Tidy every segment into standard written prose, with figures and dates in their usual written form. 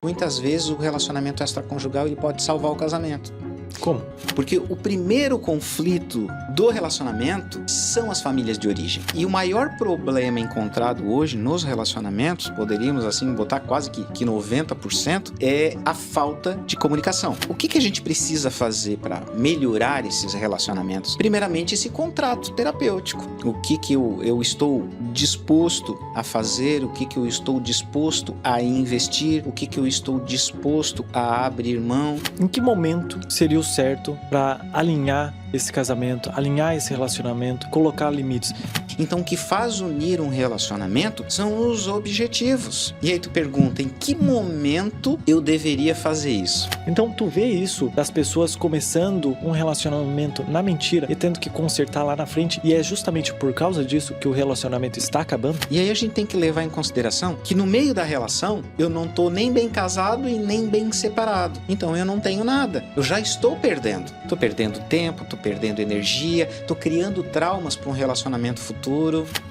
Muitas vezes o relacionamento extraconjugal ele pode salvar o casamento. Como? Porque o primeiro conflito do relacionamento são as famílias de origem. E o maior problema encontrado hoje nos relacionamentos, poderíamos assim botar quase que 90%, é a falta de comunicação. O que a gente precisa fazer para melhorar esses relacionamentos? Primeiramente, esse contrato terapêutico. O que eu estou disposto a fazer, o que eu estou disposto a investir, o que eu estou disposto a abrir mão. Em que momento seria o certo para alinhar esse casamento, alinhar esse relacionamento, colocar limites? Então, o que faz unir um relacionamento são os objetivos. E aí tu pergunta, em que momento eu deveria fazer isso? Então, tu vê isso das pessoas começando um relacionamento na mentira e tendo que consertar lá na frente, e é justamente por causa disso que o relacionamento está acabando? E aí a gente tem que levar em consideração que no meio da relação eu não tô nem bem casado e nem bem separado. Então eu não tenho nada. Eu já estou perdendo. Tô perdendo tempo, tô perdendo energia, tô criando traumas para um relacionamento futuro.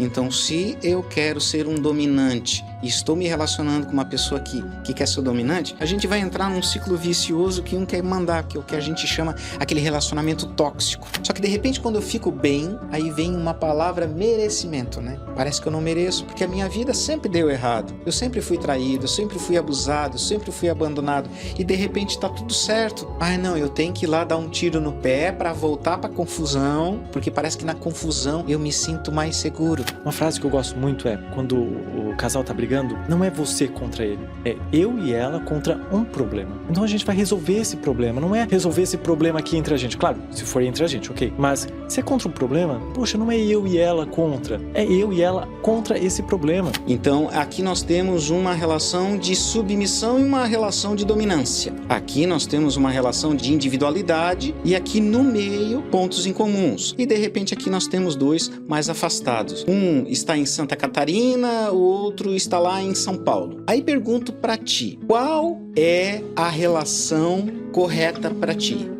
Então, se eu quero ser um dominante e estou me relacionando com uma pessoa que quer ser dominante, a gente vai entrar num ciclo vicioso que um quer mandar, que é o que a gente chama aquele relacionamento tóxico. Só que de repente, quando eu fico bem, aí vem uma palavra merecimento, né? Parece que eu não mereço, porque a minha vida sempre deu errado. Eu sempre fui traído, eu sempre fui abusado, eu sempre fui abandonado. E de repente tá tudo certo. Ai não, eu tenho que ir lá dar um tiro no pé para voltar pra confusão, porque parece que na confusão eu me sinto mais seguro. Uma frase que eu gosto muito é, quando o casal tá brigando, não é você contra ele, é eu e ela contra um problema. Então a gente vai resolver esse problema, não é resolver esse problema aqui entre a gente. Claro, se for entre a gente, ok. Mas se é contra um problema, poxa, não é eu e ela contra, é eu e ela contra esse problema. Então aqui nós temos uma relação de submissão e uma relação de dominância. Aqui nós temos uma relação de individualidade e aqui no meio pontos em comuns. E de repente aqui nós temos dois mais afastados. Um está em Santa Catarina, o outro está lá em São Paulo. Aí pergunto pra ti, qual é a relação correta pra ti?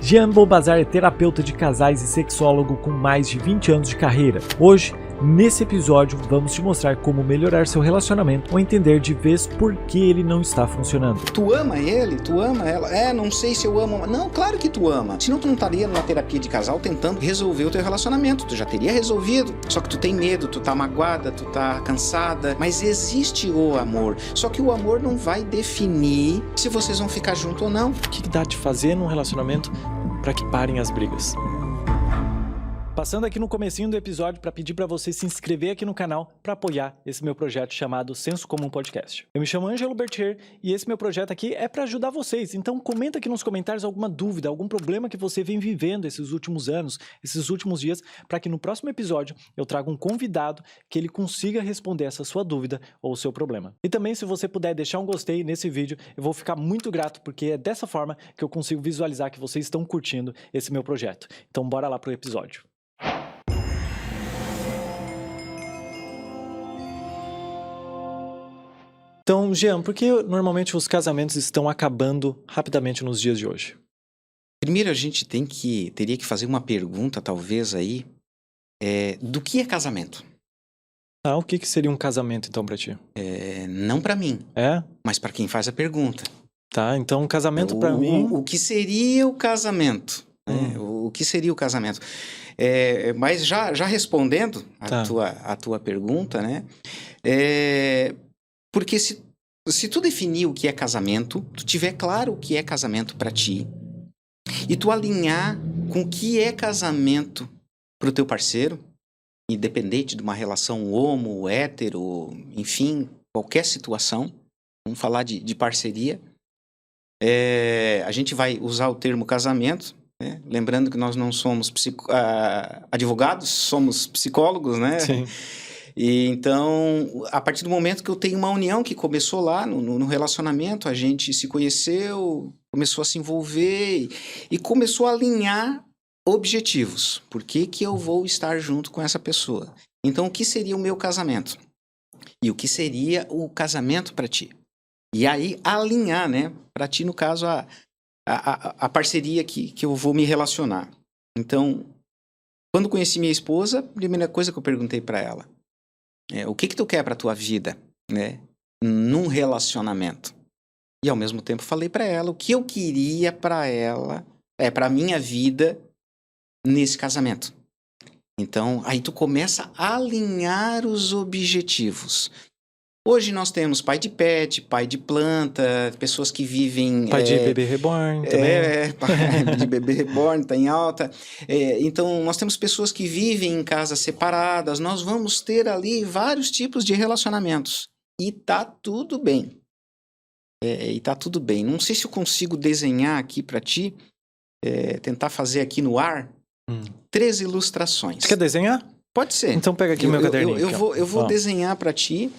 Jean Bobazar é terapeuta de casais e sexólogo com mais de 20 anos de carreira. Hoje, nesse episódio, vamos te mostrar como melhorar seu relacionamento ou entender de vez por que ele não está funcionando. Tu ama ele? Tu ama ela? Não sei se eu amo. Não, claro que tu ama. Senão tu não estaria numa terapia de casal tentando resolver o teu relacionamento. Tu já teria resolvido. Só que tu tem medo, tu tá magoada, tu tá cansada. Mas existe o amor. Só que o amor não vai definir se vocês vão ficar juntos ou não. O que dá de fazer num relacionamento para que parem as brigas? Passando aqui no comecinho do episódio para pedir para você se inscrever aqui no canal para apoiar esse meu projeto chamado Senso Comum Podcast. Eu me chamo Ângelo Bertier e esse meu projeto aqui é para ajudar vocês. Então comenta aqui nos comentários alguma dúvida, algum problema que você vem vivendo esses últimos anos, esses últimos dias, para que no próximo episódio eu traga um convidado que ele consiga responder essa sua dúvida ou o seu problema. E também, se você puder deixar um gostei nesse vídeo, eu vou ficar muito grato, porque é dessa forma que eu consigo visualizar que vocês estão curtindo esse meu projeto. Então bora lá pro episódio. Então, Jean, por que normalmente os casamentos estão acabando rapidamente nos dias de hoje? Primeiro a gente teria que fazer uma pergunta, talvez aí, do que é casamento? O que seria um casamento então pra ti? Não pra mim, mas pra quem faz a pergunta. Tá, então um casamento pra mim... O que seria o casamento? O que seria o casamento? Mas já respondendo a tua pergunta, né? Porque se tu definir o que é casamento, tu tiver claro o que é casamento pra ti, e tu alinhar com o que é casamento pro teu parceiro, independente de uma relação homo, hétero, enfim, qualquer situação, vamos falar de parceria, a gente vai usar o termo casamento, né? Lembrando que nós não somos advogados, somos psicólogos, né? Sim. E então, a partir do momento que eu tenho uma união que começou lá no relacionamento, a gente se conheceu, começou a se envolver e começou a alinhar objetivos. Por que eu vou estar junto com essa pessoa? Então, o que seria o meu casamento? E o que seria o casamento para ti? E aí, alinhar, né? Para ti, no caso, a parceria que eu vou me relacionar. Então, quando conheci minha esposa, a primeira coisa que eu perguntei para ela, o que tu quer para tua vida, né? num relacionamento. E ao mesmo tempo falei para ela o que eu queria para ela, para minha vida nesse casamento. Então, aí tu começa a alinhar os objetivos. Hoje nós temos pai de pet, pai de planta, pessoas que vivem... Pai de bebê reborn também. Pai de bebê reborn, tá em alta. Então, nós temos pessoas que vivem em casas separadas. Nós vamos ter ali vários tipos de relacionamentos. E tá tudo bem. E tá tudo bem. Não sei se eu consigo desenhar aqui para ti, tentar fazer aqui no ar, 3 ilustrações. Você quer desenhar? Pode ser. Então pega aqui o meu caderninho. Eu vou desenhar para ti,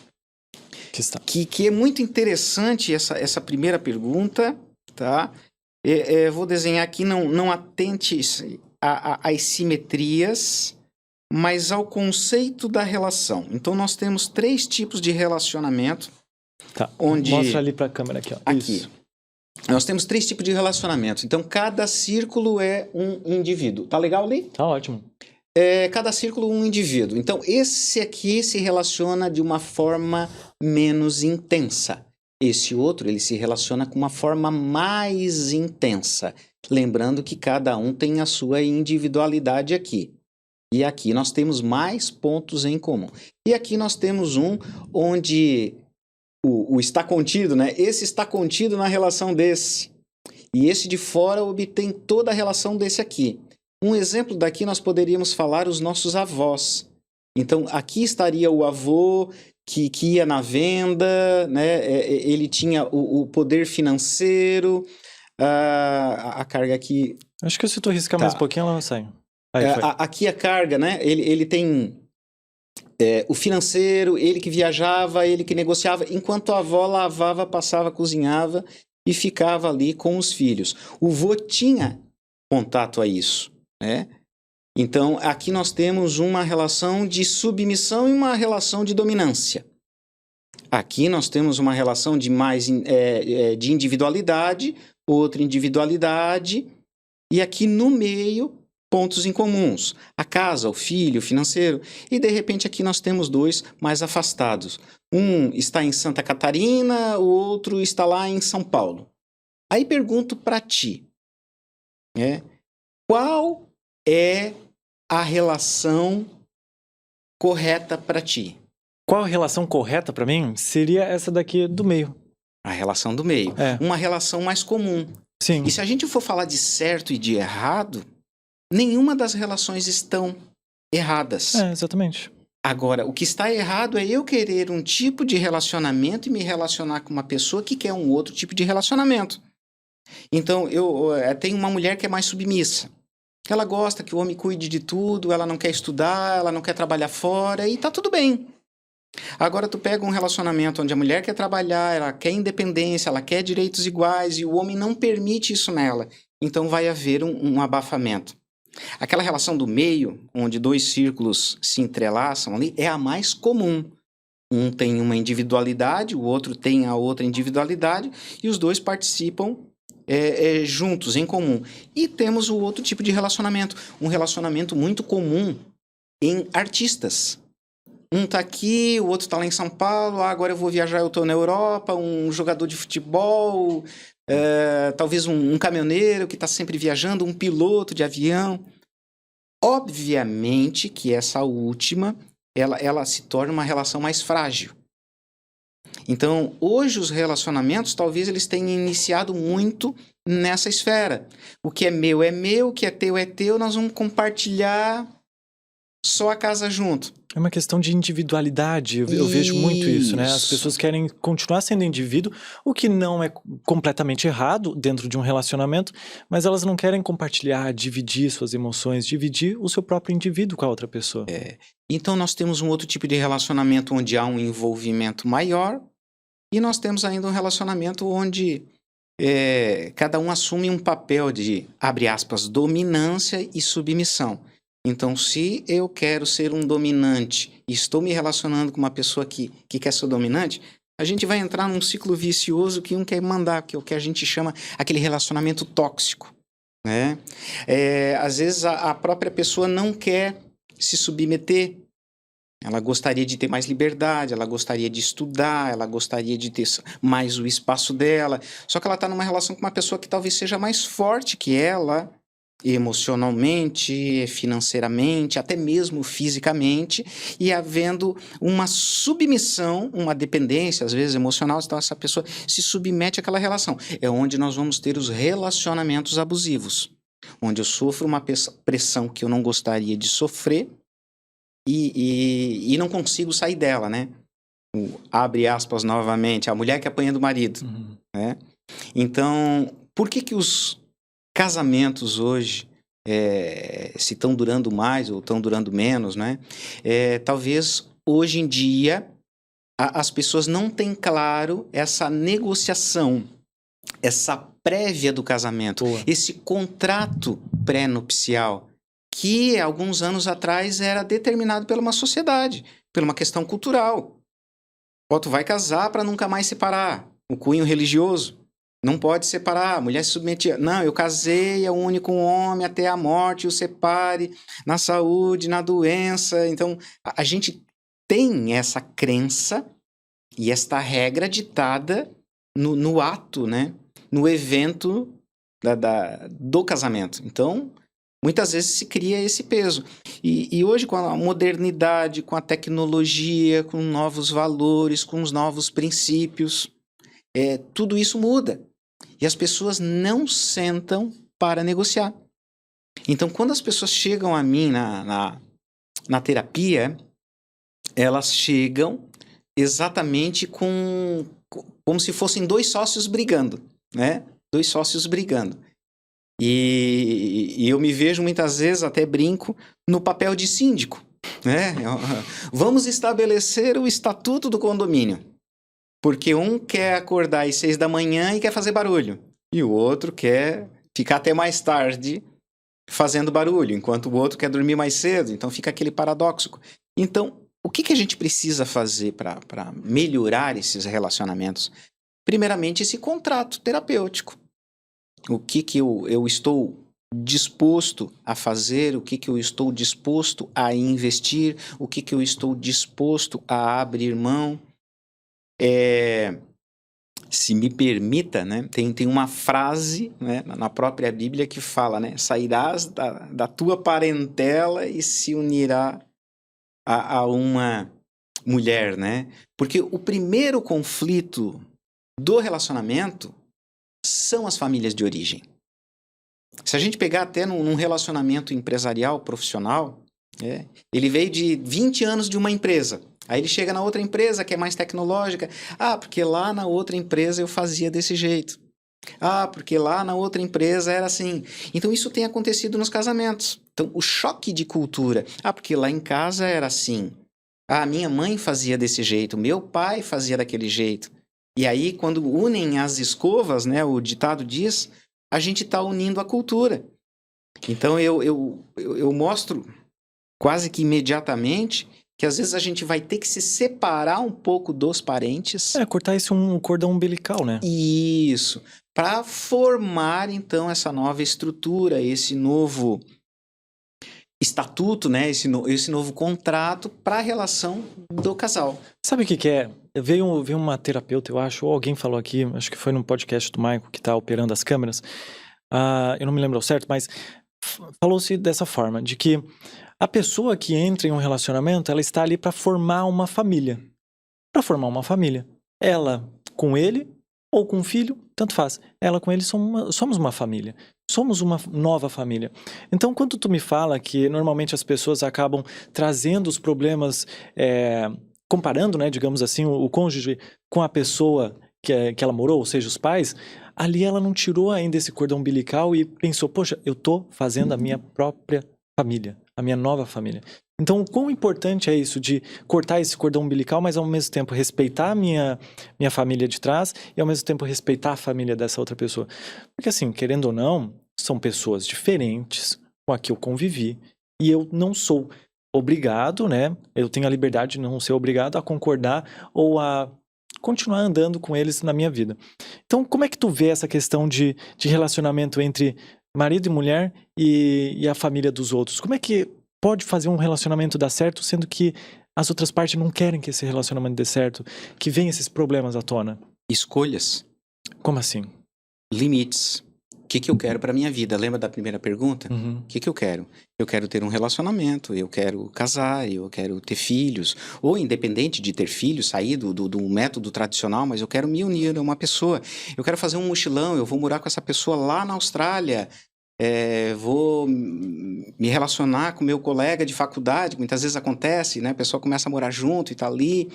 que é muito interessante essa primeira pergunta, tá? Vou desenhar aqui, não atente às simetrias, mas ao conceito da relação. Então, nós temos 3 tipos de relacionamento. Tá, mostra ali para a câmera aqui. Ó. Aqui. Isso. Nós temos 3 tipos de relacionamento. Então, cada círculo é um indivíduo. Tá legal ali? Tá ótimo. Cada círculo um indivíduo. Então, esse aqui se relaciona de uma forma menos intensa. Esse outro, ele se relaciona com uma forma mais intensa. Lembrando que cada um tem a sua individualidade aqui. E aqui nós temos mais pontos em comum. E aqui nós temos um onde o está contido, né? Esse está contido na relação desse. E esse de fora obtém toda a relação desse aqui. Um exemplo daqui nós poderíamos falar os nossos avós. Então, aqui estaria o avô que ia na venda, né? Ele tinha o poder financeiro, a carga aqui... Acho que se tu riscar mais um pouquinho, ela não sai. Aqui a carga, né? Ele tem o financeiro, ele que viajava, ele que negociava, enquanto a avó lavava, passava, cozinhava e ficava ali com os filhos. O vô tinha contato a isso, né? Então, aqui nós temos uma relação de submissão e uma relação de dominância. Aqui nós temos uma relação de de individualidade, outra individualidade, e aqui no meio, pontos em comuns. A casa, o filho, o financeiro, e de repente aqui nós temos 2 mais afastados. Um está em Santa Catarina, o outro está lá em São Paulo. Aí pergunto para ti, qual é a relação correta para ti? Qual a relação correta para mim? Seria essa daqui do meio. A relação do meio. Uma relação mais comum. Sim. E se a gente for falar de certo e de errado, nenhuma das relações estão erradas. Exatamente. Agora, o que está errado é eu querer um tipo de relacionamento e me relacionar com uma pessoa que quer um outro tipo de relacionamento. Então, eu tenho uma mulher que é mais submissa. Ela gosta que o homem cuide de tudo, ela não quer estudar, ela não quer trabalhar fora e tá tudo bem. Agora tu pega um relacionamento onde a mulher quer trabalhar, ela quer independência, ela quer direitos iguais e o homem não permite isso nela. Então vai haver um abafamento. Aquela relação do meio, onde 2 círculos se entrelaçam ali, é a mais comum. Um tem uma individualidade, o outro tem a outra individualidade e os 2 participam juntos, em comum. E temos o outro tipo de relacionamento, um relacionamento muito comum em artistas. Um tá aqui, o outro tá lá em São Paulo, agora eu vou viajar, eu tô na Europa, um jogador de futebol, talvez um caminhoneiro que tá sempre viajando, um piloto de avião. Obviamente que essa última, ela se torna uma relação mais frágil. Então, hoje os relacionamentos, talvez eles tenham iniciado muito nessa esfera. O que é meu, o que é teu, nós vamos compartilhar só a casa junto. É uma questão de individualidade, eu vejo muito isso, né? As pessoas querem continuar sendo indivíduo, o que não é completamente errado dentro de um relacionamento, mas elas não querem compartilhar, dividir suas emoções, dividir o seu próprio indivíduo com a outra pessoa. Então nós temos um outro tipo de relacionamento onde há um envolvimento maior e nós temos ainda um relacionamento onde cada um assume um papel de, abre aspas, dominância e submissão. Então, se eu quero ser um dominante e estou me relacionando com uma pessoa que quer ser dominante, a gente vai entrar num ciclo vicioso que um quer mandar, que é o que a gente chama aquele relacionamento tóxico, né? Às vezes a própria pessoa não quer se submeter, Ela gostaria de ter mais liberdade, ela gostaria de estudar, ela gostaria de ter mais o espaço dela. Só que ela está numa relação com uma pessoa que talvez seja mais forte que ela, emocionalmente, financeiramente, até mesmo fisicamente, e havendo uma submissão, uma dependência, às vezes emocional, então essa pessoa se submete àquela relação. É onde nós vamos ter os relacionamentos abusivos, onde eu sofro uma pressão que eu não gostaria de sofrer, e não consigo sair dela, né? Abre aspas novamente, a mulher que apanha do marido, né? Então, por que os casamentos hoje, se estão durando mais ou estão durando menos, né? Talvez hoje em dia as pessoas não têm claro essa negociação, essa prévia do casamento, esse contrato pré-nupcial, que alguns anos atrás era determinado pela uma sociedade, pela uma questão cultural. Tu vai casar para nunca mais separar. O cunho religioso. Não pode separar, a mulher se submetia. Não, eu casei, é o único homem até a morte o separe, na saúde, na doença. Então, a gente tem essa crença e esta regra ditada no ato, né? No evento do casamento. Então, muitas vezes se cria esse peso. E hoje, com a modernidade, com a tecnologia, com novos valores, com os novos princípios, tudo isso muda. E as pessoas não sentam para negociar. Então, quando as pessoas chegam a mim na terapia, elas chegam exatamente como se fossem dois sócios brigando, né? Dois sócios brigando. E eu me vejo muitas vezes, até brinco, no papel de síndico, né? Vamos estabelecer o estatuto do condomínio. Porque um quer acordar às 6 da manhã e quer fazer barulho. E o outro quer ficar até mais tarde fazendo barulho, enquanto o outro quer dormir mais cedo. Então fica aquele paradoxo. Então, o que a gente precisa fazer para melhorar esses relacionamentos? Primeiramente, esse contrato terapêutico. O que eu estou disposto a fazer, o que eu estou disposto a investir, o que eu estou disposto a abrir mão. Se me permita, né, tem uma frase, né, na própria Bíblia que fala, né, sairás da tua parentela e se unirá a uma mulher, né? Porque o primeiro conflito do relacionamento são as famílias de origem. Se a gente pegar até num relacionamento empresarial, profissional, ele veio de 20 anos de uma empresa. Aí ele chega na outra empresa que é mais tecnológica. Porque lá na outra empresa eu fazia desse jeito. Porque lá na outra empresa era assim. Então isso tem acontecido nos casamentos. Então o choque de cultura. Porque lá em casa era assim. Minha mãe fazia desse jeito, meu pai fazia daquele jeito. E aí quando unem as escovas, né, o ditado diz, a gente está unindo a cultura. Então eu mostro quase que imediatamente que às vezes a gente vai ter que se separar um pouco dos parentes. Cortar esse cordão umbilical, né? Isso. Para formar, então, essa nova estrutura, esse novo estatuto, né? Esse novo contrato para a relação do casal. Sabe o que é? Veio uma terapeuta, eu acho, ou alguém falou aqui, acho que foi num podcast do Michael que está operando as câmeras. Eu não me lembro ao certo, mas falou-se dessa forma, de que a pessoa que entra em um relacionamento, ela está ali para formar uma família. Para formar uma família. Ela com ele ou com o filho, tanto faz. Ela com ele somos uma família. Somos uma nova família. Então, quando tu me fala que normalmente as pessoas acabam trazendo os problemas, comparando, né, digamos assim, o cônjuge com a pessoa que ela morou, ou seja, os pais, ali ela não tirou ainda esse cordão umbilical e pensou, poxa, eu tô fazendo a minha própria família, a minha nova família. Então, o quão importante é isso de cortar esse cordão umbilical, mas ao mesmo tempo respeitar a minha família de trás e ao mesmo tempo respeitar a família dessa outra pessoa. Porque assim, querendo ou não, são pessoas diferentes com a que eu convivi e eu não sou obrigado, né? Eu tenho a liberdade de não ser obrigado a concordar ou a continuar andando com eles na minha vida. Então, como é que tu vê essa questão de relacionamento entre marido e mulher e a família dos outros? Como é que pode fazer um relacionamento dar certo, sendo que as outras partes não querem que esse relacionamento dê certo, que venham esses problemas à tona? Escolhas, Como assim? limites. O que eu quero para minha vida? Lembra da primeira pergunta? Uhum. O que eu quero? Eu quero ter um relacionamento, eu quero casar, eu quero ter filhos. Ou independente de ter filhos, sair do método tradicional, mas eu quero me unir a uma pessoa. Eu quero fazer um mochilão, eu vou morar com essa pessoa lá na Austrália. Vou me relacionar com meu colega de faculdade, muitas vezes acontece, né? A pessoa começa a morar junto e tá ali,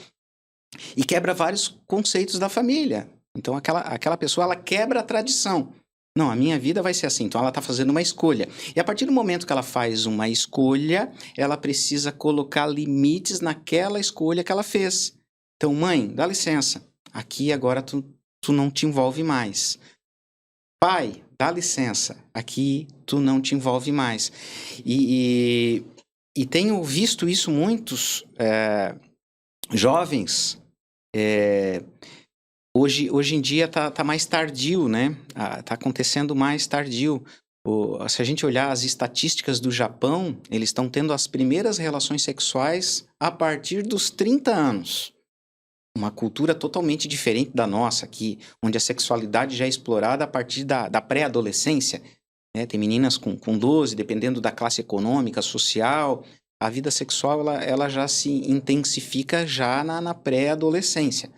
e quebra vários conceitos da família. Então aquela pessoa, ela quebra a tradição. Não, a minha vida vai ser assim. Então ela está fazendo uma escolha. E a partir do momento que ela faz uma escolha, ela precisa colocar limites naquela escolha que ela fez. Então, mãe, dá licença. Aqui agora tu não te envolve mais. Pai, dá licença. Aqui tu não te envolve mais. E tenho visto isso muitos jovens. Hoje em dia tá mais tardio, né? Tá acontecendo mais tardio. Se a gente olhar as estatísticas do Japão, eles estão tendo as primeiras relações sexuais a partir dos 30 anos. Uma cultura totalmente diferente da nossa aqui, onde a sexualidade já é explorada a partir da pré-adolescência. Né? Tem meninas com 12, dependendo da classe econômica, social. A vida sexual ela já se intensifica já na pré-adolescência.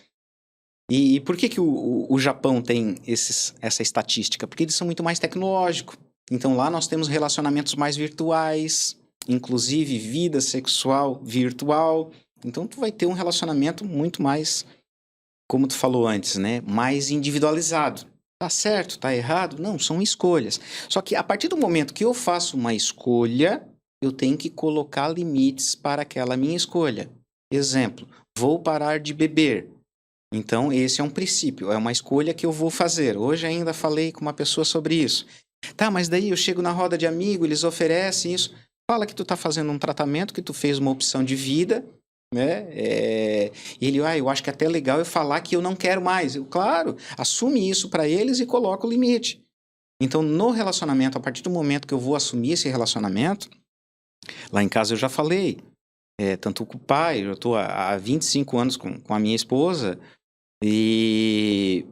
E por que o Japão tem essa estatística? Porque eles são muito mais tecnológicos. Então lá nós temos relacionamentos mais virtuais, inclusive vida sexual virtual. Então tu vai ter um relacionamento muito mais, como tu falou antes, né? Mais individualizado. Tá certo? Tá errado? Não, são escolhas. Só que a partir do momento que eu faço uma escolha, eu tenho que colocar limites para aquela minha escolha. Exemplo, vou parar de beber. Então, esse é um princípio, é uma escolha que eu vou fazer. Hoje ainda falei com uma pessoa sobre isso. Tá, mas daí eu chego na roda de amigo, eles oferecem isso. Fala que tu tá fazendo um tratamento, que tu fez uma opção de vida, né? E ele, eu acho que é até legal eu falar que eu não quero mais. Claro, assume isso para eles e coloca o limite. Então, no relacionamento, a partir do momento que eu vou assumir esse relacionamento, lá em casa eu já falei, tanto com o pai, eu estou há 25 anos com a minha esposa. E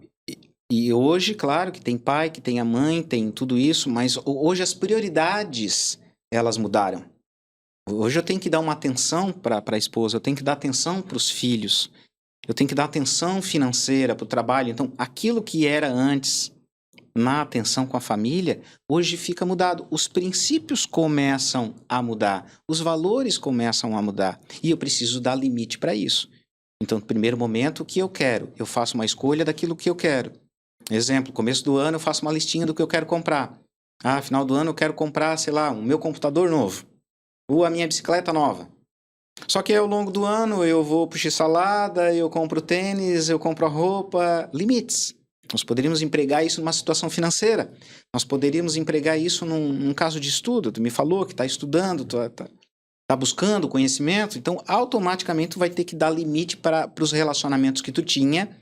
hoje, claro, que tem pai, que tem a mãe, tem tudo isso, mas hoje as prioridades, elas mudaram. Hoje eu tenho que dar uma atenção para a esposa, eu tenho que dar atenção para os filhos, eu tenho que dar atenção financeira para o trabalho. Então, aquilo que era antes na atenção com a família, hoje fica mudado. Os princípios começam a mudar, os valores começam a mudar, e eu preciso dar limite para isso. Então, no primeiro momento, o que eu quero? Eu faço uma escolha daquilo que eu quero. Exemplo, começo do ano eu faço uma listinha do que eu quero comprar. Final do ano eu quero comprar, sei lá, o meu computador novo. Ou a minha bicicleta nova. Só que ao longo do ano eu vou pro x-salada, eu compro tênis, eu compro a roupa. Limites. Nós poderíamos empregar isso numa situação financeira. Nós poderíamos empregar isso num caso de estudo. Tu me falou que está estudando, tá buscando conhecimento, então automaticamente tu vai ter que dar limite para os relacionamentos que tu tinha,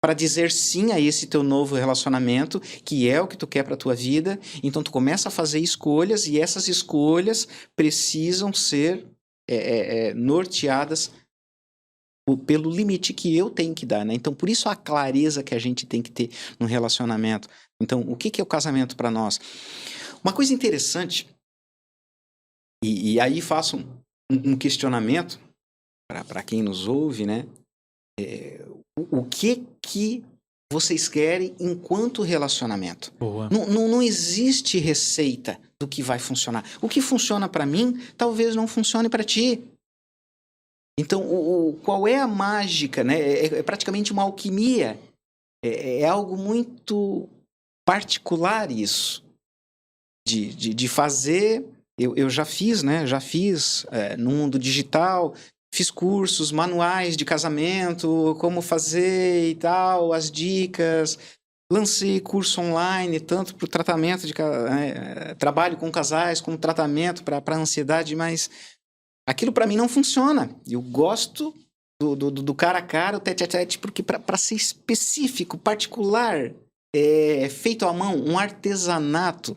para dizer sim a esse teu novo relacionamento, que é o que tu quer para tua vida. Então tu começa a fazer escolhas, e essas escolhas precisam ser norteadas pelo limite que eu tenho que dar, né? Então por isso a clareza que a gente tem que ter no relacionamento. Então o que é o casamento para nós? Uma coisa interessante, e aí faço um questionamento para quem nos ouve, né? O que vocês querem enquanto relacionamento? Boa. Não existe receita do que vai funcionar. O que funciona para mim, talvez não funcione para ti. Então, qual é a mágica, né? É praticamente uma alquimia. É algo muito particular isso. De fazer... Eu já fiz, né? No mundo digital, fiz cursos, manuais de casamento, como fazer e tal, as dicas. Lancei curso online, tanto para o tratamento trabalho com casais, como tratamento para ansiedade, mas aquilo para mim não funciona. Eu gosto do cara a cara, o tete-a-tete, porque para ser específico, particular, feito à mão, um artesanato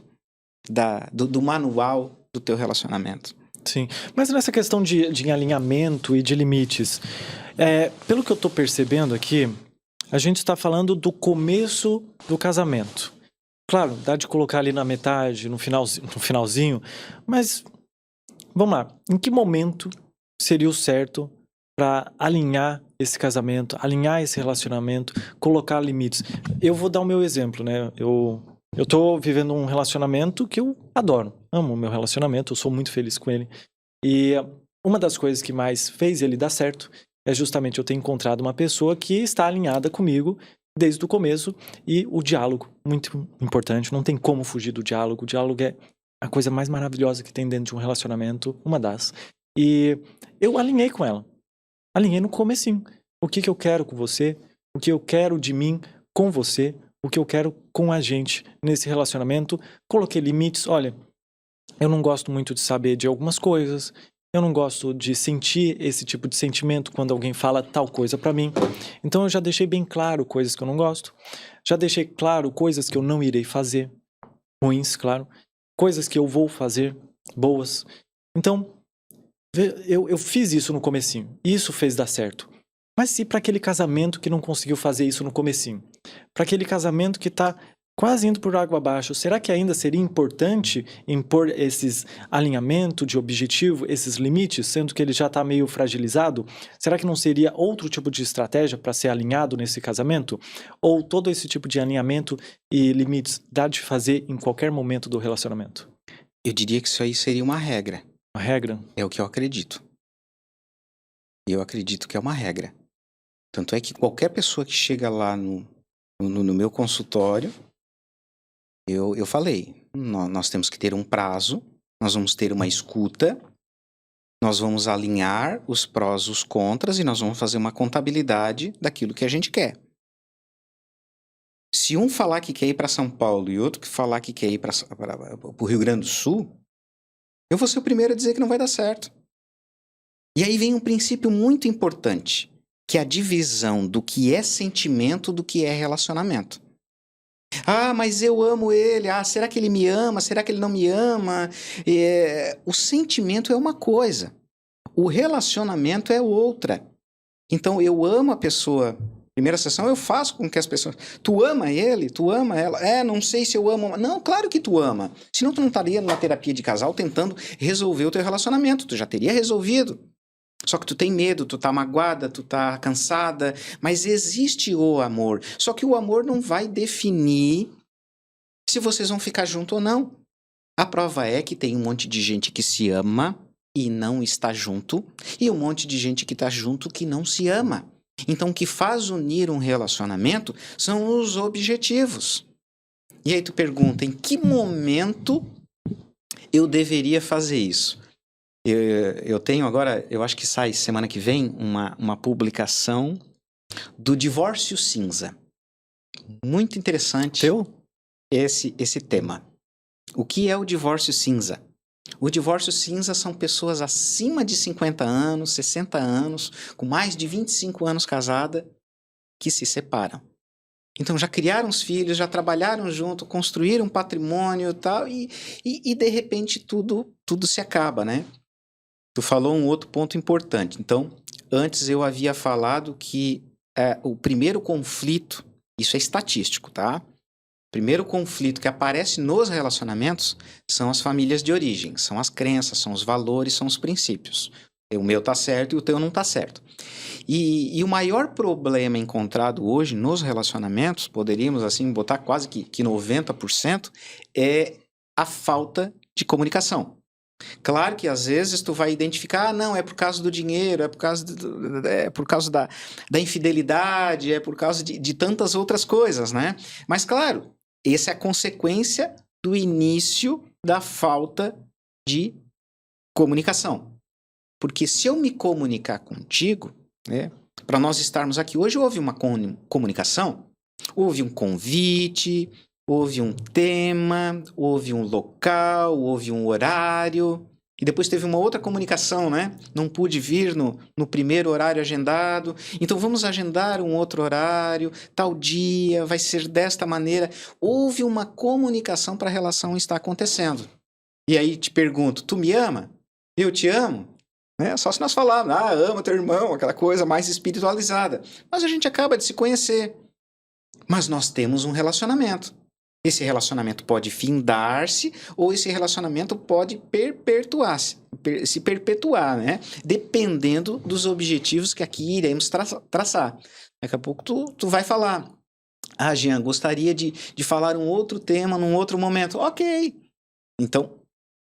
do manual do teu relacionamento. Sim. Mas nessa questão de alinhamento e de limites, pelo que eu tô percebendo aqui, a gente está falando do começo do casamento. Claro, dá de colocar ali na metade, no finalzinho, mas vamos lá. Em que momento seria o certo para alinhar esse casamento, alinhar esse relacionamento, colocar limites? Eu vou dar o meu exemplo, né? Eu tô vivendo um relacionamento que eu adoro. Amo o meu relacionamento, eu sou muito feliz com ele. E uma das coisas que mais fez ele dar certo é justamente eu ter encontrado uma pessoa que está alinhada comigo desde o começo, e o diálogo, muito importante, não tem como fugir do diálogo. O diálogo é a coisa mais maravilhosa que tem dentro de um relacionamento, uma das. E eu alinhei com ela, alinhei no comecinho. O que eu quero com você, o que eu quero de mim com você, o que eu quero com a gente nesse relacionamento. Coloquei limites. Olha, eu não gosto muito de saber de algumas coisas, eu não gosto de sentir esse tipo de sentimento quando alguém fala tal coisa pra mim. Então eu já deixei bem claro coisas que eu não gosto, já deixei claro coisas que eu não irei fazer, ruins, claro, coisas que eu vou fazer, boas. Então, eu fiz isso no comecinho, e isso fez dar certo. Mas e para aquele casamento que não conseguiu fazer isso no comecinho? Para aquele casamento que tá quase indo por água abaixo, será que ainda seria importante impor esses alinhamento de objetivo, esses limites, sendo que ele já está meio fragilizado? Será que não seria outro tipo de estratégia para ser alinhado nesse casamento? Ou todo esse tipo de alinhamento e limites dá de fazer em qualquer momento do relacionamento? Eu diria que isso aí seria uma regra. Uma regra? É o que eu acredito. Eu acredito que é uma regra. Tanto é que qualquer pessoa que chega lá no meu consultório, eu falei, nós temos que ter um prazo, nós vamos ter uma escuta, nós vamos alinhar os prós, os contras, e nós vamos fazer uma contabilidade daquilo que a gente quer. Se um falar que quer ir para São Paulo e outro que falar que quer ir para o Rio Grande do Sul, eu vou ser o primeiro a dizer que não vai dar certo. E aí vem um princípio muito importante, que é a divisão do que é sentimento do que é relacionamento. Ah, mas eu amo ele. Ah, será que ele me ama? Será que ele não me ama? O sentimento é uma coisa. O relacionamento é outra. Então, eu amo a pessoa. Primeira sessão, eu faço com que as pessoas... Tu ama ele? Tu ama ela? Não sei se eu amo... Não, claro que tu ama. Senão tu não estaria numa terapia de casal tentando resolver o teu relacionamento. Tu já teria resolvido. Só que tu tem medo, tu tá magoada, tu tá cansada, mas existe o amor. Só que o amor não vai definir se vocês vão ficar junto ou não. A prova é que tem um monte de gente que se ama e não está junto, e um monte de gente que está junto que não se ama. Então, o que faz unir um relacionamento são os objetivos. E aí tu pergunta, em que momento eu deveria fazer isso? Eu tenho agora, eu acho que sai semana que vem, uma publicação do Divórcio Cinza. Muito interessante esse tema. O que é o divórcio cinza? O divórcio cinza são pessoas acima de 50 anos, 60 anos, com mais de 25 anos casada, que se separam. Então já criaram os filhos, já trabalharam junto, construíram um patrimônio e tal, e de repente tudo se acaba, né? Tu falou um outro ponto importante. Então, antes eu havia falado que o primeiro conflito, isso é estatístico, tá? O primeiro conflito que aparece nos relacionamentos são as famílias de origem, são as crenças, são os valores, são os princípios. O meu tá certo e o teu não tá certo. E o maior problema encontrado hoje nos relacionamentos, poderíamos assim botar quase que 90%, é a falta de comunicação. Claro que às vezes tu vai identificar, não, é por causa do dinheiro, é por causa da infidelidade, é por causa de tantas outras coisas, né? Mas claro, essa é a consequência do início da falta de comunicação. Porque se eu me comunicar contigo, né, para nós estarmos aqui hoje, houve uma comunicação, houve um convite, houve um tema, houve um local, houve um horário, e depois teve uma outra comunicação, né? Não pude vir no primeiro horário agendado, então vamos agendar um outro horário, tal dia, vai ser desta maneira. Houve uma comunicação para a relação estar acontecendo. E aí te pergunto, tu me ama? eu te amo, né? Só se nós falarmos, amo teu irmão, aquela coisa mais espiritualizada. Mas a gente acaba de se conhecer. Mas nós temos um relacionamento. Esse relacionamento pode findar-se ou esse relacionamento pode se perpetuar, né? Dependendo dos objetivos que aqui iremos traçar. Daqui a pouco tu vai falar. Jean, gostaria de falar um outro tema num outro momento. Ok. Então,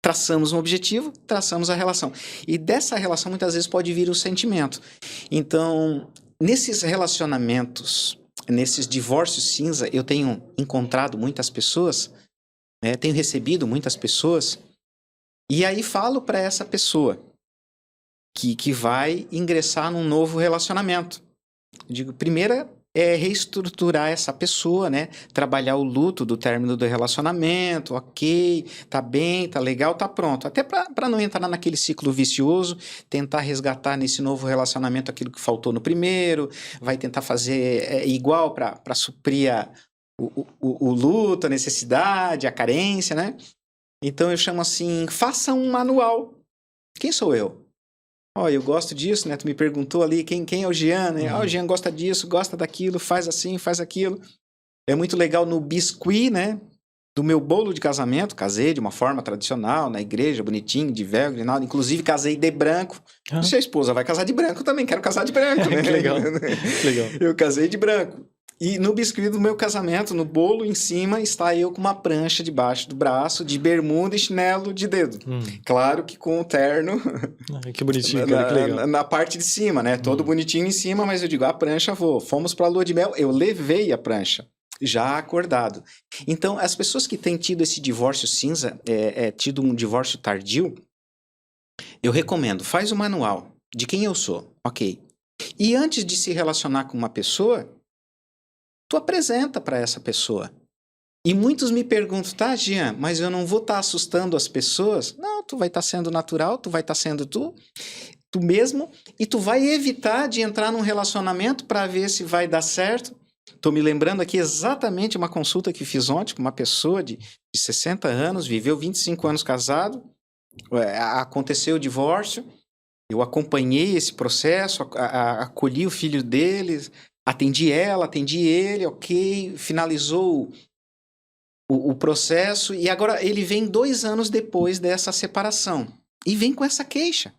traçamos um objetivo, traçamos a relação. E dessa relação, muitas vezes, pode vir o sentimento. Então, nesses relacionamentos, nesses divórcios cinza, eu tenho encontrado muitas pessoas, tenho recebido muitas pessoas, e aí falo para essa pessoa que vai ingressar num novo relacionamento. Eu digo, primeira é reestruturar essa pessoa, né? Trabalhar o luto do término do relacionamento, ok, tá bem, tá legal, tá pronto. Até para não entrar naquele ciclo vicioso, tentar resgatar nesse novo relacionamento aquilo que faltou no primeiro, vai tentar fazer igual para suprir o luto, a necessidade, a carência, né? Então eu chamo assim, faça um manual. Quem sou eu? Eu gosto disso, né? Tu me perguntou ali quem é o Jean, né? O Jean gosta disso, gosta daquilo, faz assim, faz aquilo. É muito legal no biscuit, né? Do meu bolo de casamento, casei de uma forma tradicional, na igreja, bonitinho, de véu, grinalda. Inclusive, casei de branco. Se a esposa vai casar de branco, também quero casar de branco, né? Que legal. Eu casei de branco. E no biscuit do meu casamento, no bolo em cima, está eu com uma prancha debaixo do braço, de bermuda e chinelo de dedo. Claro que com o terno... que bonitinho, que legal. Na parte de cima, né? Todo bonitinho em cima, mas eu digo, a prancha fomos para a lua de mel, eu levei a prancha, já acordado. Então, as pessoas que têm tido esse divórcio cinza, tido um divórcio tardio, eu recomendo, faz o manual de quem eu sou, ok. E antes de se relacionar com uma pessoa, tu apresenta para essa pessoa. E muitos me perguntam, tá, Jean, mas eu não vou estar assustando as pessoas? Não, tu vai estar sendo natural, tu vai estar sendo tu mesmo, e tu vai evitar de entrar num relacionamento para ver se vai dar certo. Estou me lembrando aqui exatamente uma consulta que fiz ontem com uma pessoa de 60 anos, viveu 25 anos casado, aconteceu o divórcio, eu acompanhei esse processo, acolhi o filho deles, atendi ela, atendi ele, ok, finalizou o processo e agora ele vem 2 anos depois dessa separação e vem com essa queixa.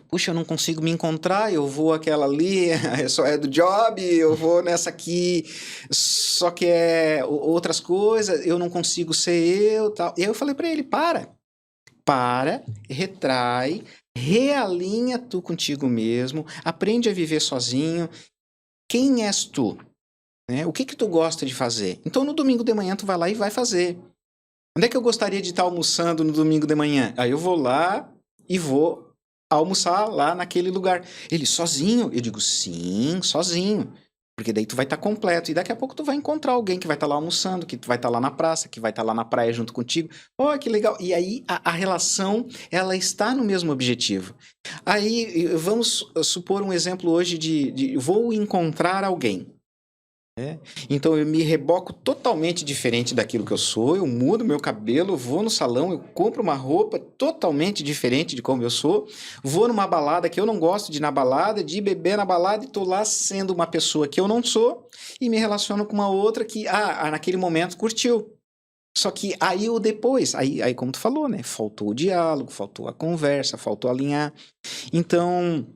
Puxa, eu não consigo me encontrar, eu vou aquela ali, só é do job, eu vou nessa aqui, só que é outras coisas, eu não consigo ser eu, tal. E aí eu falei para ele, para, retrai, realinha tu contigo mesmo, aprende a viver sozinho. Quem és tu? O que tu gosta de fazer? Então, no domingo de manhã, tu vai lá e vai fazer. Onde é que eu gostaria de estar almoçando no domingo de manhã? Aí eu vou lá e vou almoçar lá naquele lugar. Ele, sozinho? Eu digo, sim, sozinho. Porque daí tu vai estar completo. E daqui a pouco tu vai encontrar alguém que vai estar lá almoçando, que vai estar lá na praça, que vai estar lá na praia junto contigo. Que legal. E aí a relação, ela está no mesmo objetivo. Aí vamos supor um exemplo hoje de vou encontrar alguém. Então eu me reboco totalmente diferente daquilo que eu sou, eu mudo meu cabelo, vou no salão, eu compro uma roupa totalmente diferente de como eu sou, vou numa balada que eu não gosto de ir na balada, de beber na balada e tô lá sendo uma pessoa que eu não sou e me relaciono com uma outra que, naquele momento curtiu. Só que aí o depois, aí como tu falou, né? Faltou o diálogo, faltou a conversa, faltou alinhar. Então,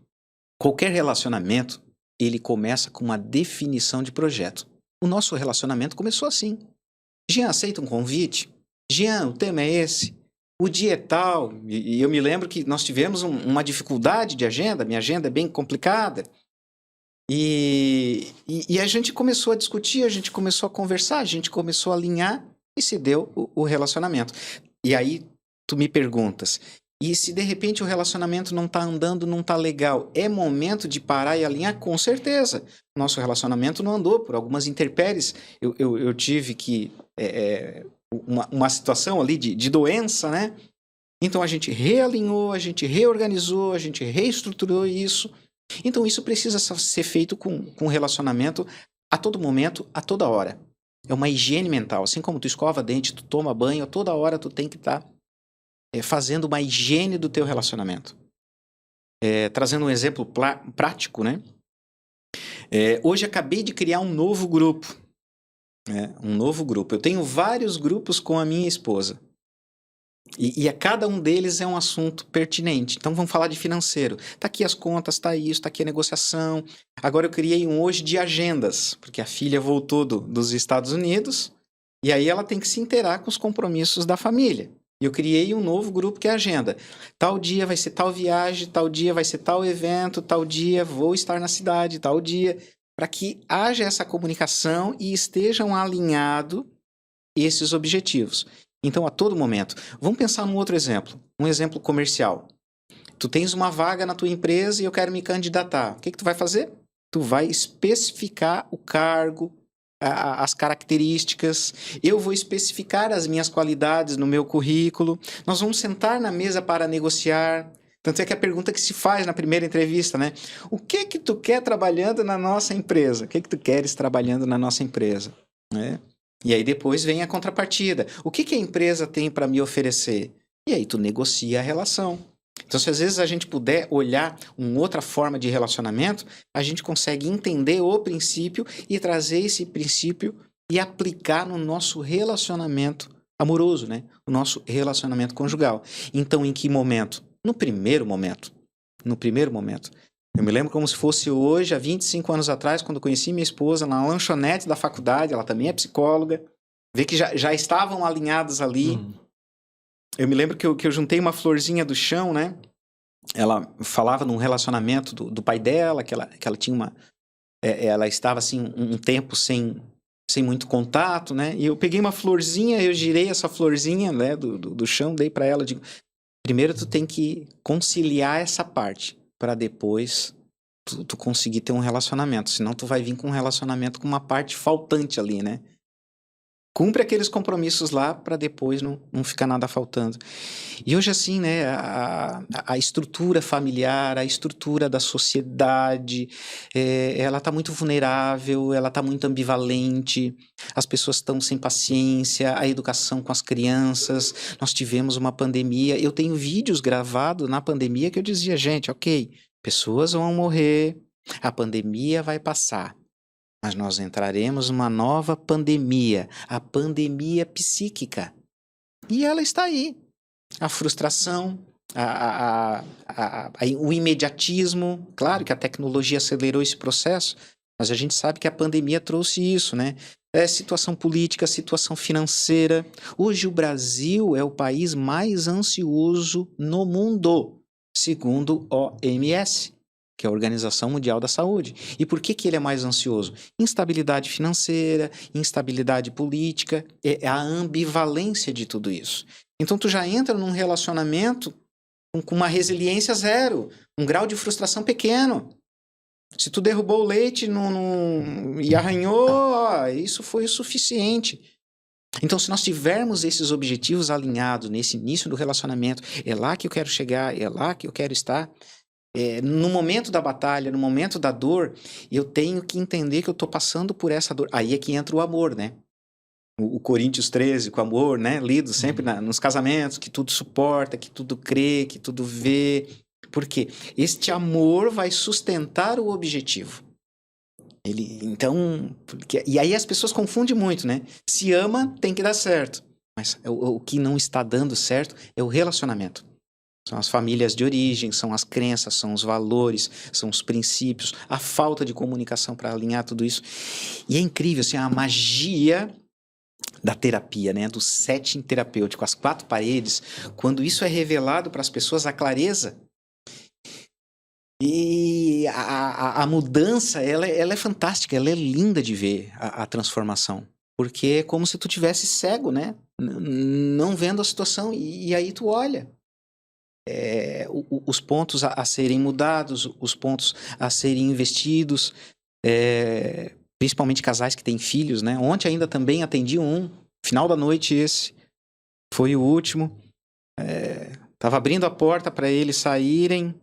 qualquer relacionamento ele começa com uma definição de projeto. O nosso relacionamento começou assim. Jean, aceita um convite? Jean, o tema é esse? O dia é tal? E eu me lembro que nós tivemos uma dificuldade de agenda, minha agenda é bem complicada. E a gente começou a discutir, a gente começou a conversar, a gente começou a alinhar e se deu o relacionamento. E aí tu me perguntas... E se de repente o relacionamento não está andando, não está legal, é momento de parar e alinhar? Com certeza. Nosso relacionamento não andou por algumas intempéries. Eu tive que... uma situação ali de doença, né? Então a gente realinhou, a gente reorganizou, a gente reestruturou isso. Então isso precisa ser feito com relacionamento a todo momento, a toda hora. É uma higiene mental. Assim como tu escova dente, tu toma banho, a toda hora tu tem que estar fazendo uma higiene do teu relacionamento. Trazendo um exemplo prático, né? Hoje acabei de criar um novo grupo. Um novo grupo. Eu tenho vários grupos com a minha esposa. E a cada um deles é um assunto pertinente. Então vamos falar de financeiro. Tá aqui as contas, tá isso, tá aqui a negociação. Agora eu criei um hoje de agendas, porque a filha voltou dos Estados Unidos e aí ela tem que se inteirar com os compromissos da família. E eu criei um novo grupo que é a agenda. Tal dia vai ser tal viagem, tal dia vai ser tal evento, tal dia vou estar na cidade, tal dia, para que haja essa comunicação e estejam alinhados esses objetivos. Então, a todo momento. Vamos pensar num outro exemplo. Um exemplo comercial. Tu tens uma vaga na tua empresa e eu quero me candidatar. O que tu vai fazer? Tu vai especificar o cargo, as características. Eu vou especificar as minhas qualidades no meu currículo. Nós vamos sentar na mesa para negociar. Tanto é que a pergunta que se faz na primeira entrevista, né? O que tu quer trabalhando na nossa empresa? O que tu queres trabalhando na nossa empresa? Né? E aí depois vem a contrapartida. O que a empresa tem para me oferecer? E aí tu negocia a relação. Então, se às vezes a gente puder olhar uma outra forma de relacionamento, a gente consegue entender o princípio e trazer esse princípio e aplicar no nosso relacionamento amoroso, né? O nosso relacionamento conjugal. Então, em que momento? No primeiro momento. No primeiro momento. Eu me lembro como se fosse hoje, há 25 anos atrás, quando eu conheci minha esposa na lanchonete da faculdade, ela também é psicóloga, ver que já estavam alinhados ali. Eu me lembro que eu juntei uma florzinha do chão, né? Ela falava num relacionamento do pai dela, que ela tinha uma... ela estava, assim, um tempo sem muito contato, né? E eu peguei uma florzinha, eu girei essa florzinha, né, do chão, dei para ela, digo, primeiro tu tem que conciliar essa parte, para depois tu conseguir ter um relacionamento. Senão tu vai vir com um relacionamento com uma parte faltante ali, né? Cumpre aqueles compromissos lá para depois não ficar nada faltando. E hoje, assim, né, a estrutura familiar, a estrutura da sociedade, ela está muito vulnerável, ela está muito ambivalente, as pessoas estão sem paciência, a educação com as crianças, nós tivemos uma pandemia, eu tenho vídeos gravados na pandemia que eu dizia, gente, ok, pessoas vão morrer, a pandemia vai passar. Mas nós entraremos numa nova pandemia, a pandemia psíquica. E ela está aí. A frustração, o imediatismo. Claro que a tecnologia acelerou esse processo, mas a gente sabe que a pandemia trouxe isso, né? Situação política, situação financeira. Hoje o Brasil é o país mais ansioso no mundo, segundo o OMS. Que é a Organização Mundial da Saúde. E por que ele é mais ansioso? Instabilidade financeira, instabilidade política, é a ambivalência de tudo isso. Então tu já entra num relacionamento com uma resiliência zero, um grau de frustração pequeno. Se tu derrubou o leite e arranhou, isso foi o suficiente. Então, se nós tivermos esses objetivos alinhados nesse início do relacionamento, é lá que eu quero chegar, é lá que eu quero estar... no momento da batalha, no momento da dor, eu tenho que entender que eu estou passando por essa dor. Aí é que entra o amor, né? O Coríntios 13, com o amor, né? Lido sempre nos casamentos, que tudo suporta, que tudo crê, que tudo vê. Por quê? Este amor vai sustentar o objetivo. E aí as pessoas confundem muito, né? Se ama, tem que dar certo. Mas o que não está dando certo é o relacionamento. São as famílias de origem, são as crenças, são os valores, são os princípios, a falta de comunicação para alinhar tudo isso. E é incrível, assim, a magia da terapia, né? Do setting terapêutico, as 4 paredes, quando isso é revelado para as pessoas, a clareza e a mudança, ela é fantástica, ela é linda de ver a transformação. Porque é como se tu tivesse cego, né? Não vendo a situação, e aí tu olha. Os pontos a serem mudados, os pontos a serem investidos, principalmente casais que têm filhos, né? Ontem ainda também atendi final da noite esse, foi o último, tava abrindo a porta para eles saírem,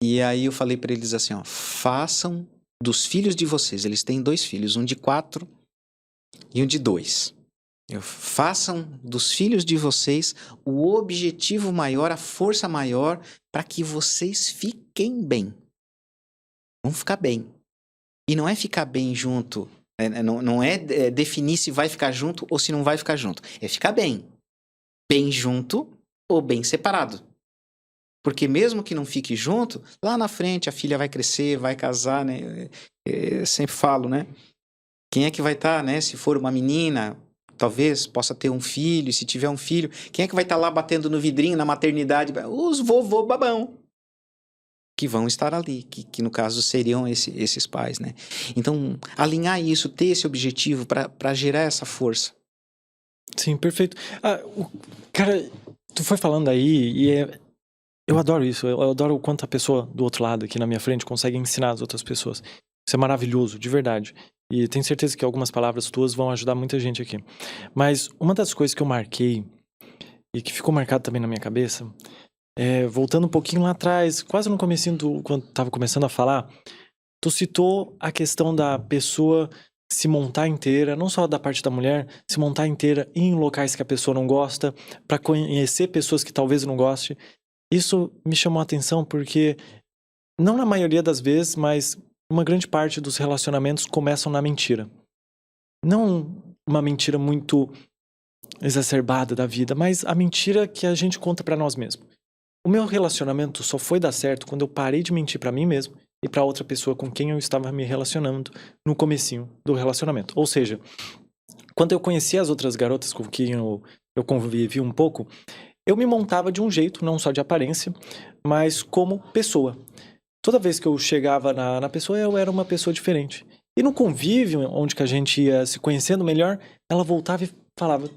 e aí eu falei para eles assim, ó, façam dos filhos de vocês, eles têm 2 filhos, um de 4 e um de 2. Façam dos filhos de vocês o objetivo maior, a força maior, para que vocês fiquem bem. Vão ficar bem. E não é ficar bem junto, não é definir se vai ficar junto ou se não vai ficar junto. É ficar bem. Bem junto ou bem separado. Porque mesmo que não fique junto, lá na frente a filha vai crescer, vai casar, né? Eu sempre falo, né? Quem é que vai estar, né? Se for uma menina, talvez possa ter um filho, e se tiver um filho, quem é que vai estar lá batendo no vidrinho na maternidade? Os vovô babão. Que vão estar ali, que no caso seriam esses pais, né? Então, alinhar isso, ter esse objetivo para gerar essa força. Sim, perfeito. Cara, tu foi falando aí e eu adoro isso. Eu adoro o quanto a pessoa do outro lado aqui na minha frente consegue ensinar as outras pessoas. Isso é maravilhoso, de verdade. E tenho certeza que algumas palavras tuas vão ajudar muita gente aqui. Mas uma das coisas que eu marquei e que ficou marcado também na minha cabeça, voltando um pouquinho lá atrás, quase no comecinho quando tava começando a falar, tu citou a questão da pessoa se montar inteira, não só da parte da mulher, se montar inteira em locais que a pessoa não gosta, para conhecer pessoas que talvez não goste. Isso me chamou a atenção porque, não na maioria das vezes, mas uma grande parte dos relacionamentos começam na mentira. Não uma mentira muito exacerbada da vida, mas a mentira que a gente conta pra nós mesmos. O meu relacionamento só foi dar certo quando eu parei de mentir pra mim mesmo e pra outra pessoa com quem eu estava me relacionando no comecinho do relacionamento. Ou seja, quando eu conheci as outras garotas com quem eu convivi um pouco, eu me montava de um jeito, não só de aparência, mas como pessoa. Toda vez que eu chegava na pessoa, eu era uma pessoa diferente. E no convívio, onde que a gente ia se conhecendo melhor, ela voltava e falava: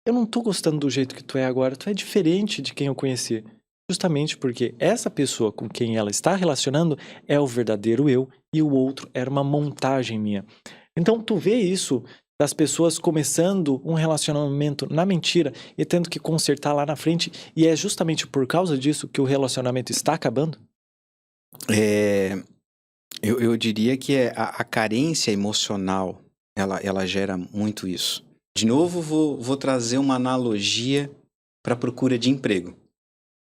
eu não tô gostando do jeito que tu é agora, tu é diferente de quem eu conheci. Justamente porque essa pessoa com quem ela está relacionando é o verdadeiro eu e o outro era uma montagem minha. Então tu vê isso das pessoas começando um relacionamento na mentira e tendo que consertar lá na frente, e é justamente por causa disso que o relacionamento está acabando? Eu diria que a carência emocional, ela gera muito isso. De novo, vou trazer uma analogia para a procura de emprego,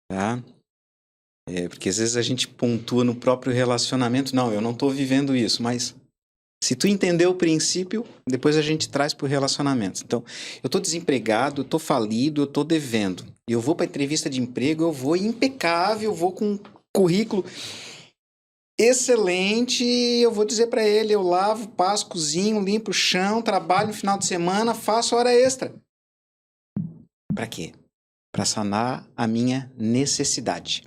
tá? Porque às vezes a gente pontua no próprio relacionamento, não, eu não estou vivendo isso, mas se tu entender o princípio, depois a gente traz para o relacionamento. Então, eu estou desempregado, eu estou falido, eu estou devendo. E eu vou para a entrevista de emprego, eu vou impecável, eu vou com um currículo excelente, eu vou dizer para ele, eu lavo, passo, cozinho, limpo o chão, trabalho no final de semana, faço hora extra. Para quê? Para sanar a minha necessidade.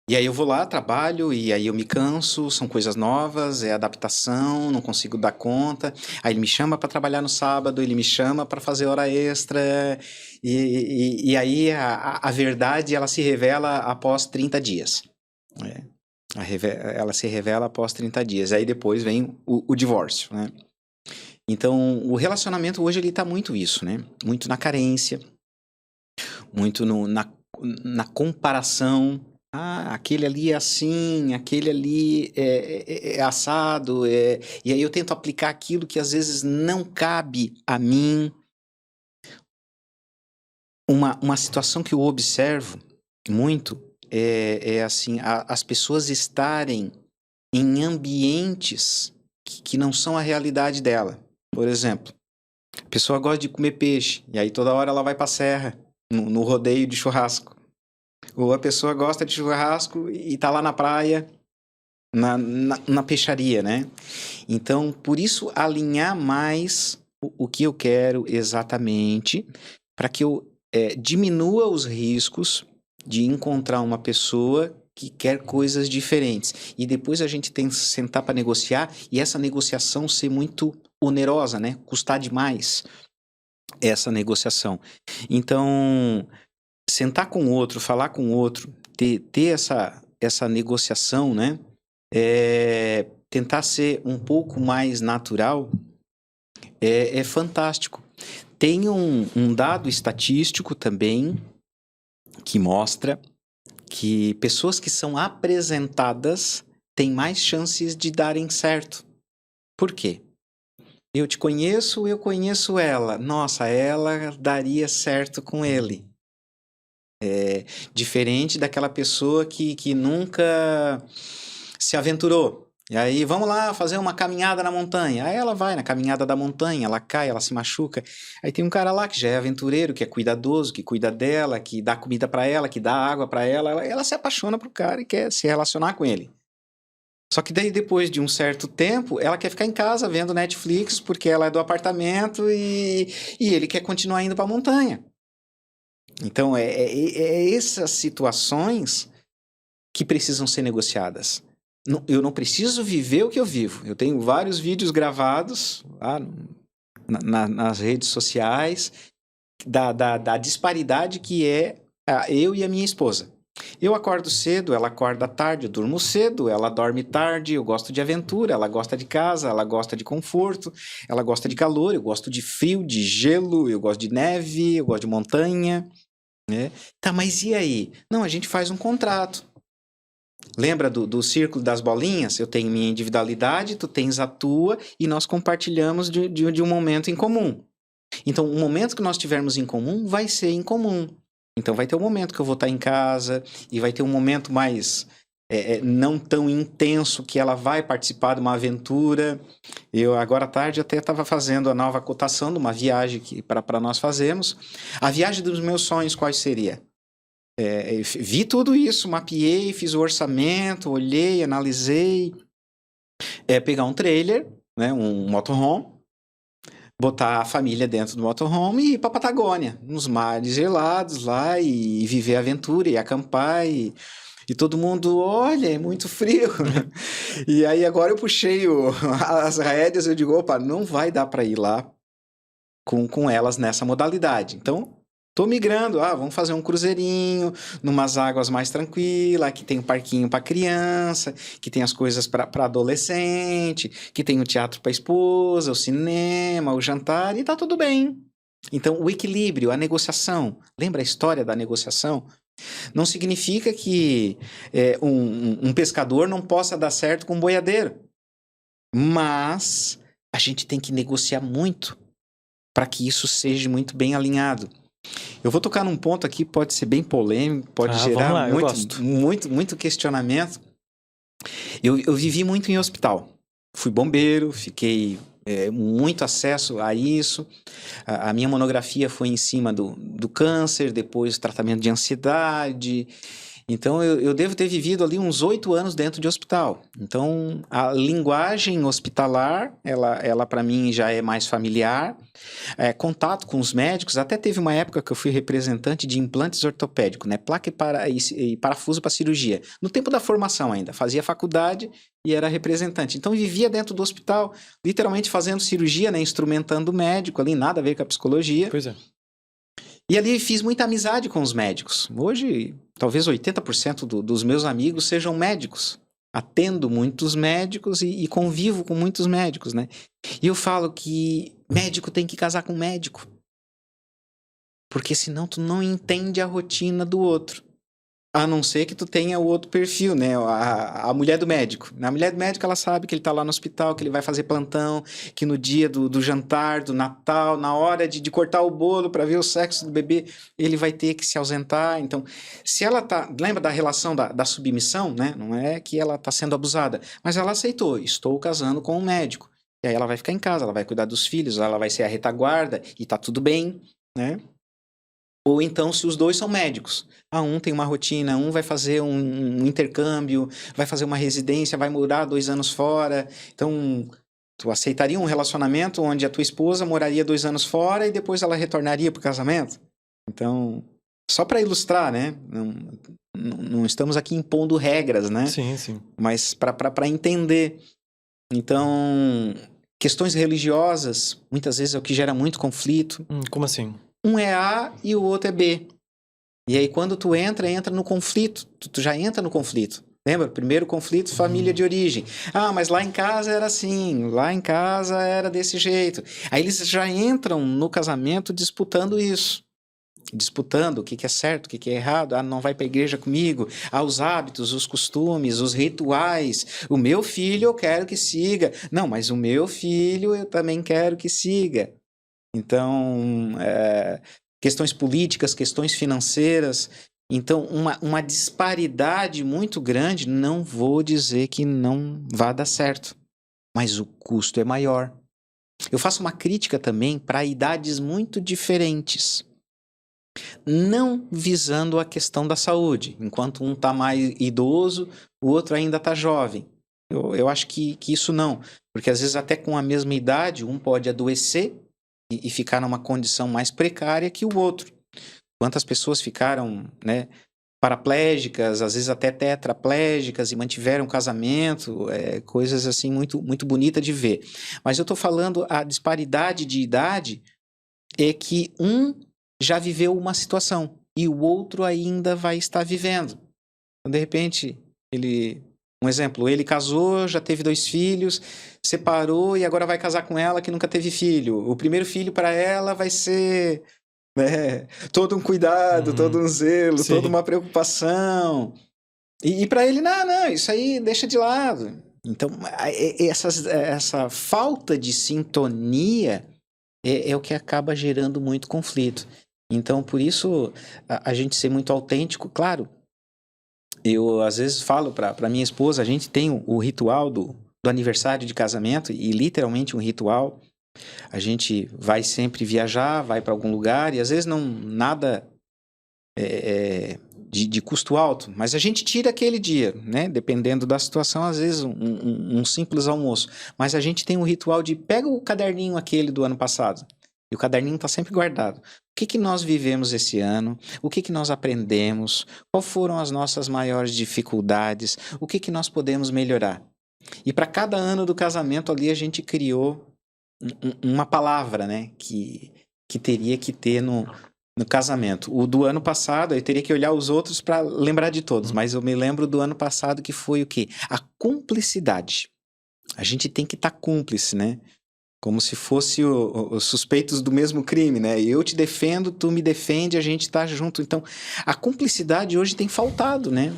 E aí eu vou lá, trabalho, e aí eu me canso, são coisas novas, é adaptação, não consigo dar conta. Aí ele me chama para trabalhar no sábado, ele me chama para fazer hora extra, e aí a verdade ela se revela após 30 dias. Ela se revela após 30 dias, aí depois vem o divórcio, né? Então, o relacionamento hoje ele tá muito isso, né? Muito na carência, muito na comparação. Aquele ali é assim, aquele ali é assado, e aí eu tento aplicar aquilo que às vezes não cabe a mim. Uma situação que eu observo muito é assim, as pessoas estarem em ambientes que não são a realidade dela. Por exemplo, a pessoa gosta de comer peixe, e aí toda hora ela vai pra serra, no rodeio de churrasco. Ou a pessoa gosta de churrasco e tá lá na praia, na peixaria, né? Então, por isso, alinhar mais o que eu quero exatamente, para que eu diminua os riscos de encontrar uma pessoa que quer coisas diferentes. E depois a gente tem que sentar para negociar, e essa negociação ser muito onerosa, né? Custar demais essa negociação. Então, sentar com o outro, falar com o outro, ter essa negociação, né? Tentar ser um pouco mais natural é fantástico. Tem um dado estatístico também que mostra que pessoas que são apresentadas têm mais chances de darem certo. Por quê? Eu te conheço, eu conheço ela. Nossa, ela daria certo com ele. Diferente daquela pessoa que nunca se aventurou. E aí, vamos lá fazer uma caminhada na montanha. Aí ela vai na caminhada da montanha, ela cai, ela se machuca. Aí tem um cara lá que já é aventureiro, que é cuidadoso, que cuida dela, que dá comida pra ela, que dá água pra ela. Ela se apaixona pro cara e quer se relacionar com ele. Só que daí, depois de um certo tempo, ela quer ficar em casa vendo Netflix, porque ela é do apartamento e ele quer continuar indo pra montanha. Então, essas situações que precisam ser negociadas. Eu não preciso viver o que eu vivo. Eu tenho vários vídeos gravados lá nas redes sociais da disparidade que é eu e a minha esposa. Eu acordo cedo, ela acorda tarde, eu durmo cedo, ela dorme tarde, eu gosto de aventura, ela gosta de casa, ela gosta de conforto, ela gosta de calor, eu gosto de frio, de gelo, eu gosto de neve, eu gosto de montanha, né? Tá, mas e aí? Não, a gente faz um contrato. Lembra do círculo das bolinhas? Eu tenho minha individualidade, tu tens a tua, e nós compartilhamos de um momento em comum. Então, o momento que nós tivermos em comum vai ser em comum. Então, vai ter um momento que eu vou estar em casa, e vai ter um momento mais não tão intenso que ela vai participar de uma aventura. Eu, agora à tarde, até estava fazendo a nova cotação de uma viagem para nós fazermos. A viagem dos meus sonhos, qual seria? Vi tudo isso, mapeei, fiz o orçamento, olhei, analisei. Pegar um trailer, né, um motorhome, botar a família dentro do motorhome e ir para a Patagônia, nos mares gelados lá e viver a aventura e acampar e todo mundo, olha, é muito frio. E aí agora eu puxei as rédeas, eu digo, opa, não vai dar para ir lá com elas nessa modalidade. Então, tô migrando, vamos fazer um cruzeirinho, numas águas mais tranquilas, que tem um parquinho para criança, que tem as coisas para adolescente, que tem o teatro para esposa, o cinema, o jantar, e tá tudo bem. Então, o equilíbrio, a negociação, lembra a história da negociação? Não significa que um pescador não possa dar certo com um boiadeiro, mas a gente tem que negociar muito para que isso seja muito bem alinhado. Eu vou tocar num ponto aqui, pode ser bem polêmico, pode gerar muito questionamento. Eu vivi muito em hospital. Fui bombeiro, fiquei muito acesso a isso. A minha monografia foi em cima do câncer, depois tratamento de ansiedade. Então, eu devo ter vivido ali uns 8 anos dentro de hospital. Então, a linguagem hospitalar, ela para mim já é mais familiar. Contato com os médicos, até teve uma época que eu fui representante de implantes ortopédicos, né? Placa e parafuso para cirurgia. No tempo da formação ainda, fazia faculdade e era representante. Então, vivia dentro do hospital, literalmente fazendo cirurgia, né? Instrumentando o médico ali, nada a ver com a psicologia. Pois é. E ali fiz muita amizade com os médicos. Hoje, talvez 80% dos meus amigos sejam médicos. Atendo muitos médicos e convivo com muitos médicos, né? E eu falo que médico tem que casar com médico. Porque senão tu não entende a rotina do outro. A não ser que tu tenha o outro perfil, né? A mulher do médico. A mulher do médico, ela sabe que ele tá lá no hospital, que ele vai fazer plantão, que no dia do jantar, do Natal, na hora de cortar o bolo para ver o sexo do bebê, ele vai ter que se ausentar. Então, se ela tá... Lembra da relação da submissão, né? Não é que ela tá sendo abusada, mas ela aceitou. Estou casando com um médico. E aí ela vai ficar em casa, ela vai cuidar dos filhos, ela vai ser a retaguarda e tá tudo bem, né? Ou então, se os dois são médicos. Um tem uma rotina, um vai fazer um intercâmbio, vai fazer uma residência, vai morar 2 anos fora. Então, tu aceitaria um relacionamento onde a tua esposa moraria 2 anos fora e depois ela retornaria pro casamento? Então, só para ilustrar, né? Não estamos aqui impondo regras, né? Sim, sim. Mas para entender. Então, questões religiosas, muitas vezes é o que gera muito conflito. Como assim? Um é A e o outro é B. E aí, quando tu entra no conflito. Tu já entra no conflito. Lembra? Primeiro conflito, família de origem. Mas lá em casa era assim. Lá em casa era desse jeito. Aí eles já entram no casamento disputando isso. disputando o que é certo, o que é errado. Ah, não vai para a igreja comigo. Ah, os hábitos, os costumes, os rituais. O meu filho eu quero que siga. Não, mas o meu filho eu também quero que siga. Então, questões políticas, questões financeiras. Então, uma disparidade muito grande. Não vou dizer que não vá dar certo, mas o custo é maior. Eu faço uma crítica também para idades muito diferentes, não visando a questão da saúde. Enquanto um está mais idoso, o outro ainda está jovem. Eu acho que isso não, porque às vezes até com a mesma idade, um pode adoecer e ficar numa condição mais precária que o outro. Quantas pessoas ficaram, né, paraplégicas, às vezes até tetraplégicas e mantiveram casamento, coisas assim muito, muito bonitas de ver. Mas eu estou falando a disparidade de idade é que um já viveu uma situação e o outro ainda vai estar vivendo. Então, de repente, um exemplo, ele casou, já teve 2 filhos, separou e agora vai casar com ela que nunca teve filho. O primeiro filho para ela vai ser, né, todo um cuidado, todo um zelo, Sim. toda uma preocupação. E para ele, não, isso aí deixa de lado. Então, essa falta de sintonia é o que acaba gerando muito conflito. Então, por isso, a gente ser muito autêntico, claro. Eu, às vezes, falo para minha esposa, a gente tem o ritual do aniversário de casamento, e literalmente um ritual. A gente vai sempre viajar, vai para algum lugar, e às vezes nada de custo alto, mas a gente tira aquele dia, né? Dependendo da situação, às vezes um simples almoço. Mas a gente tem um ritual de pega o caderninho aquele do ano passado, e o caderninho está sempre guardado. O que nós vivemos esse ano? O que nós aprendemos? Quais foram as nossas maiores dificuldades? O que nós podemos melhorar? E para cada ano do casamento ali a gente criou uma palavra, né? Que teria que ter no casamento. O do ano passado, eu teria que olhar os outros para lembrar de todos, mas eu me lembro do ano passado que foi o quê? A cumplicidade. A gente tem que estar cúmplice, né? Como se fosse os suspeitos do mesmo crime, né? Eu te defendo, tu me defende, a gente tá junto. Então, a cumplicidade hoje tem faltado, né?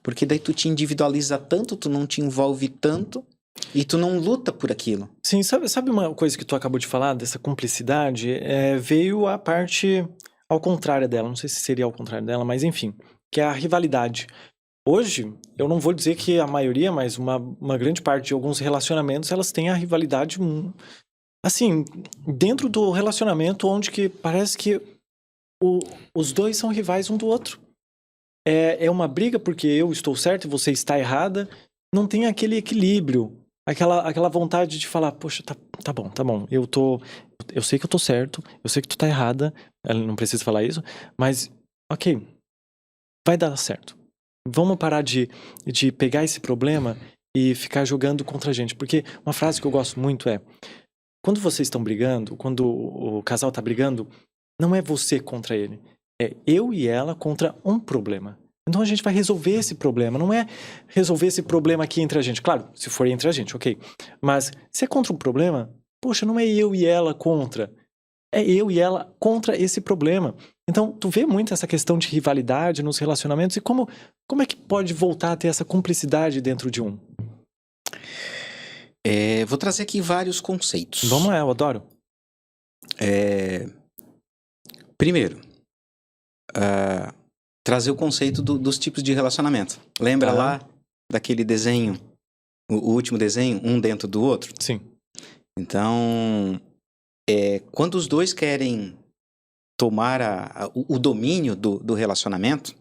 Porque daí tu te individualiza tanto, tu não te envolve tanto e tu não luta por aquilo. Sim, sabe uma coisa que tu acabou de falar, dessa cumplicidade? Veio a parte ao contrário dela, não sei se seria ao contrário dela, mas enfim, que é a rivalidade. Hoje, eu não vou dizer que a maioria, mas uma grande parte de alguns relacionamentos, elas têm a rivalidade, assim, dentro do relacionamento, onde que parece que os dois são rivais um do outro. É uma briga porque eu estou certo e você está errada. Não tem aquele equilíbrio, aquela vontade de falar, poxa, tá bom, eu sei que eu tô certo, eu sei que tu tá errada, ela não precisa falar isso, mas, ok, vai dar certo. Vamos parar de pegar esse problema e ficar jogando contra a gente. Porque uma frase que eu gosto muito é, quando vocês estão brigando, quando o casal tá brigando, não é você contra ele, é eu e ela contra um problema. Então a gente vai resolver esse problema, não é resolver esse problema aqui entre a gente. Claro, se for entre a gente, ok. Mas se é contra um problema, poxa, não é eu e ela contra. É eu e ela contra esse problema. Então, tu vê muito essa questão de rivalidade nos relacionamentos e como é que pode voltar a ter essa cumplicidade dentro de um? Vou trazer aqui vários conceitos. Vamos lá, eu adoro. Primeiro, trazer o conceito dos tipos de relacionamento. Lembra lá daquele desenho, o último desenho, um dentro do outro? Sim. Então, quando os dois querem tomar o domínio do relacionamento,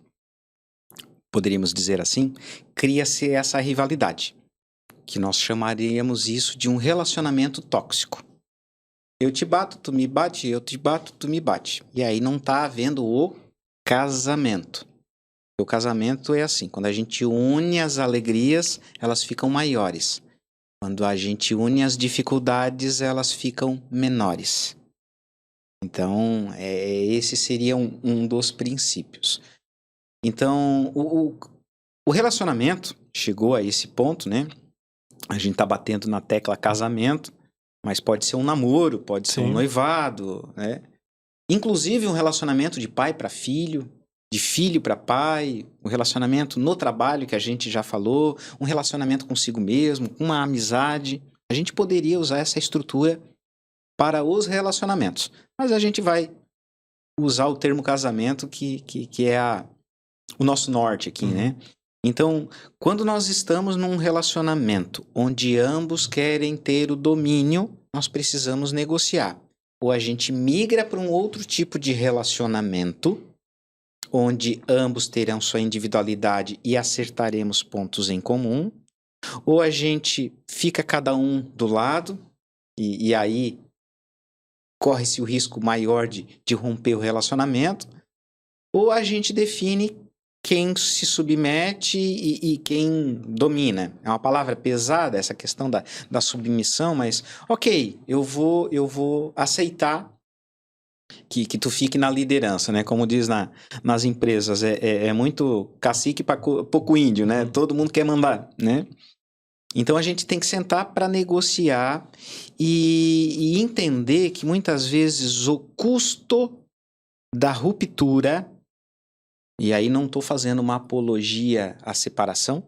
poderíamos dizer assim, cria-se essa rivalidade, que nós chamaríamos isso de um relacionamento tóxico. Eu te bato, tu me bate, eu te bato, tu me bate. E aí não está havendo o casamento. O casamento é assim, quando a gente une as alegrias, elas ficam maiores. Quando a gente une as dificuldades, elas ficam menores. Então, esse seria um dos princípios. Então, o relacionamento chegou a esse ponto, né? A gente tá batendo na tecla casamento, mas pode ser um namoro, pode ser um noivado, né? Inclusive um relacionamento de pai para filho, de filho para pai, um relacionamento no trabalho que a gente já falou, um relacionamento consigo mesmo, uma amizade. A gente poderia usar essa estrutura para os relacionamentos, mas a gente vai usar o termo casamento que é o nosso norte aqui, né? Então, quando nós estamos num relacionamento onde ambos querem ter o domínio, nós precisamos negociar. Ou a gente migra para um outro tipo de relacionamento, onde ambos terão sua individualidade e acertaremos pontos em comum, ou a gente fica cada um do lado, e aí corre-se o risco maior de romper o relacionamento, ou a gente define quem se submete e quem domina. É uma palavra pesada essa questão da submissão, mas ok, eu vou aceitar que tu fique na liderança, né? Como diz nas empresas, é muito cacique para pouco índio, né? Todo mundo quer mandar, né? Então a gente tem que sentar para negociar e entender que muitas vezes o custo da ruptura, e aí não estou fazendo uma apologia à separação,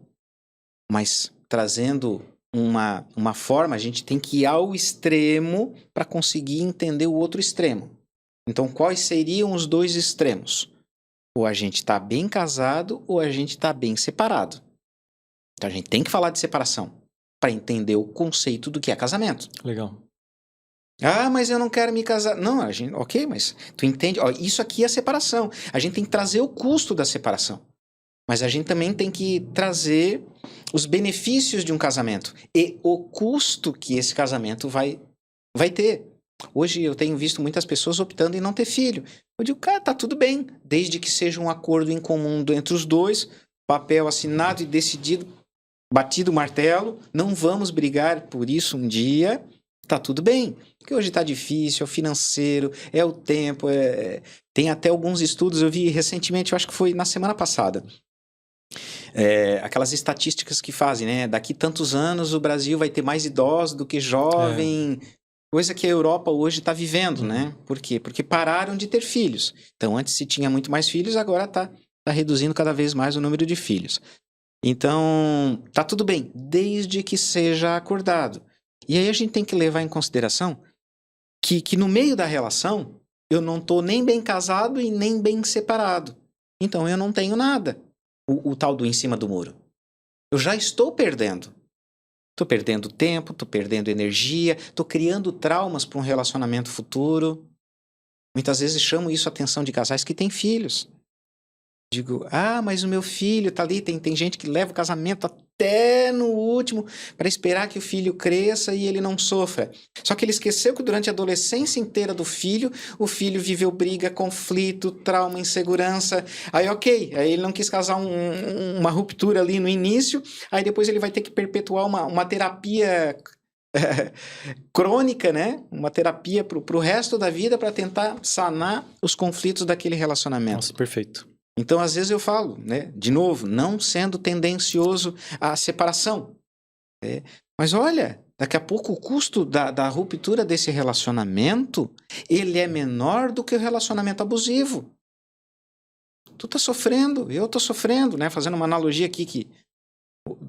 mas trazendo uma forma, a gente tem que ir ao extremo para conseguir entender o outro extremo. Então, quais seriam os dois extremos? Ou a gente está bem casado ou a gente está bem separado. Então, a gente tem que falar de separação para entender o conceito do que é casamento. Legal. Ah, mas eu não quero me casar. Não, a gente, ok, mas tu entende? Ó, isso aqui é separação. A gente tem que trazer o custo da separação. Mas a gente também tem que trazer os benefícios de um casamento e o custo que esse casamento vai ter. Hoje eu tenho visto muitas pessoas optando em não ter filho. Eu digo, cara, tá tudo bem, desde que seja um acordo em comum entre os dois, papel assinado e decidido, batido o martelo, não vamos brigar por isso um dia, tá tudo bem. Porque hoje tá difícil, é o financeiro, é o tempo, tem até alguns estudos, eu vi recentemente, eu acho que foi na semana passada, aquelas estatísticas que fazem, né? Daqui tantos anos o Brasil vai ter mais idosos do que jovem... Coisa que a Europa hoje está vivendo, né? Por quê? Porque pararam de ter filhos. Então, antes se tinha muito mais filhos, agora está reduzindo cada vez mais o número de filhos. Então, tá tudo bem, desde que seja acordado. E aí a gente tem que levar em consideração que no meio da relação, eu não estou nem bem casado e nem bem separado. Então, eu não tenho nada. O tal do em cima do muro. Eu já estou perdendo. Tô perdendo tempo, tô perdendo energia, tô criando traumas para um relacionamento futuro. Muitas vezes chamo isso a atenção de casais que têm filhos. Digo, mas o meu filho tá ali, tem gente que leva o casamento até no último para esperar que o filho cresça e ele não sofra. Só que ele esqueceu que durante a adolescência inteira do filho, o filho viveu briga, conflito, trauma, insegurança. Aí aí ele não quis casar uma ruptura ali no início, aí depois ele vai ter que perpetuar uma terapia crônica, né? Uma terapia pro resto da vida para tentar sanar os conflitos daquele relacionamento. Nossa, perfeito. Então, às vezes eu falo, né? De novo, não sendo tendencioso à separação. Mas olha, daqui a pouco o custo da ruptura desse relacionamento, ele é menor do que o relacionamento abusivo. Tu tá sofrendo, eu tô sofrendo, né? Fazendo uma analogia aqui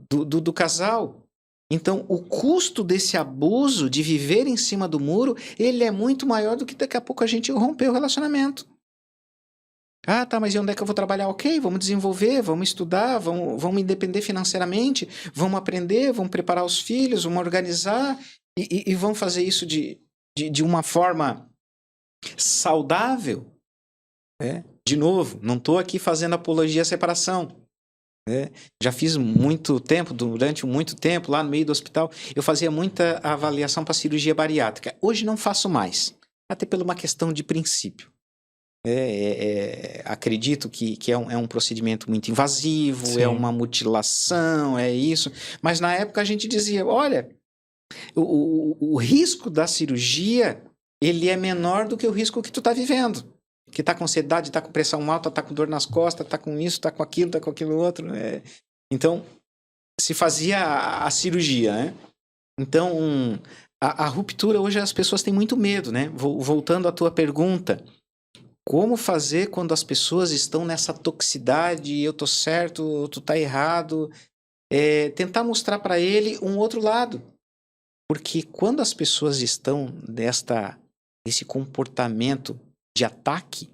do casal. Então, o custo desse abuso de viver em cima do muro, ele é muito maior do que daqui a pouco a gente romper o relacionamento. Ah, tá, mas e onde é que eu vou trabalhar? Ok, vamos desenvolver, vamos estudar, vamos me independer financeiramente, vamos aprender, vamos preparar os filhos, vamos organizar e vamos fazer isso de uma forma saudável. De novo, não estou aqui fazendo apologia à separação. Já fiz durante muito tempo, lá no meio do hospital, eu fazia muita avaliação para cirurgia bariátrica. Hoje não faço mais, até por uma questão de princípio. Acredito que é um procedimento muito invasivo, Sim. É uma mutilação, é isso. Mas na época a gente dizia, olha, o risco da cirurgia, ele é menor do que o risco que tu tá vivendo. Que tá com ansiedade, tá com pressão alta, tá com dor nas costas, tá com isso, tá com aquilo outro. Então, se fazia a cirurgia, né? Então, a ruptura hoje as pessoas têm muito medo, né? Voltando à tua pergunta, Como fazer quando as pessoas estão nessa toxicidade, eu tô certo, tu tá errado. Tentar mostrar para ele um outro lado. Porque quando as pessoas estão nesse comportamento de ataque,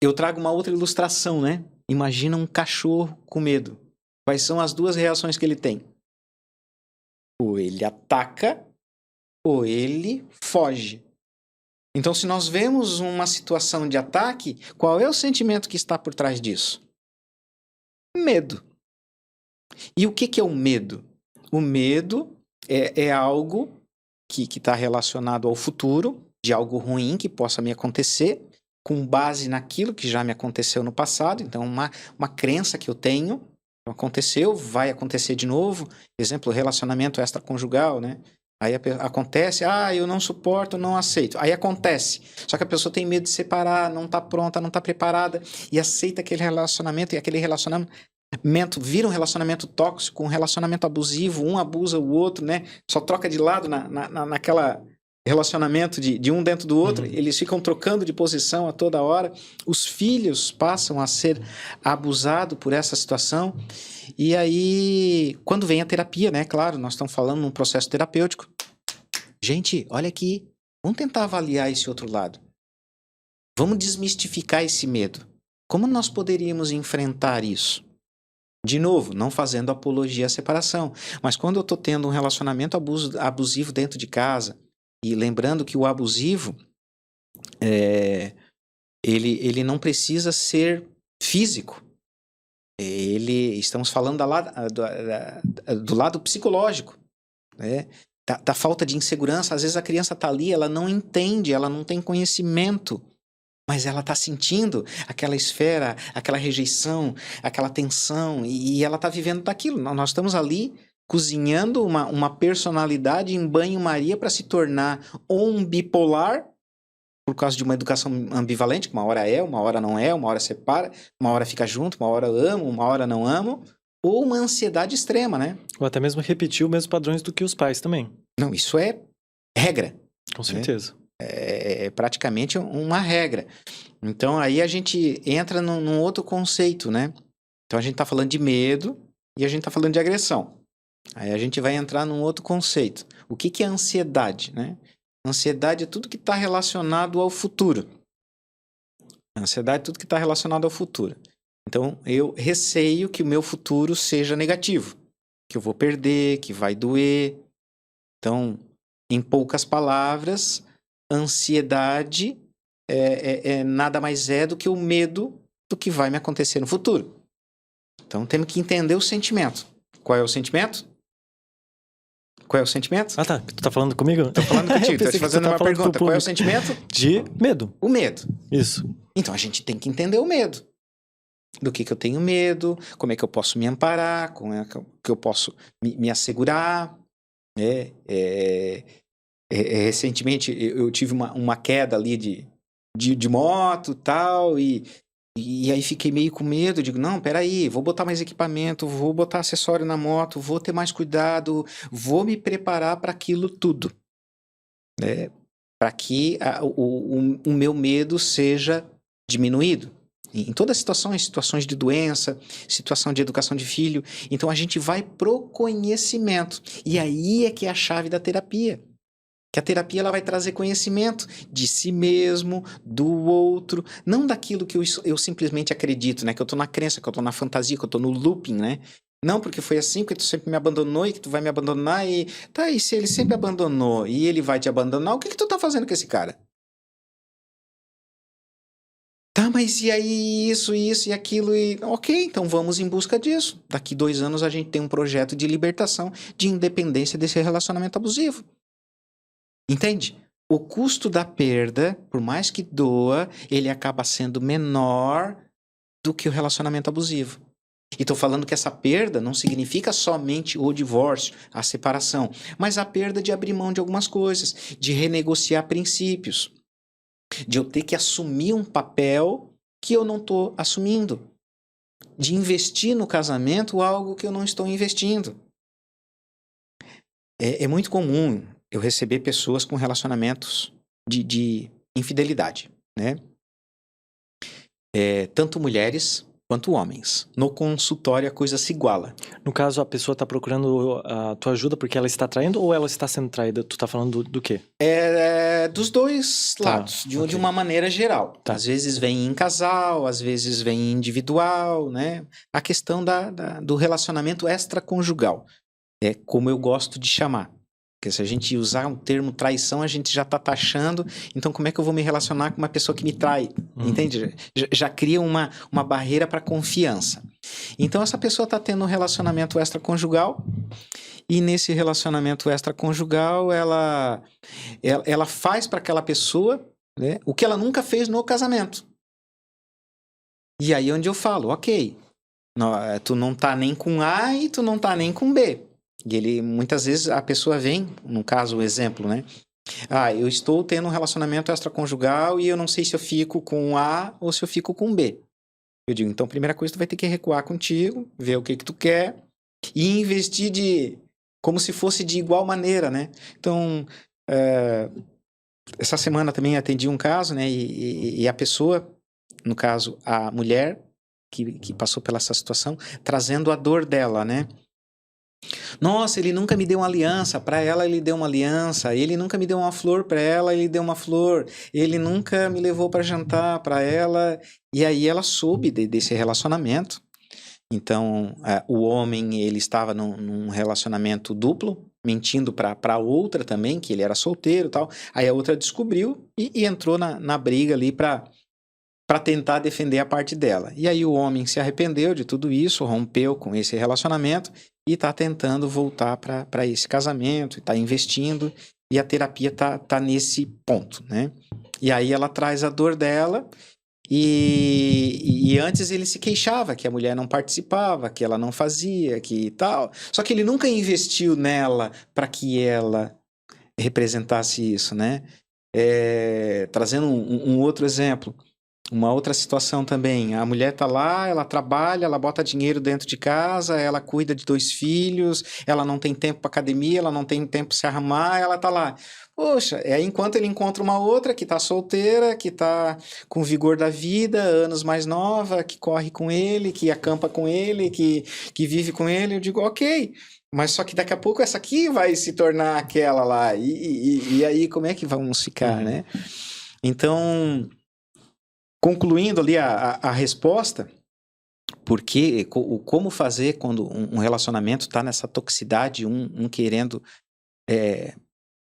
eu trago uma outra ilustração, né? Imagina um cachorro com medo. Quais são as duas reações que ele tem? Ou ele ataca, ou ele foge. Então, se nós vemos uma situação de ataque, qual é o sentimento que está por trás disso? Medo. E o que é o medo? O medo é algo que está relacionado ao futuro, de algo ruim que possa me acontecer, com base naquilo que já me aconteceu no passado. Então, uma crença que eu tenho, aconteceu, vai acontecer de novo. Exemplo, relacionamento extraconjugal, né? Aí acontece, eu não suporto, não aceito. Aí acontece. Só que a pessoa tem medo de separar, não está pronta, não está preparada e aceita aquele relacionamento, e aquele relacionamento vira um relacionamento tóxico, um relacionamento abusivo, um abusa o outro, né? Só troca de lado naquela relacionamento de um dentro do outro. Eles ficam trocando de posição a toda hora. Os filhos passam a ser abusados por essa situação. E aí, quando vem a terapia, né? Claro, nós estamos falando num processo terapêutico. Gente, olha aqui. Vamos tentar avaliar esse outro lado. Vamos desmistificar esse medo. Como nós poderíamos enfrentar isso? De novo, não fazendo apologia à separação. Mas quando eu estou tendo um relacionamento abusivo dentro de casa, e lembrando que o abusivo, ele não precisa ser físico. Estamos falando do lado psicológico, né? Da falta de insegurança. Às vezes a criança está ali, ela não entende, ela não tem conhecimento, mas ela está sentindo aquela esfera, aquela rejeição, aquela tensão, e ela está vivendo daquilo. Nós estamos ali cozinhando uma personalidade em banho-maria para se tornar ou um bipolar, por causa de uma educação ambivalente, que uma hora é, uma hora não é, uma hora separa, uma hora fica junto, uma hora amo, uma hora não amo, ou uma ansiedade extrema, né? Ou até mesmo repetir os mesmos padrões do que os pais também. Não, isso é regra. Com certeza. É praticamente uma regra. Então, aí a gente entra num outro conceito, né? Então, a gente está falando de medo e a gente está falando de agressão. Aí a gente vai entrar num outro conceito. O que é ansiedade, né? Ansiedade é tudo que está relacionado ao futuro. Ansiedade é tudo que está relacionado ao futuro. Então, eu receio que o meu futuro seja negativo. Que eu vou perder, que vai doer. Então, em poucas palavras, ansiedade nada mais é do que o medo do que vai me acontecer no futuro. Então, temos que entender o sentimento. Qual é o sentimento? Qual é o sentimento? Ah, tá. Tu tá falando comigo? Tô falando contigo, tô te fazendo uma pergunta. Qual é o sentimento? De medo. O medo. Isso. Então, a gente tem que entender o medo. Do que eu tenho medo, como é que eu posso me amparar, como é que eu posso me assegurar. Recentemente, eu tive uma queda ali de moto e tal, e aí fiquei meio com medo, digo, não, peraí, vou botar mais equipamento, vou botar acessório na moto, vou ter mais cuidado, vou me preparar para aquilo tudo, né? Para que o meu medo seja diminuído. Em todas as situações de doença, situação de educação de filho, então a gente vai pro conhecimento, e aí é que é a chave da terapia. Que a terapia ela vai trazer conhecimento de si mesmo, do outro, não daquilo que eu simplesmente acredito, né? Que eu tô na crença, que eu tô na fantasia, que eu tô no looping, né? Não porque foi assim que tu sempre me abandonou e que tu vai me abandonar e... Tá, e se ele sempre abandonou e ele vai te abandonar, o que tu tá fazendo com esse cara? Tá, mas e aí isso e aquilo e... Ok, então vamos em busca disso. Daqui 2 anos a gente tem um projeto de libertação, de independência desse relacionamento abusivo. Entende? O custo da perda, por mais que doa, ele acaba sendo menor do que o relacionamento abusivo. E estou falando que essa perda não significa somente o divórcio, a separação, mas a perda de abrir mão de algumas coisas, de renegociar princípios, de eu ter que assumir um papel que eu não estou assumindo, de investir no casamento algo que eu não estou investindo. É muito comum eu receber pessoas com relacionamentos de infidelidade, né? Tanto mulheres quanto homens. No consultório a coisa se iguala. No caso, a pessoa está procurando a tua ajuda porque ela está traindo ou ela está sendo traída? Tu está falando do quê? Dos dois lados, de uma maneira geral. Tá. Às vezes vem em casal, às vezes vem individual, né? A questão do relacionamento extraconjugal. É como eu gosto de chamar. Porque se a gente usar o termo traição, a gente já está taxando. Então, como é que eu vou me relacionar com uma pessoa que me trai? Entende? Já cria uma barreira para confiança. Então, essa pessoa está tendo um relacionamento extraconjugal. E nesse relacionamento extraconjugal, ela faz para aquela pessoa, né, o que ela nunca fez no casamento. E aí onde eu falo, ok, tu não tá nem com A e tu não tá nem com B. E muitas vezes a pessoa vem, no caso, o exemplo, né? Eu estou tendo um relacionamento extraconjugal e eu não sei se eu fico com A ou se eu fico com B. Eu digo, então, a primeira coisa, tu vai ter que recuar contigo, ver o que tu quer e investir como se fosse de igual maneira, né? Então, essa semana também atendi um caso, né? E a pessoa, no caso, a mulher que passou pela essa situação, trazendo a dor dela, né? Nossa, ele nunca me deu uma aliança. Para ela, ele deu uma aliança. Ele nunca me deu uma flor. Para ela, ele deu uma flor. Ele nunca me levou para jantar. Para ela. E aí ela soube desse relacionamento. Então, o homem, ele estava num relacionamento duplo, mentindo para outra também, que ele era solteiro e tal. Aí a outra descobriu e entrou na briga ali para tentar defender a parte dela. E aí o homem se arrependeu de tudo isso, rompeu com esse relacionamento e está tentando voltar para esse casamento, está investindo, e a terapia tá nesse ponto, né? E aí ela traz a dor dela, e antes ele se queixava que a mulher não participava, que ela não fazia, que tal. Só que ele nunca investiu nela para que ela representasse isso, né? Trazendo um outro exemplo. Uma outra situação também, a mulher tá lá, ela trabalha, ela bota dinheiro dentro de casa, ela cuida de 2 filhos, ela não tem tempo para academia, ela não tem tempo para se arrumar, ela tá lá. Poxa, enquanto ele encontra uma outra que tá solteira, que tá com vigor da vida, anos mais nova, que corre com ele, que acampa com ele, que vive com ele, eu digo, ok, mas só que daqui a pouco essa aqui vai se tornar aquela lá, e aí como é que vamos ficar, né? Então, concluindo ali a resposta, porque como fazer quando um relacionamento está nessa toxicidade, um querendo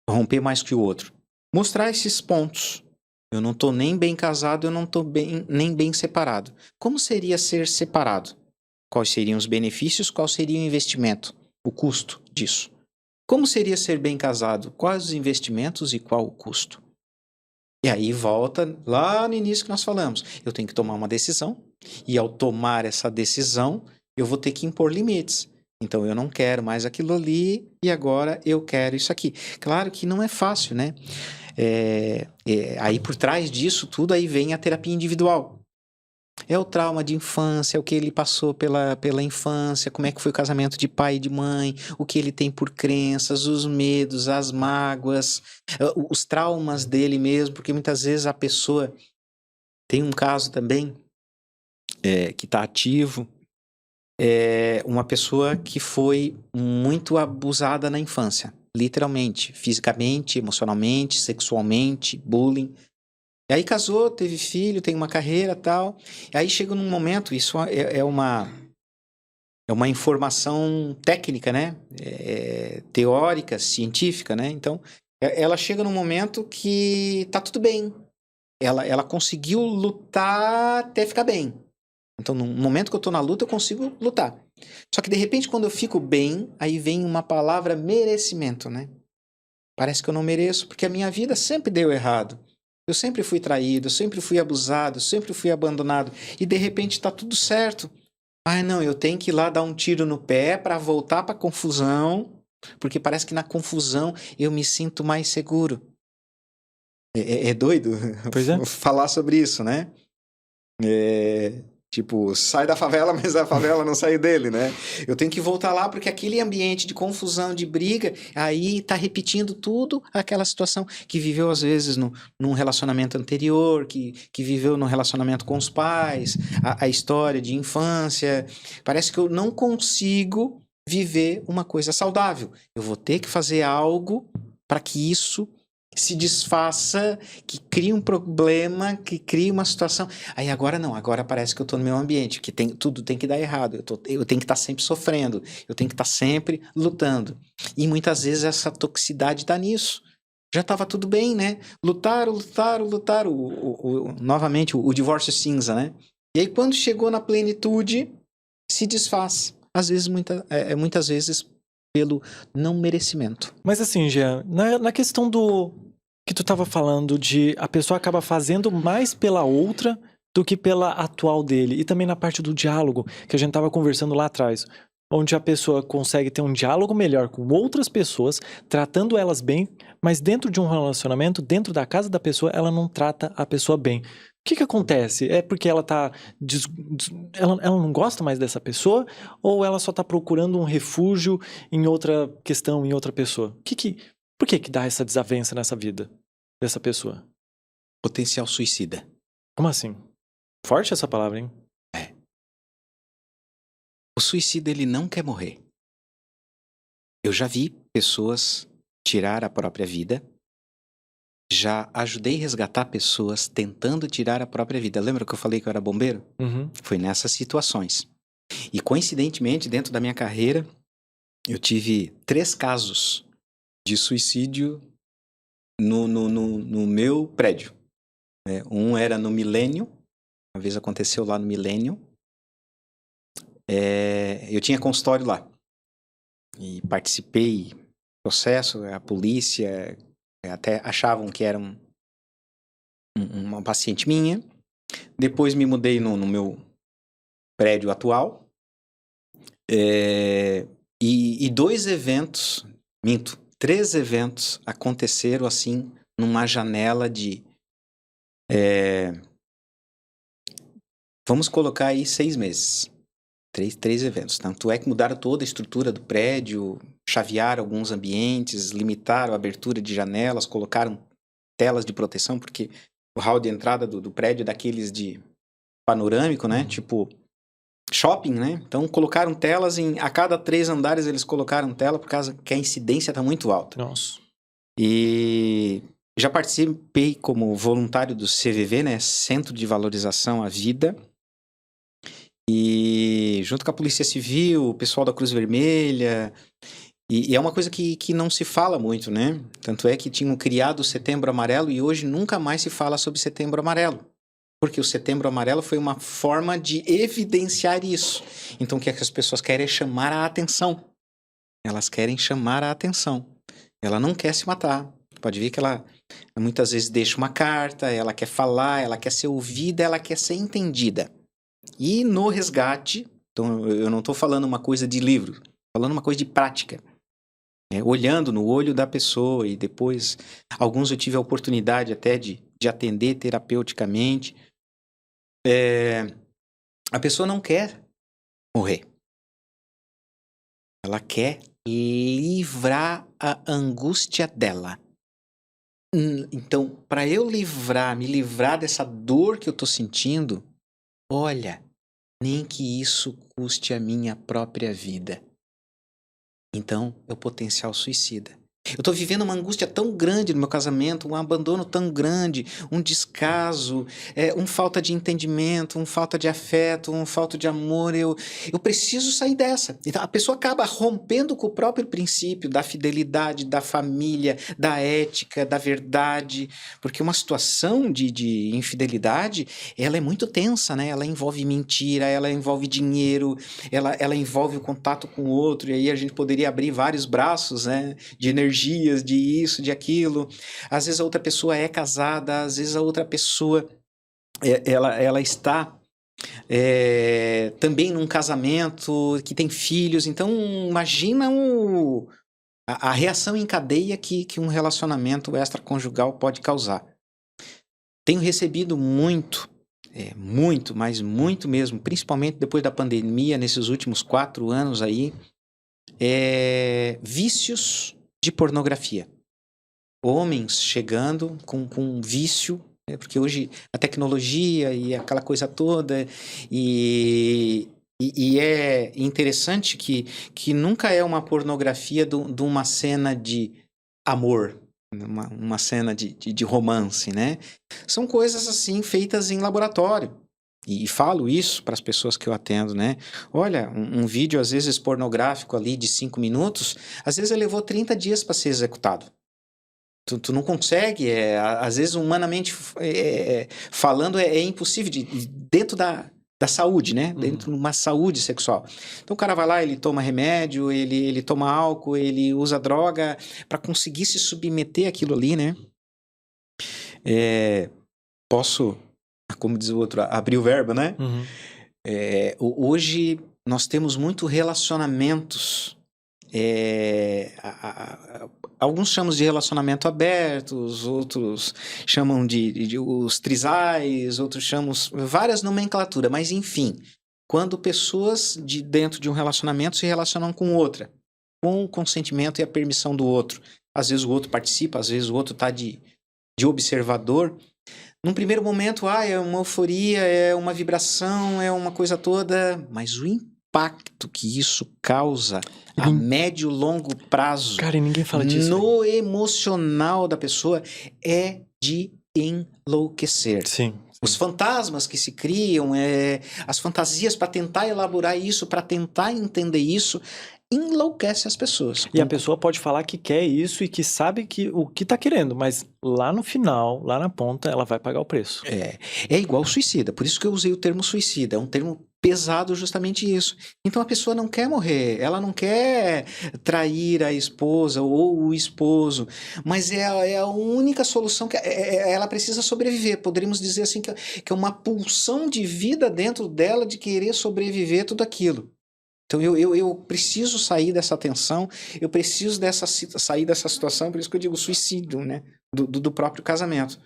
romper mais que o outro? Mostrar esses pontos. Eu não estou nem bem casado, eu não estou nem bem separado. Como seria ser separado? Quais seriam os benefícios? Qual seria o investimento? O custo disso? Como seria ser bem casado? Quais os investimentos e qual o custo? E aí volta lá no início que nós falamos. Eu tenho que tomar uma decisão, e ao tomar essa decisão, eu vou ter que impor limites. Então, eu não quero mais aquilo ali, e agora eu quero isso aqui. Claro que não é fácil, né? Aí por trás disso tudo, aí vem a terapia individual. É o trauma de infância, o que ele passou pela infância, como é que foi o casamento de pai e de mãe, o que ele tem por crenças, os medos, as mágoas, os traumas dele mesmo, porque muitas vezes a pessoa tem um caso também que está ativo, uma pessoa que foi muito abusada na infância, literalmente, fisicamente, emocionalmente, sexualmente, bullying. E aí casou, teve filho, tem uma carreira e tal. E aí chega num momento, isso é uma informação técnica, né? Teórica, científica, né? Então, ela chega num momento que tá tudo bem. Ela conseguiu lutar até ficar bem. Então, no momento que eu tô na luta, eu consigo lutar. Só que, de repente, quando eu fico bem, aí vem uma palavra merecimento, né? Parece que eu não mereço, porque a minha vida sempre deu errado. Eu sempre fui traído, eu sempre fui abusado, eu sempre fui abandonado. E de repente está tudo certo. Não, eu tenho que ir lá dar um tiro no pé para voltar para a confusão, porque parece que na confusão eu me sinto mais seguro. É doido Pois é. falar sobre isso, né? Tipo, sai da favela, mas a favela não sai dele, né? Eu tenho que voltar lá porque aquele ambiente de confusão, de briga, aí tá repetindo tudo aquela situação que viveu às vezes num relacionamento anterior, que viveu num relacionamento com os pais, a história de infância. Parece que eu não consigo viver uma coisa saudável. Eu vou ter que fazer algo para que isso se desfaça, que crie um problema, que crie uma situação. Aí agora não, agora parece que eu estou no meu ambiente, que tudo tem que dar errado, eu tenho que estar sempre sofrendo, eu tenho que estar sempre lutando. E muitas vezes essa toxicidade está nisso. Já estava tudo bem, né? Lutaram, novamente o divórcio cinza, né? E aí quando chegou na plenitude, se desfaz. Às vezes, muitas vezes, pelo não merecimento. Mas assim, Jean, na questão do que tu estava falando de a pessoa acaba fazendo mais pela outra do que pela atual dele. E também na parte do diálogo, que a gente estava conversando lá atrás. Onde a pessoa consegue ter um diálogo melhor com outras pessoas, tratando elas bem, mas dentro de um relacionamento, dentro da casa da pessoa, ela não trata a pessoa bem. O que acontece? É porque ela tá ela não gosta mais dessa pessoa, ou ela só tá procurando um refúgio em outra questão, em outra pessoa? Por que dá essa desavença nessa vida dessa pessoa? Potencial suicida. Como assim? Forte essa palavra, hein? O suicida, ele não quer morrer. Eu já vi pessoas tirar a própria vida. Já ajudei a resgatar pessoas tentando tirar a própria vida. Lembra que eu falei que eu era bombeiro? Uhum. Foi nessas situações. E coincidentemente, dentro da minha carreira, eu tive 3 casos de suicídio no meu prédio. Um era no Milênio. Uma vez aconteceu lá no Milênio. Eu tinha consultório lá e participei do processo. A polícia até achavam que era uma paciente minha. Depois me mudei no meu prédio atual. E 2 eventos, 3 eventos aconteceram assim numa janela de vamos colocar aí 6 meses. 3 eventos. Tanto é que mudaram toda a estrutura do prédio, chavearam alguns ambientes, limitaram a abertura de janelas, colocaram telas de proteção, porque o hall de entrada do prédio é daqueles de panorâmico, né? Tipo shopping, né? Então colocaram telas a cada 3 andares eles colocaram tela por causa que a incidência está muito alta. Nossa. E já participei como voluntário do CVV, né? Centro de Valorização à Vida. E junto com a Polícia Civil, o pessoal da Cruz Vermelha. E é uma coisa que não se fala muito, né? Tanto é que tinham criado o Setembro Amarelo e hoje nunca mais se fala sobre Setembro Amarelo. Porque o Setembro Amarelo foi uma forma de evidenciar isso. Então o que as pessoas querem é chamar a atenção. Elas querem chamar a atenção. Ela não quer se matar. Pode ver que ela muitas vezes deixa uma carta, ela quer falar, ela quer ser ouvida, ela quer ser entendida. E no resgate, então eu não estou falando uma coisa de livro, estou falando uma coisa de prática. Olhando no olho da pessoa e depois, alguns eu tive a oportunidade até de atender terapeuticamente. A pessoa não quer morrer. Ela quer livrar a angústia dela. Então, para eu me livrar dessa dor que eu estou sentindo, olha, nem que isso custe a minha própria vida. Então, é o potencial suicida. Eu estou vivendo uma angústia tão grande no meu casamento, um abandono tão grande, um descaso, falta de entendimento, falta de afeto, falta de amor. Eu preciso sair dessa. Então, a pessoa acaba rompendo com o próprio princípio da fidelidade, da família, da ética, da verdade. Porque uma situação de infidelidade, ela é muito tensa, né? Ela envolve mentira, ela envolve dinheiro, ela envolve o contato com o outro. E aí a gente poderia abrir vários braços, né? De energia, de isso, de aquilo. Às vezes a outra pessoa é casada, às vezes a outra pessoa ela está também num casamento que tem filhos. Então imagina a reação em cadeia que um relacionamento extraconjugal pode causar. Tenho recebido muito muito, mas muito mesmo, principalmente depois da pandemia, nesses últimos 4 anos aí, vícios de pornografia. Homens chegando com vício, porque hoje a tecnologia e aquela coisa toda, e é interessante que nunca é uma pornografia de uma cena de amor, uma cena de romance, né? São coisas assim feitas em laboratório. E falo isso para as pessoas que eu atendo, né? Olha, um vídeo às vezes pornográfico ali de 5 minutos, às vezes ele levou 30 dias para ser executado. Tu não consegue, às vezes humanamente falando é impossível, dentro da saúde, né? Dentro de uma saúde sexual. Então o cara vai lá, ele toma remédio, ele toma álcool, ele usa droga para conseguir se submeter àquilo ali, né? Posso, como diz o outro, abrir o verbo, né? Hoje nós temos muito relacionamentos. Alguns chamam de relacionamento abertos, outros chamam de os trisais, outros chamam várias nomenclaturas, mas enfim, quando pessoas dentro de um relacionamento se relacionam com outra, com o consentimento e a permissão do outro. Às vezes o outro participa, às vezes o outro está de observador. Num primeiro momento, é uma euforia, é uma vibração, é uma coisa toda, mas o impacto que isso causa a médio e longo prazo, cara, e ninguém fala disso, no emocional da pessoa é de enlouquecer. Sim. Os fantasmas que se criam, as fantasias para tentar elaborar isso, para tentar entender isso, enlouquece as pessoas. E a pessoa pode falar que quer isso e que sabe o que tá querendo, mas lá no final, lá na ponta, ela vai pagar o preço. É igual suicida, por isso que eu usei o termo suicida, é um termo pesado justamente isso. Então a pessoa não quer morrer, ela não quer trair a esposa ou o esposo, mas é a única solução que ela precisa sobreviver. Poderíamos dizer assim que é uma pulsão de vida dentro dela de querer sobreviver tudo aquilo. Então eu preciso sair dessa tensão, eu preciso sair dessa situação, por isso que eu digo suicídio, né? Do próprio casamento.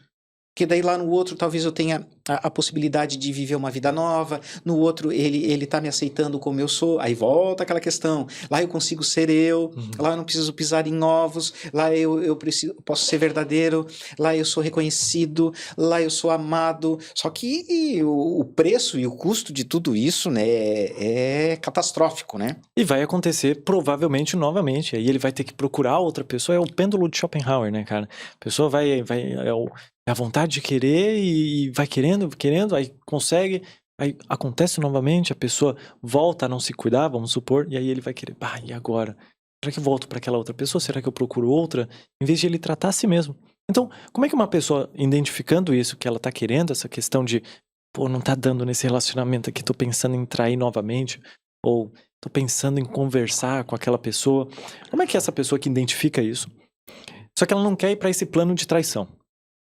Porque daí lá no outro talvez eu tenha a possibilidade de viver uma vida nova, no outro ele tá me aceitando como eu sou, aí volta aquela questão, lá eu consigo ser eu, lá eu não preciso pisar em ovos, lá eu posso ser verdadeiro, lá eu sou reconhecido, lá eu sou amado, só que o preço e o custo de tudo isso, né, é catastrófico, né? E vai acontecer provavelmente novamente, aí ele vai ter que procurar outra pessoa, é o pêndulo de Schopenhauer, né, cara? A pessoa vai a vontade de querer e vai querendo, aí consegue, aí acontece novamente, a pessoa volta a não se cuidar, vamos supor, e aí ele vai querer, e agora? Será que eu volto para aquela outra pessoa? Será que eu procuro outra? Em vez de ele tratar a si mesmo. Então, como é que uma pessoa, identificando isso que ela tá querendo, essa questão de, não tá dando nesse relacionamento aqui, tô pensando em trair novamente, ou tô pensando em conversar com aquela pessoa, como é que é essa pessoa que identifica isso? Só que ela não quer ir para esse plano de traição.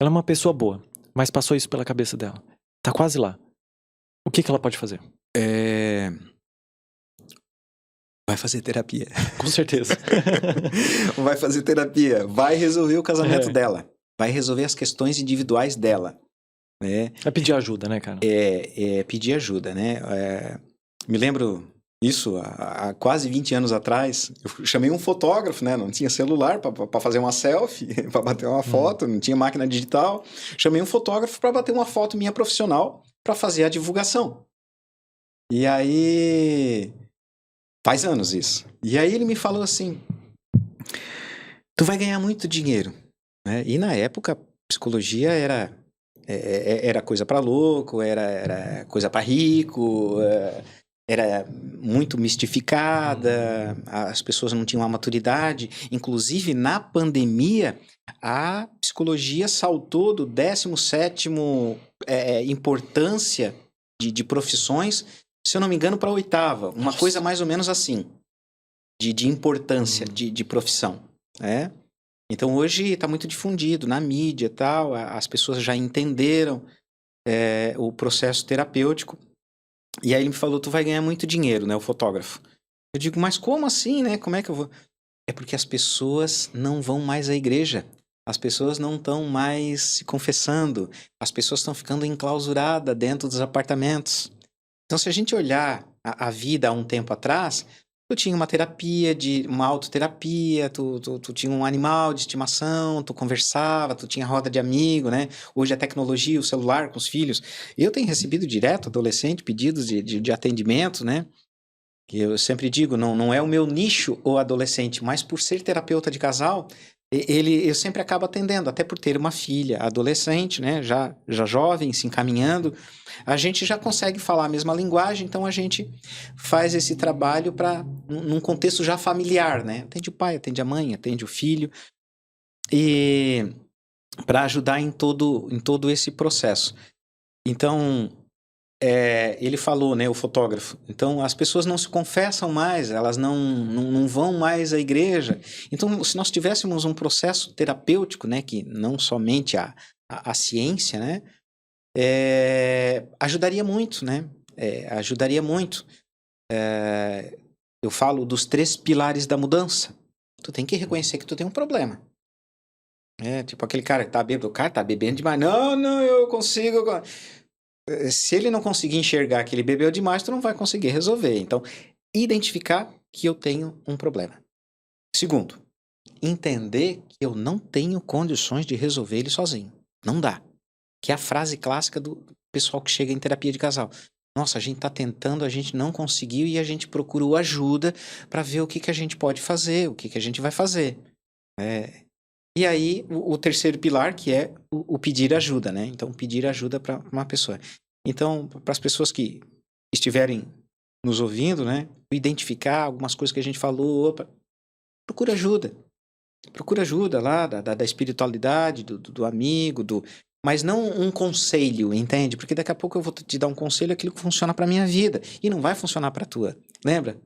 Ela é uma pessoa boa, mas passou isso pela cabeça dela. Tá quase lá. O que ela pode fazer? Vai fazer terapia. Com certeza. Vai fazer terapia. Vai resolver o casamento dela. Vai resolver as questões individuais dela. Né? É pedir ajuda, né, cara? É pedir ajuda, né? Me lembro isso há quase 20 anos atrás. Eu chamei um fotógrafo, né? Não tinha celular para fazer uma selfie, para bater uma foto, não tinha máquina digital. Chamei um fotógrafo para bater uma foto minha profissional para fazer a divulgação. E aí... Faz anos isso. E aí ele me falou assim, tu vai ganhar muito dinheiro. Né? E na época, psicologia era coisa para louco, era coisa para rico, era muito mistificada, as pessoas não tinham a maturidade. Inclusive, na pandemia, a psicologia saltou do 17º importância de profissões, se eu não me engano, para a 8ª. Uma coisa mais ou menos assim, de importância de profissão. Né? Então, hoje está muito difundido na mídia e tal, as pessoas já entenderam o processo terapêutico. E aí ele me falou, tu vai ganhar muito dinheiro, né, o fotógrafo. Eu digo, mas como assim, né? Como é que eu vou? É porque as pessoas não vão mais à igreja. as pessoas não estão mais se confessando, as pessoas estão ficando enclausuradas dentro dos apartamentos. Então, se a gente olhar a vida há um tempo atrás, tu tinha uma terapia, uma autoterapia, tu tinha um animal de estimação, tu conversava, tu tinha roda de amigo, né? Hoje a tecnologia, o celular com os filhos. Eu tenho recebido direto, adolescente, pedidos de atendimento, né? Que eu sempre digo, não é o meu nicho o adolescente, mas por ser terapeuta de casal, eu sempre acabo atendendo, até por ter uma filha adolescente, né, já jovem, se encaminhando, a gente já consegue falar a mesma linguagem, então a gente faz esse trabalho num contexto já familiar, né? Atende o pai, atende a mãe, atende o filho, e para ajudar em todo esse processo. Então, ele falou, né, o fotógrafo. Então, as pessoas não se confessam mais, elas não vão mais à igreja. Então, se nós tivéssemos um processo terapêutico, né, que não somente a ciência, né, ajudaria muito, né? Ajudaria muito. Eu falo dos 3 pilares da mudança. Tu tem que reconhecer que tu tem um problema. Tipo aquele cara que tá bêbado, o cara tá bebendo demais. Não, eu consigo... Se ele não conseguir enxergar que ele bebeu demais, tu não vai conseguir resolver. Então, identificar que eu tenho um problema. Segundo, entender que eu não tenho condições de resolver ele sozinho. Não dá. Que é a frase clássica do pessoal que chega em terapia de casal. Nossa, a gente tá tentando, a gente não conseguiu e a gente procurou ajuda para ver o que a gente pode fazer, o que a gente vai fazer. E aí, o terceiro pilar, que é o pedir ajuda, né? Então, pedir ajuda para uma pessoa. Então, para as pessoas que estiverem nos ouvindo, né? Identificar algumas coisas que a gente falou, opa, procura ajuda. Procura ajuda lá da espiritualidade, do amigo, mas não um conselho, entende? Porque daqui a pouco eu vou te dar um conselho, aquilo que funciona para minha vida, e não vai funcionar para a tua. Lembra?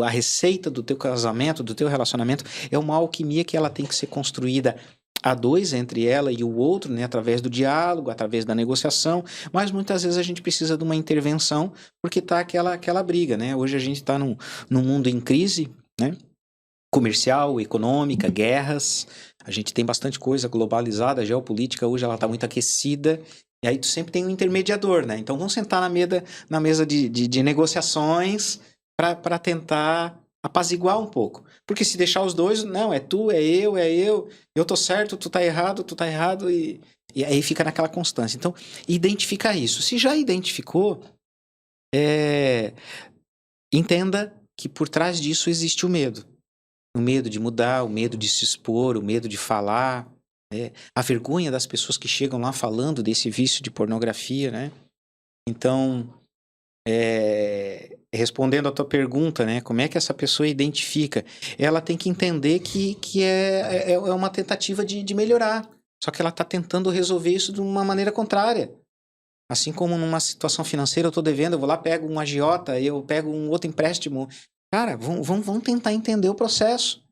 A receita do teu casamento, do teu relacionamento, é uma alquimia que ela tem que ser construída a 2, entre ela e o outro, né, através do diálogo, através da negociação, mas muitas vezes a gente precisa de uma intervenção, porque tá aquela briga, né? Hoje a gente está num mundo em crise, né? Comercial, econômica, guerras, a gente tem bastante coisa globalizada, a geopolítica hoje ela está muito aquecida, e aí tu sempre tem um intermediador, né? Então vamos sentar na mesa de negociações para tentar apaziguar um pouco. Porque se deixar os dois, não, é tu, é eu tô certo, tu tá errado, e aí fica naquela constância. Então, identificar isso. Se já identificou, entenda que por trás disso existe o medo. O medo de mudar, o medo de se expor, o medo de falar, a vergonha das pessoas que chegam lá falando desse vício de pornografia, né? Então, respondendo a tua pergunta, né? Como é que essa pessoa identifica? Ela tem que entender que é uma tentativa de melhorar. Só que ela está tentando resolver isso de uma maneira contrária. Assim como numa situação financeira, eu estou devendo, eu vou lá, pego um agiota, eu pego um outro empréstimo. Cara, vamos tentar entender o processo.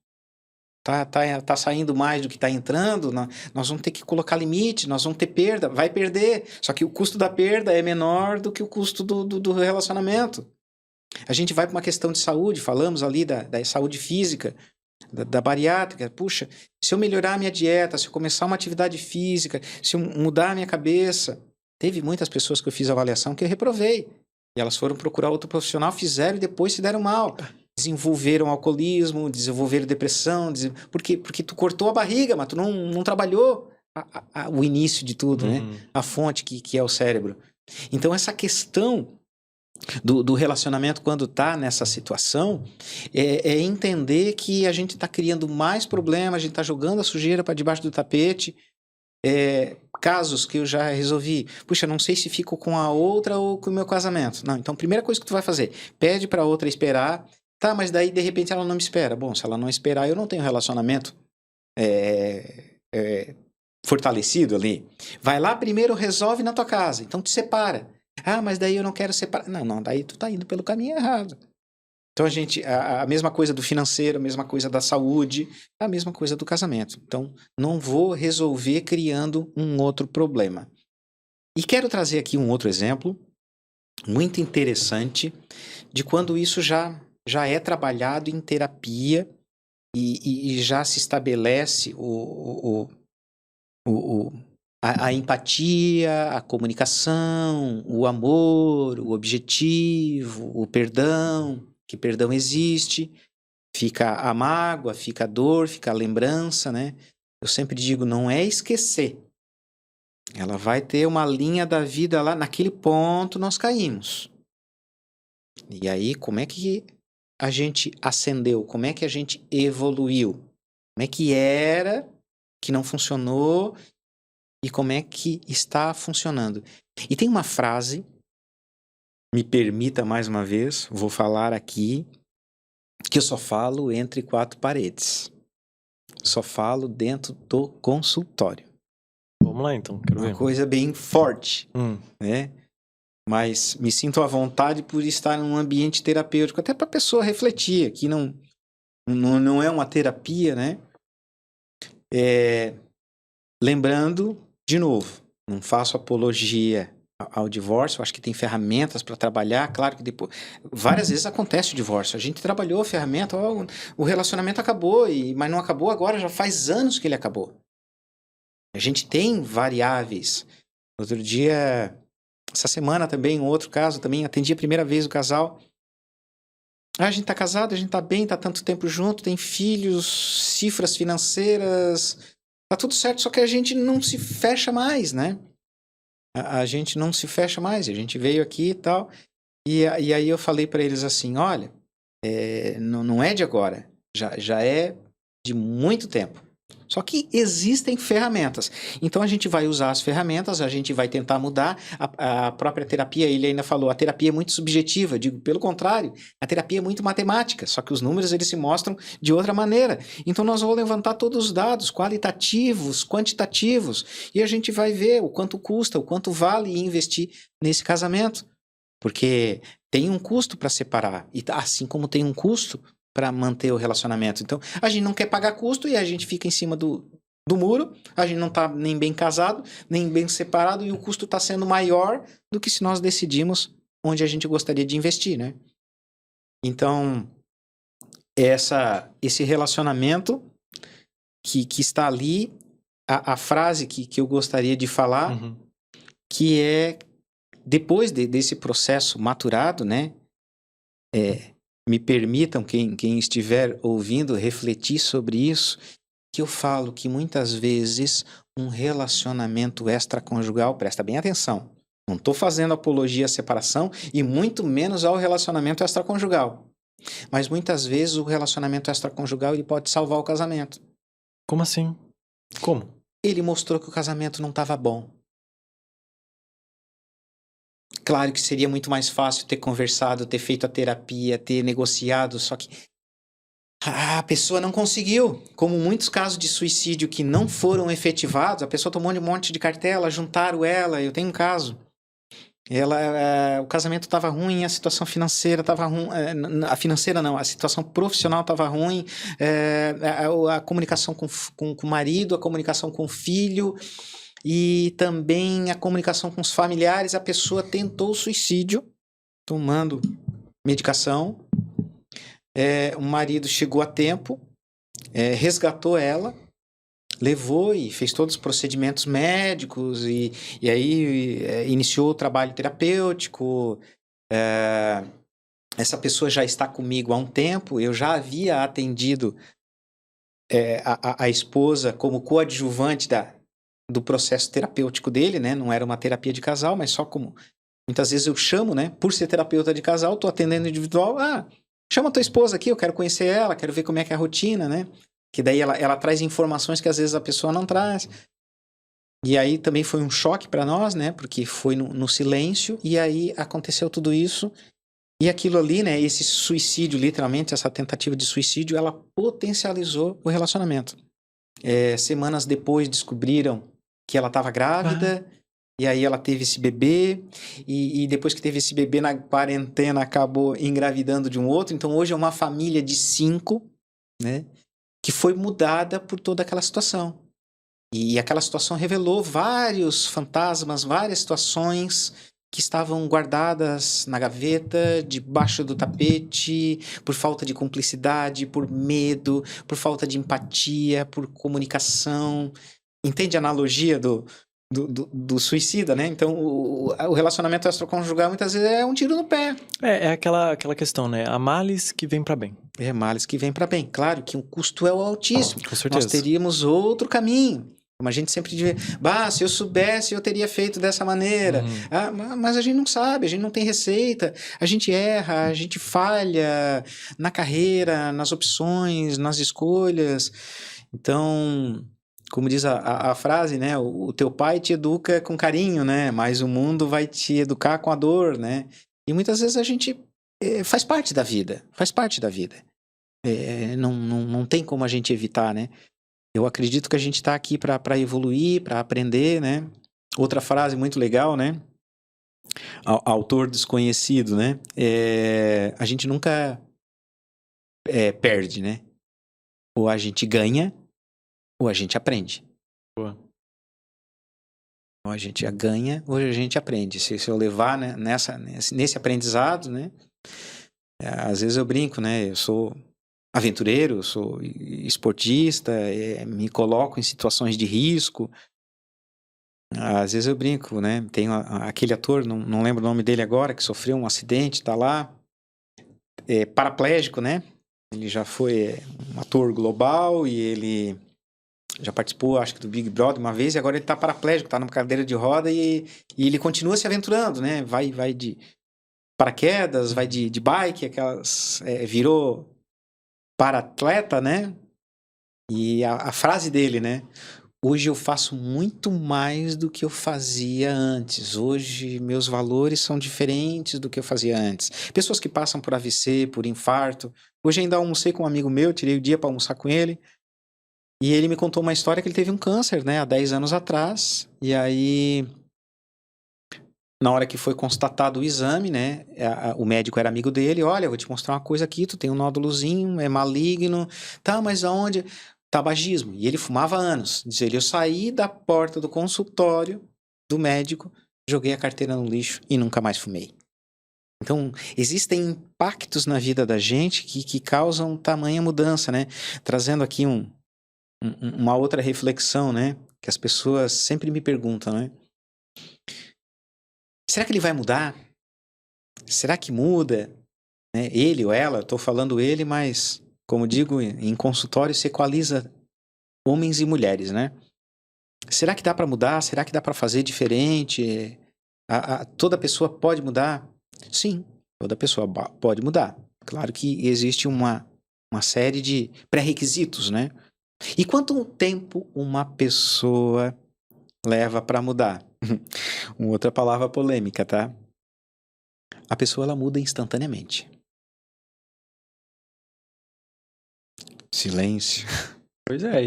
Tá saindo mais do que está entrando, nós vamos ter que colocar limite, nós vamos ter perda, vai perder. Só que o custo da perda é menor do que o custo do relacionamento. A gente vai para uma questão de saúde, falamos ali da saúde física, da bariátrica. Puxa, se eu melhorar a minha dieta, se eu começar uma atividade física, se eu mudar a minha cabeça... Teve muitas pessoas que eu fiz avaliação que eu reprovei. E elas foram procurar outro profissional, fizeram e depois se deram mal. Desenvolveram alcoolismo, desenvolveram depressão, porque tu cortou a barriga, mas tu não trabalhou o início de tudo, né? A fonte que é o cérebro. Então, essa questão do relacionamento quando tá nessa situação é entender que a gente tá criando mais problemas, a gente tá jogando a sujeira para debaixo do tapete. Casos que eu já resolvi, puxa, não sei se fico com a outra ou com o meu casamento. Não, então a primeira coisa que tu vai fazer, pede pra outra esperar, tá, mas daí de repente ela não me espera. Bom, se ela não esperar, eu não tenho relacionamento fortalecido ali. Vai lá primeiro, resolve na tua casa, então te separa. Ah, mas daí eu não quero separar. Não, daí tu tá indo pelo caminho errado. Então a mesma coisa do financeiro, a mesma coisa da saúde, a mesma coisa do casamento. Então, não vou resolver criando um outro problema. E quero trazer aqui um outro exemplo muito interessante de quando isso já é trabalhado em terapia e já se estabelece a empatia, a comunicação, o amor, o objetivo, o perdão, que perdão existe, fica a mágoa, fica a dor, fica a lembrança, né? Eu sempre digo, não é esquecer. Ela vai ter uma linha da vida lá, naquele ponto nós caímos. E aí, como é que a gente ascendeu? Como é que a gente evoluiu? Como é que era que não funcionou e como é que está funcionando? E tem uma frase, me permita mais uma vez, vou falar aqui, que eu só falo entre quatro paredes. Só falo dentro do consultório. Vamos lá então, quero ver. Uma coisa bem forte, né? Mas me sinto à vontade por estar num ambiente terapêutico, até para a pessoa refletir, que não é uma terapia, né? Lembrando, de novo, não faço apologia ao divórcio, acho que tem ferramentas para trabalhar, claro que depois, várias vezes acontece o divórcio, a gente trabalhou a ferramenta, o relacionamento acabou, mas não acabou agora, já faz anos que ele acabou. A gente tem variáveis. Outro dia, essa semana também, um outro caso, também atendi a primeira vez o casal. A gente tá casado, a gente tá bem, tá tanto tempo junto, tem filhos, cifras financeiras, tá tudo certo, só que a gente não se fecha mais, né? A gente não se fecha mais, a gente veio aqui e tal, e aí eu falei para eles assim, olha, não é de agora, já é de muito tempo. Só que existem ferramentas. Então a gente vai usar as ferramentas, a gente vai tentar mudar. A própria terapia, ele ainda falou, a terapia é muito subjetiva. Eu digo, pelo contrário, a terapia é muito matemática, só que os números eles se mostram de outra maneira. Então nós vamos levantar todos os dados, qualitativos, quantitativos, e a gente vai ver o quanto custa, o quanto vale investir nesse casamento. Porque tem um custo para separar, e assim como tem um custo para manter o relacionamento. Então, a gente não quer pagar custo e a gente fica em cima do muro, a gente não está nem bem casado, nem bem separado, e o custo está sendo maior do que se nós decidimos onde a gente gostaria de investir, né? Então, esse relacionamento que está ali, a frase que eu gostaria de falar, que é, depois desse processo maturado, né? Me permitam, quem estiver ouvindo, refletir sobre isso, que eu falo que muitas vezes um relacionamento extraconjugal, presta bem atenção, não estou fazendo apologia à separação e muito menos ao relacionamento extraconjugal, mas muitas vezes o relacionamento extraconjugal ele pode salvar o casamento. Como assim? Como? Ele mostrou que o casamento não estava bom. Claro que seria muito mais fácil ter conversado, ter feito a terapia, ter negociado, só que a pessoa não conseguiu. Como muitos casos de suicídio que não foram efetivados, a pessoa tomou um monte de cartela, juntaram ela. Eu tenho um caso. O casamento estava ruim, a situação financeira estava ruim. A financeira não, a situação profissional estava ruim. A comunicação com o marido, a comunicação com o filho. E também a comunicação com os familiares, a pessoa tentou o suicídio, tomando medicação. O marido chegou a tempo, resgatou ela, levou e fez todos os procedimentos médicos e aí iniciou o trabalho terapêutico. Essa pessoa já está comigo há um tempo, eu já havia atendido a esposa como coadjuvante do processo terapêutico dele, né? Não era uma terapia de casal, mas só como muitas vezes eu chamo, né? Por ser terapeuta de casal, tô atendendo individual, chama a tua esposa aqui, eu quero conhecer ela, quero ver como é que é a rotina, né? Que daí ela traz informações que às vezes a pessoa não traz. E aí também foi um choque para nós, né? Porque foi no silêncio, e aí aconteceu tudo isso. E aquilo ali, né? Esse suicídio, literalmente, essa tentativa de suicídio, ela potencializou o relacionamento. Semanas depois descobriram que ela estava grávida, e aí ela teve esse bebê, e depois que teve esse bebê na quarentena, acabou engravidando de um outro. Então hoje é uma família de 5, né? Que foi mudada por toda aquela situação. E aquela situação revelou vários fantasmas, várias situações que estavam guardadas na gaveta, debaixo do tapete, por falta de cumplicidade, por medo, por falta de empatia, por comunicação. Entende a analogia do suicida, né? Então, o relacionamento extraconjugal muitas vezes é um tiro no pé. É aquela questão, né? Há males que vêm para bem. É males que vêm para bem. Claro que o custo é altíssimo. Com certeza. Nós teríamos outro caminho. Como a gente sempre diz, se eu soubesse, eu teria feito dessa maneira. Mas a gente não sabe, a gente não tem receita. A gente erra, a gente falha na carreira, nas opções, nas escolhas. Então, como diz a frase, né? O teu pai te educa com carinho, né? Mas o mundo vai te educar com a dor, né? E muitas vezes a gente faz parte da vida. Faz parte da vida. Não tem como a gente evitar, né? Eu acredito que a gente está aqui para evoluir, para aprender, né? Outra frase muito legal, né? Autor desconhecido, né? A gente nunca perde, né? Ou a gente ganha, ou a gente aprende. Boa. Ou a gente ganha, ou a gente aprende. Se eu levar, né, nesse aprendizado, né? Às vezes eu brinco, né? Eu sou aventureiro, sou esportista, me coloco em situações de risco. Às vezes eu brinco, né? Tem aquele ator, não lembro o nome dele agora, que sofreu um acidente, tá lá, paraplégico, né? Ele já foi um ator global e ele já participou, acho que, do Big Brother uma vez, e agora ele tá paraplégico, tá numa cadeira de roda e ele continua se aventurando, né? Vai de paraquedas, vai de bike, virou para-atleta, né? E a frase dele, né? Hoje eu faço muito mais do que eu fazia antes. Hoje meus valores são diferentes do que eu fazia antes. Pessoas que passam por AVC, por infarto. Hoje ainda almocei com um amigo meu, tirei o dia para almoçar com ele. E ele me contou uma história que ele teve um câncer, né? Há 10 anos atrás. E aí, na hora que foi constatado o exame, né? O médico era amigo dele. Olha, eu vou te mostrar uma coisa aqui. Tu tem um nódulozinho, é maligno. Tá, mas aonde? Tabagismo. E ele fumava há anos. Diz ele, eu saí da porta do consultório do médico, joguei a carteira no lixo e nunca mais fumei. Então, existem impactos na vida da gente que causam tamanha mudança, né? Trazendo aqui uma outra reflexão, né? Que as pessoas sempre me perguntam, né? Será que ele vai mudar? Será que muda? Né? Ele ou ela, estou falando ele, mas, como digo, em consultório se equaliza homens e mulheres, né? Será que dá para mudar? Será que dá para fazer diferente? Toda pessoa pode mudar? Sim, toda pessoa pode mudar. Claro que existe uma série de pré-requisitos, né? E quanto tempo uma pessoa leva para mudar? Uma outra palavra polêmica, tá? A pessoa, ela muda instantaneamente. Silêncio. Pois é,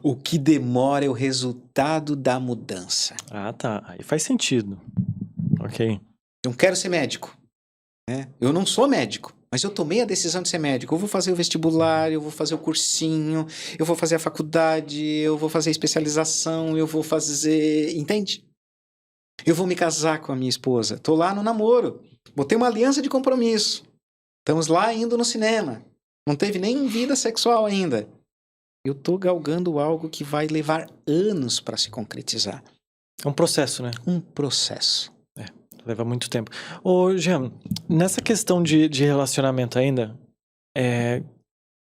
O que demora é o resultado da mudança. Ah, tá. Aí faz sentido. Ok. Eu quero ser médico. Né? Eu não sou médico, mas eu tomei a decisão de ser médico. Eu vou fazer o vestibular, eu vou fazer o cursinho, eu vou fazer a faculdade, eu vou fazer a especialização, eu vou fazer... Entende? Eu vou me casar com a minha esposa. Tô lá no namoro. Botei uma aliança de compromisso. Estamos lá indo no cinema. Não teve nem vida sexual ainda. Eu tô galgando algo que vai levar anos para se concretizar. É um processo, né? Um processo. Leva muito tempo. Ô, Jean, nessa questão de relacionamento ainda,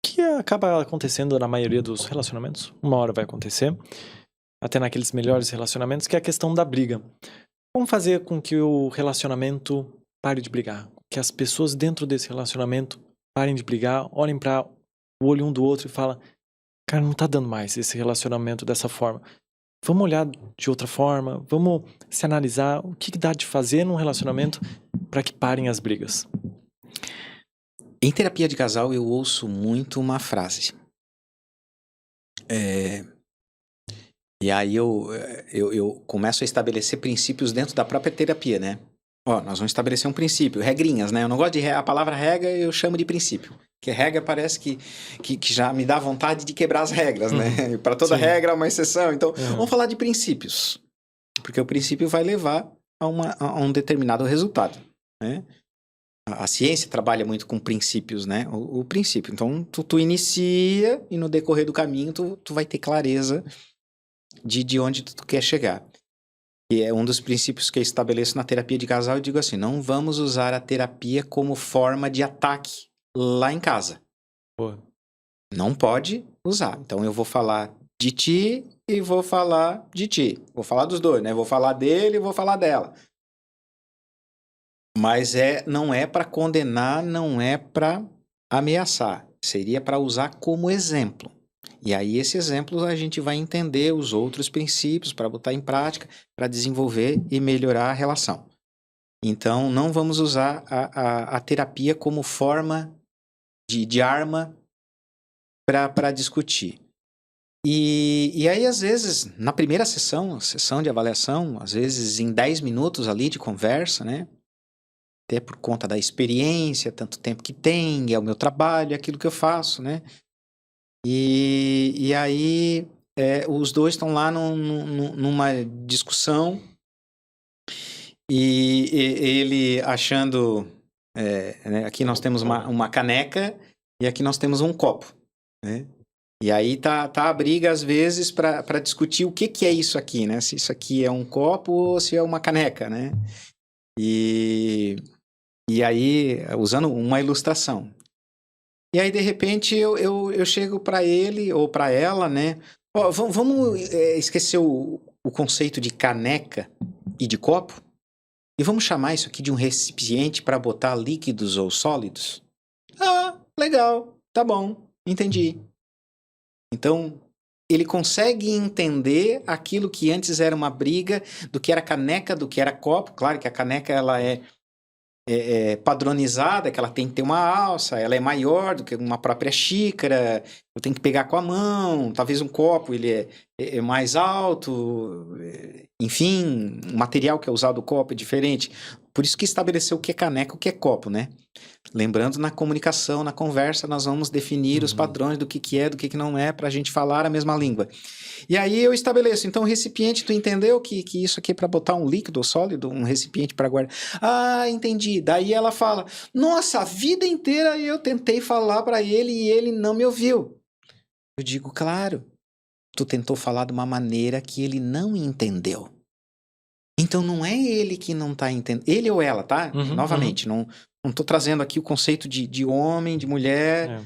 que acaba acontecendo na maioria dos relacionamentos, uma hora vai acontecer, até naqueles melhores relacionamentos, que é a questão da briga. Como fazer com que o relacionamento pare de brigar? Que as pessoas dentro desse relacionamento parem de brigar, olhem para o olho um do outro e falem, cara, não tá dando mais esse relacionamento dessa forma. Vamos olhar de outra forma, vamos se analisar o que dá de fazer num relacionamento para que parem as brigas. Em terapia de casal eu ouço muito uma frase. E aí eu começo a estabelecer princípios dentro da própria terapia, né? Nós vamos estabelecer um princípio, regrinhas, né? Eu não gosto de a palavra regra, eu chamo de princípio. Porque regra parece que já me dá vontade de quebrar as regras, né? Para toda regra há uma exceção. Então, vamos falar de princípios. Porque o princípio vai levar a um determinado resultado, né? A ciência trabalha muito com princípios, né? O princípio. Então, tu inicia e no decorrer do caminho tu vai ter clareza de onde tu quer chegar. E é um dos princípios que eu estabeleço na terapia de casal. Eu digo assim, não vamos usar a terapia como forma de ataque lá em casa. Pô. Não pode usar. Então, eu vou falar de ti e vou falar de ti. Vou falar dos dois, né? Vou falar dele e vou falar dela. Mas não é para condenar, não é para ameaçar. Seria para usar como exemplo. E aí, esse exemplo, a gente vai entender os outros princípios para botar em prática, para desenvolver e melhorar a relação. Então, não vamos usar a terapia como forma de arma para discutir. E aí, às vezes, na primeira sessão de avaliação, às vezes em 10 minutos ali de conversa, né? Até por conta da experiência, tanto tempo que tem, é o meu trabalho, é aquilo que eu faço, né? E aí, os dois estão lá numa discussão e ele achando... né, aqui nós temos uma caneca e aqui nós temos um copo, né? E aí tá a briga, às vezes, para discutir o que é isso aqui, né? Se isso aqui é um copo ou se é uma caneca, né? E aí, usando uma ilustração. E aí, de repente, eu chego para ele ou para ela, né? Ó, vamos esquecer o conceito de caneca e de copo e vamos chamar isso aqui de um recipiente para botar líquidos ou sólidos? Ah, legal, tá bom, entendi. Então, ele consegue entender aquilo que antes era uma briga, do que era caneca, do que era copo. Claro que a caneca ela é padronizada, que ela tem que ter uma alça, ela é maior do que uma própria xícara, eu tenho que pegar com a mão, talvez um copo ele é mais alto, enfim, o material que é usado no copo é diferente. Por isso que estabeleceu o que é caneca e o que é copo, né? Lembrando, na comunicação, na conversa, nós vamos definir os padrões do que é, do que não é, para a gente falar a mesma língua. E aí eu estabeleço, então o recipiente, tu entendeu que isso aqui é para botar um líquido ou sólido, um recipiente para guardar? Ah, entendi. Daí ela fala, nossa, a vida inteira eu tentei falar para ele e ele não me ouviu. Eu digo, claro, tu tentou falar de uma maneira que ele não entendeu. Então não é ele que não tá entendendo, ele ou ela, tá? Novamente, não tô trazendo aqui o conceito de homem, de mulher,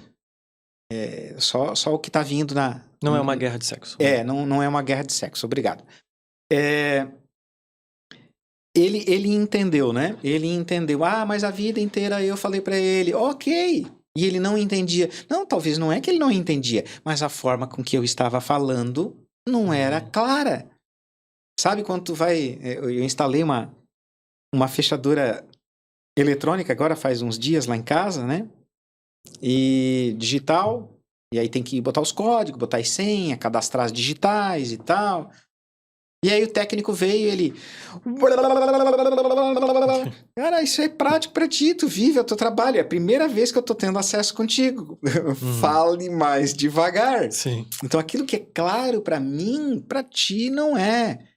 só o que tá vindo na... Não é uma guerra de sexo. Não é uma guerra de sexo, obrigado. Ele entendeu, né? Ele entendeu, mas a vida inteira eu falei pra ele, ok, e ele não entendia. Não, talvez não é que ele não entendia, mas a forma com que eu estava falando não era clara. Sabe quando tu vai... Eu instalei uma fechadura eletrônica agora faz uns dias lá em casa, né? E digital, e aí tem que botar os códigos, botar as senhas, cadastrar as digitais e tal. E aí o técnico veio e ele... Cara, isso é prático pra ti, tu vive o teu trabalho, é a primeira vez que eu tô tendo acesso contigo. Fale mais devagar. Sim. Então aquilo que é claro pra mim, pra ti não é.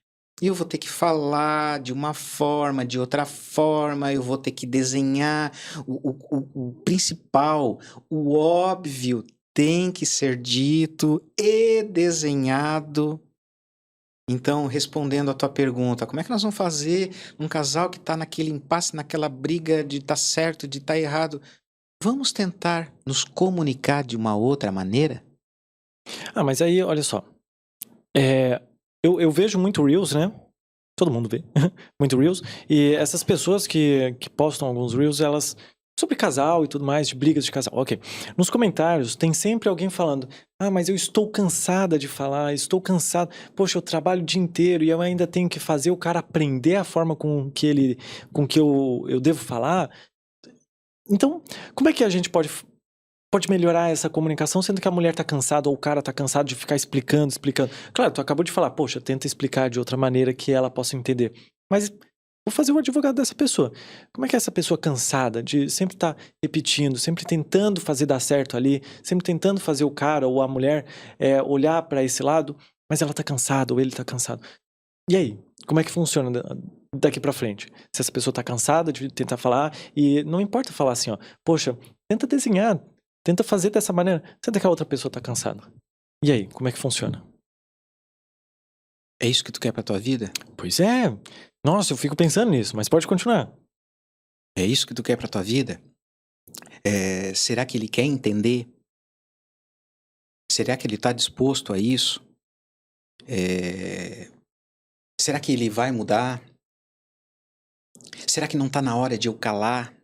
E eu vou ter que falar de uma forma, de outra forma, eu vou ter que desenhar. O principal, o óbvio, tem que ser dito e desenhado. Então, respondendo a tua pergunta, como é que nós vamos fazer um casal que está naquele impasse, naquela briga de tá certo, de tá errado? Vamos tentar nos comunicar de uma outra maneira? Mas aí, olha só. Eu vejo muito Reels, né? Todo mundo vê. Muito Reels. E essas pessoas que postam alguns Reels, elas... sobre casal e tudo mais, de brigas de casal. Ok. Nos comentários tem sempre alguém falando, mas eu estou cansada de falar, estou cansado. Poxa, eu trabalho o dia inteiro e eu ainda tenho que fazer o cara aprender a forma com que eu devo falar. Então, como é que a gente pode melhorar essa comunicação, sendo que a mulher tá cansada ou o cara tá cansado de ficar explicando. Claro, tu acabou de falar, poxa, tenta explicar de outra maneira que ela possa entender. Mas vou fazer o advogado dessa pessoa. Como é que é essa pessoa cansada de sempre estar repetindo, sempre tentando fazer dar certo ali, sempre tentando fazer o cara ou a mulher olhar para esse lado, mas ela tá cansada ou ele tá cansado. E aí, como é que funciona daqui pra frente? Se essa pessoa tá cansada de tentar falar, e não importa falar assim, ó, poxa, tenta desenhar, tenta fazer dessa maneira, sendo que a outra pessoa tá cansada. E aí, como é que funciona? É isso que tu quer pra tua vida? Pois é. Nossa, eu fico pensando nisso, mas pode continuar. É isso que tu quer pra tua vida? Será que ele quer entender? Será que ele tá disposto a isso? Será que ele vai mudar? Será que não tá na hora de eu calar?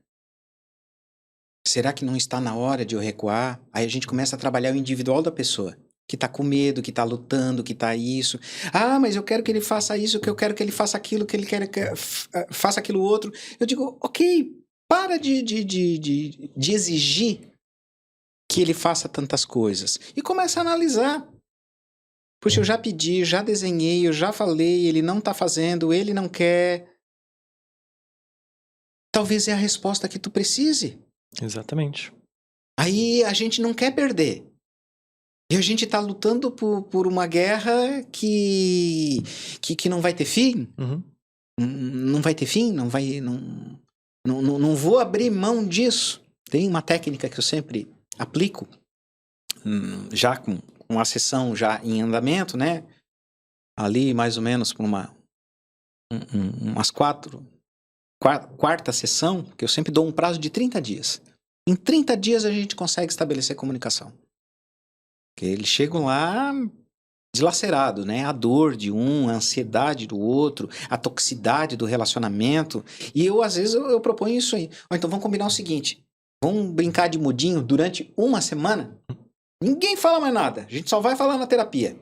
Será que não está na hora de eu recuar? Aí a gente começa a trabalhar o individual da pessoa. Que tá com medo, que tá lutando, que tá isso. Ah, mas eu quero que ele faça isso, que eu quero que ele faça aquilo, que ele quer faça aquilo outro. Eu digo, ok, para de exigir que ele faça tantas coisas. E começa a analisar. Puxa, eu já pedi, já desenhei, eu já falei, ele não tá fazendo, ele não quer. Talvez é a resposta que tu precise. Exatamente. Aí a gente não quer perder. E a gente tá lutando por uma guerra que não vai ter fim. Uhum. Não vai ter fim, não vou abrir mão disso. Tem uma técnica que eu sempre aplico, já com a sessão já em andamento, né? Ali mais ou menos por umas quarta sessão, que eu sempre dou um prazo de 30 dias. Em 30 dias a gente consegue estabelecer comunicação. Porque eles chegam lá dilacerado, né? A dor de um, a ansiedade do outro, a toxicidade do relacionamento. E eu, às vezes, eu proponho isso aí. Então vamos combinar o seguinte: vamos brincar de mudinho durante uma semana? Ninguém fala mais nada. A gente só vai falar na terapia.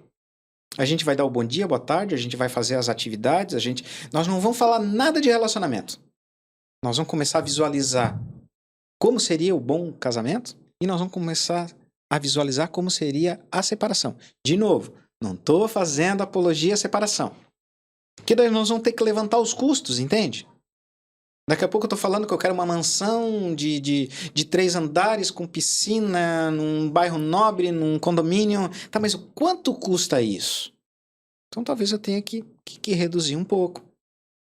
A gente vai dar o bom dia, boa tarde, a gente vai fazer as atividades, nós não vamos falar nada de relacionamento. Nós vamos começar a visualizar como seria o bom casamento e nós vamos começar a visualizar como seria a separação. De novo, não estou fazendo apologia à separação. Porque daí nós vamos ter que levantar os custos, entende? Daqui a pouco eu estou falando que eu quero uma mansão de 3 andares com piscina, num bairro nobre, num condomínio. Tá, mas quanto custa isso? Então talvez eu tenha que reduzir um pouco.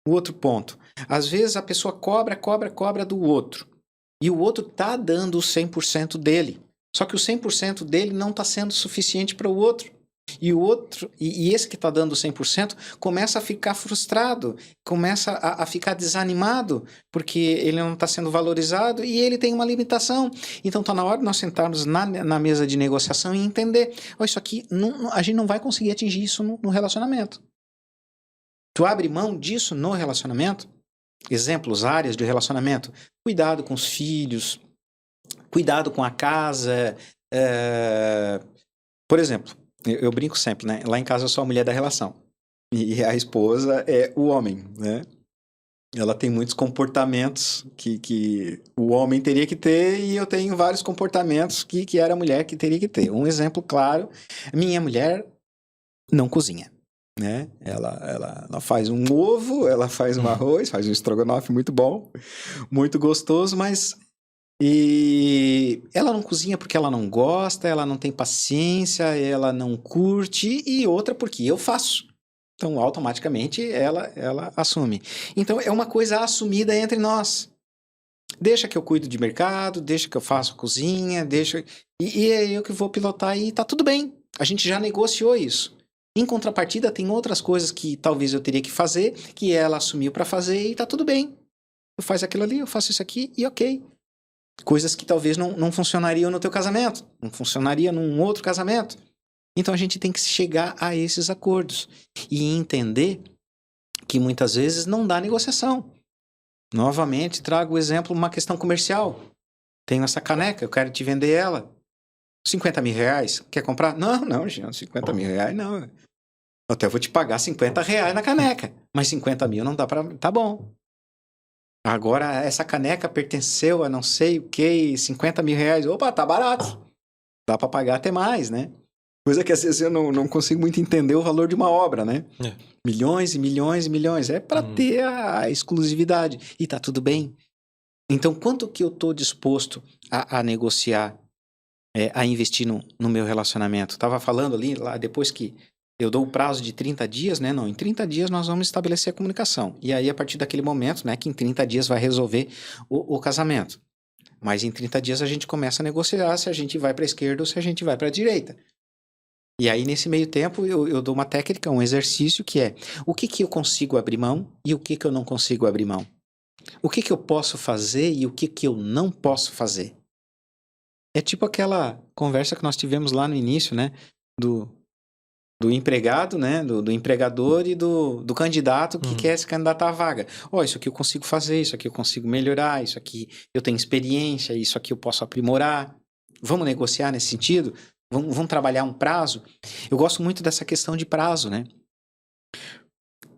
O outro ponto. Às vezes a pessoa cobra do outro. E o outro tá dando o 100% dele. Só que o 100% dele não está sendo suficiente para o outro. E o outro, e esse que está dando 100%, começa a ficar frustrado, começa a ficar desanimado, porque ele não está sendo valorizado e ele tem uma limitação. Então está na hora de nós sentarmos na mesa de negociação e entender, isso aqui, a gente não vai conseguir atingir isso no relacionamento. Tu abre mão disso no relacionamento? Exemplos, áreas de relacionamento. Cuidado com os filhos, cuidado com a casa. Por exemplo, eu brinco sempre, né? Lá em casa eu sou a mulher da relação. E a esposa é o homem, né? Ela tem muitos comportamentos que o homem teria que ter e eu tenho vários comportamentos que era a mulher que teria que ter. Um exemplo claro, minha mulher não cozinha, né? Ela faz um ovo, ela faz um arroz, faz um estrogonofe muito bom, muito gostoso, mas... E ela não cozinha porque ela não gosta, ela não tem paciência, ela não curte, e outra porque eu faço. Então, automaticamente, ela assume. Então, é uma coisa assumida entre nós. Deixa que eu cuido de mercado, deixa que eu faço cozinha, deixa... E é eu que vou pilotar e tá tudo bem. A gente já negociou isso. Em contrapartida, tem outras coisas que talvez eu teria que fazer, que ela assumiu para fazer e tá tudo bem. Eu faço aquilo ali, eu faço isso aqui e ok. Coisas que talvez não funcionariam no teu casamento, não funcionaria num outro casamento. Então a gente tem que chegar a esses acordos e entender que muitas vezes não dá negociação. Novamente, trago o exemplo de uma questão comercial. Tenho essa caneca, eu quero te vender ela. 50 mil reais, quer comprar? Não, Jean, 50 mil reais não. Eu até vou te pagar 50 reais na caneca, mas 50 mil não dá pra... Tá bom. Agora, essa caneca pertenceu a não sei o que, 50 mil reais. Opa, tá barato. Dá pra pagar até mais, né? Coisa que às vezes eu não consigo muito entender o valor de uma obra, né? Milhões e milhões e milhões. É pra ter a exclusividade. E tá tudo bem. Então, quanto que eu tô disposto a negociar, a investir no meu relacionamento? Tava falando ali, lá depois que eu dou o prazo de 30 dias, né? Não, em 30 dias nós vamos estabelecer a comunicação. E aí, a partir daquele momento, né, que em 30 dias vai resolver o casamento. Mas em 30 dias a gente começa a negociar se a gente vai para a esquerda ou se a gente vai para a direita. E aí, nesse meio tempo, eu dou uma técnica, um exercício que é o que eu consigo abrir mão e o que eu não consigo abrir mão. O que eu posso fazer e o que eu não posso fazer. É tipo aquela conversa que nós tivemos lá no início, né? Do empregado, né? Do empregador e do candidato que quer se candidatar à vaga. Isso aqui eu consigo fazer, isso aqui eu consigo melhorar, isso aqui eu tenho experiência, isso aqui eu posso aprimorar. Vamos negociar nesse sentido? Vamos trabalhar um prazo? Eu gosto muito dessa questão de prazo, né?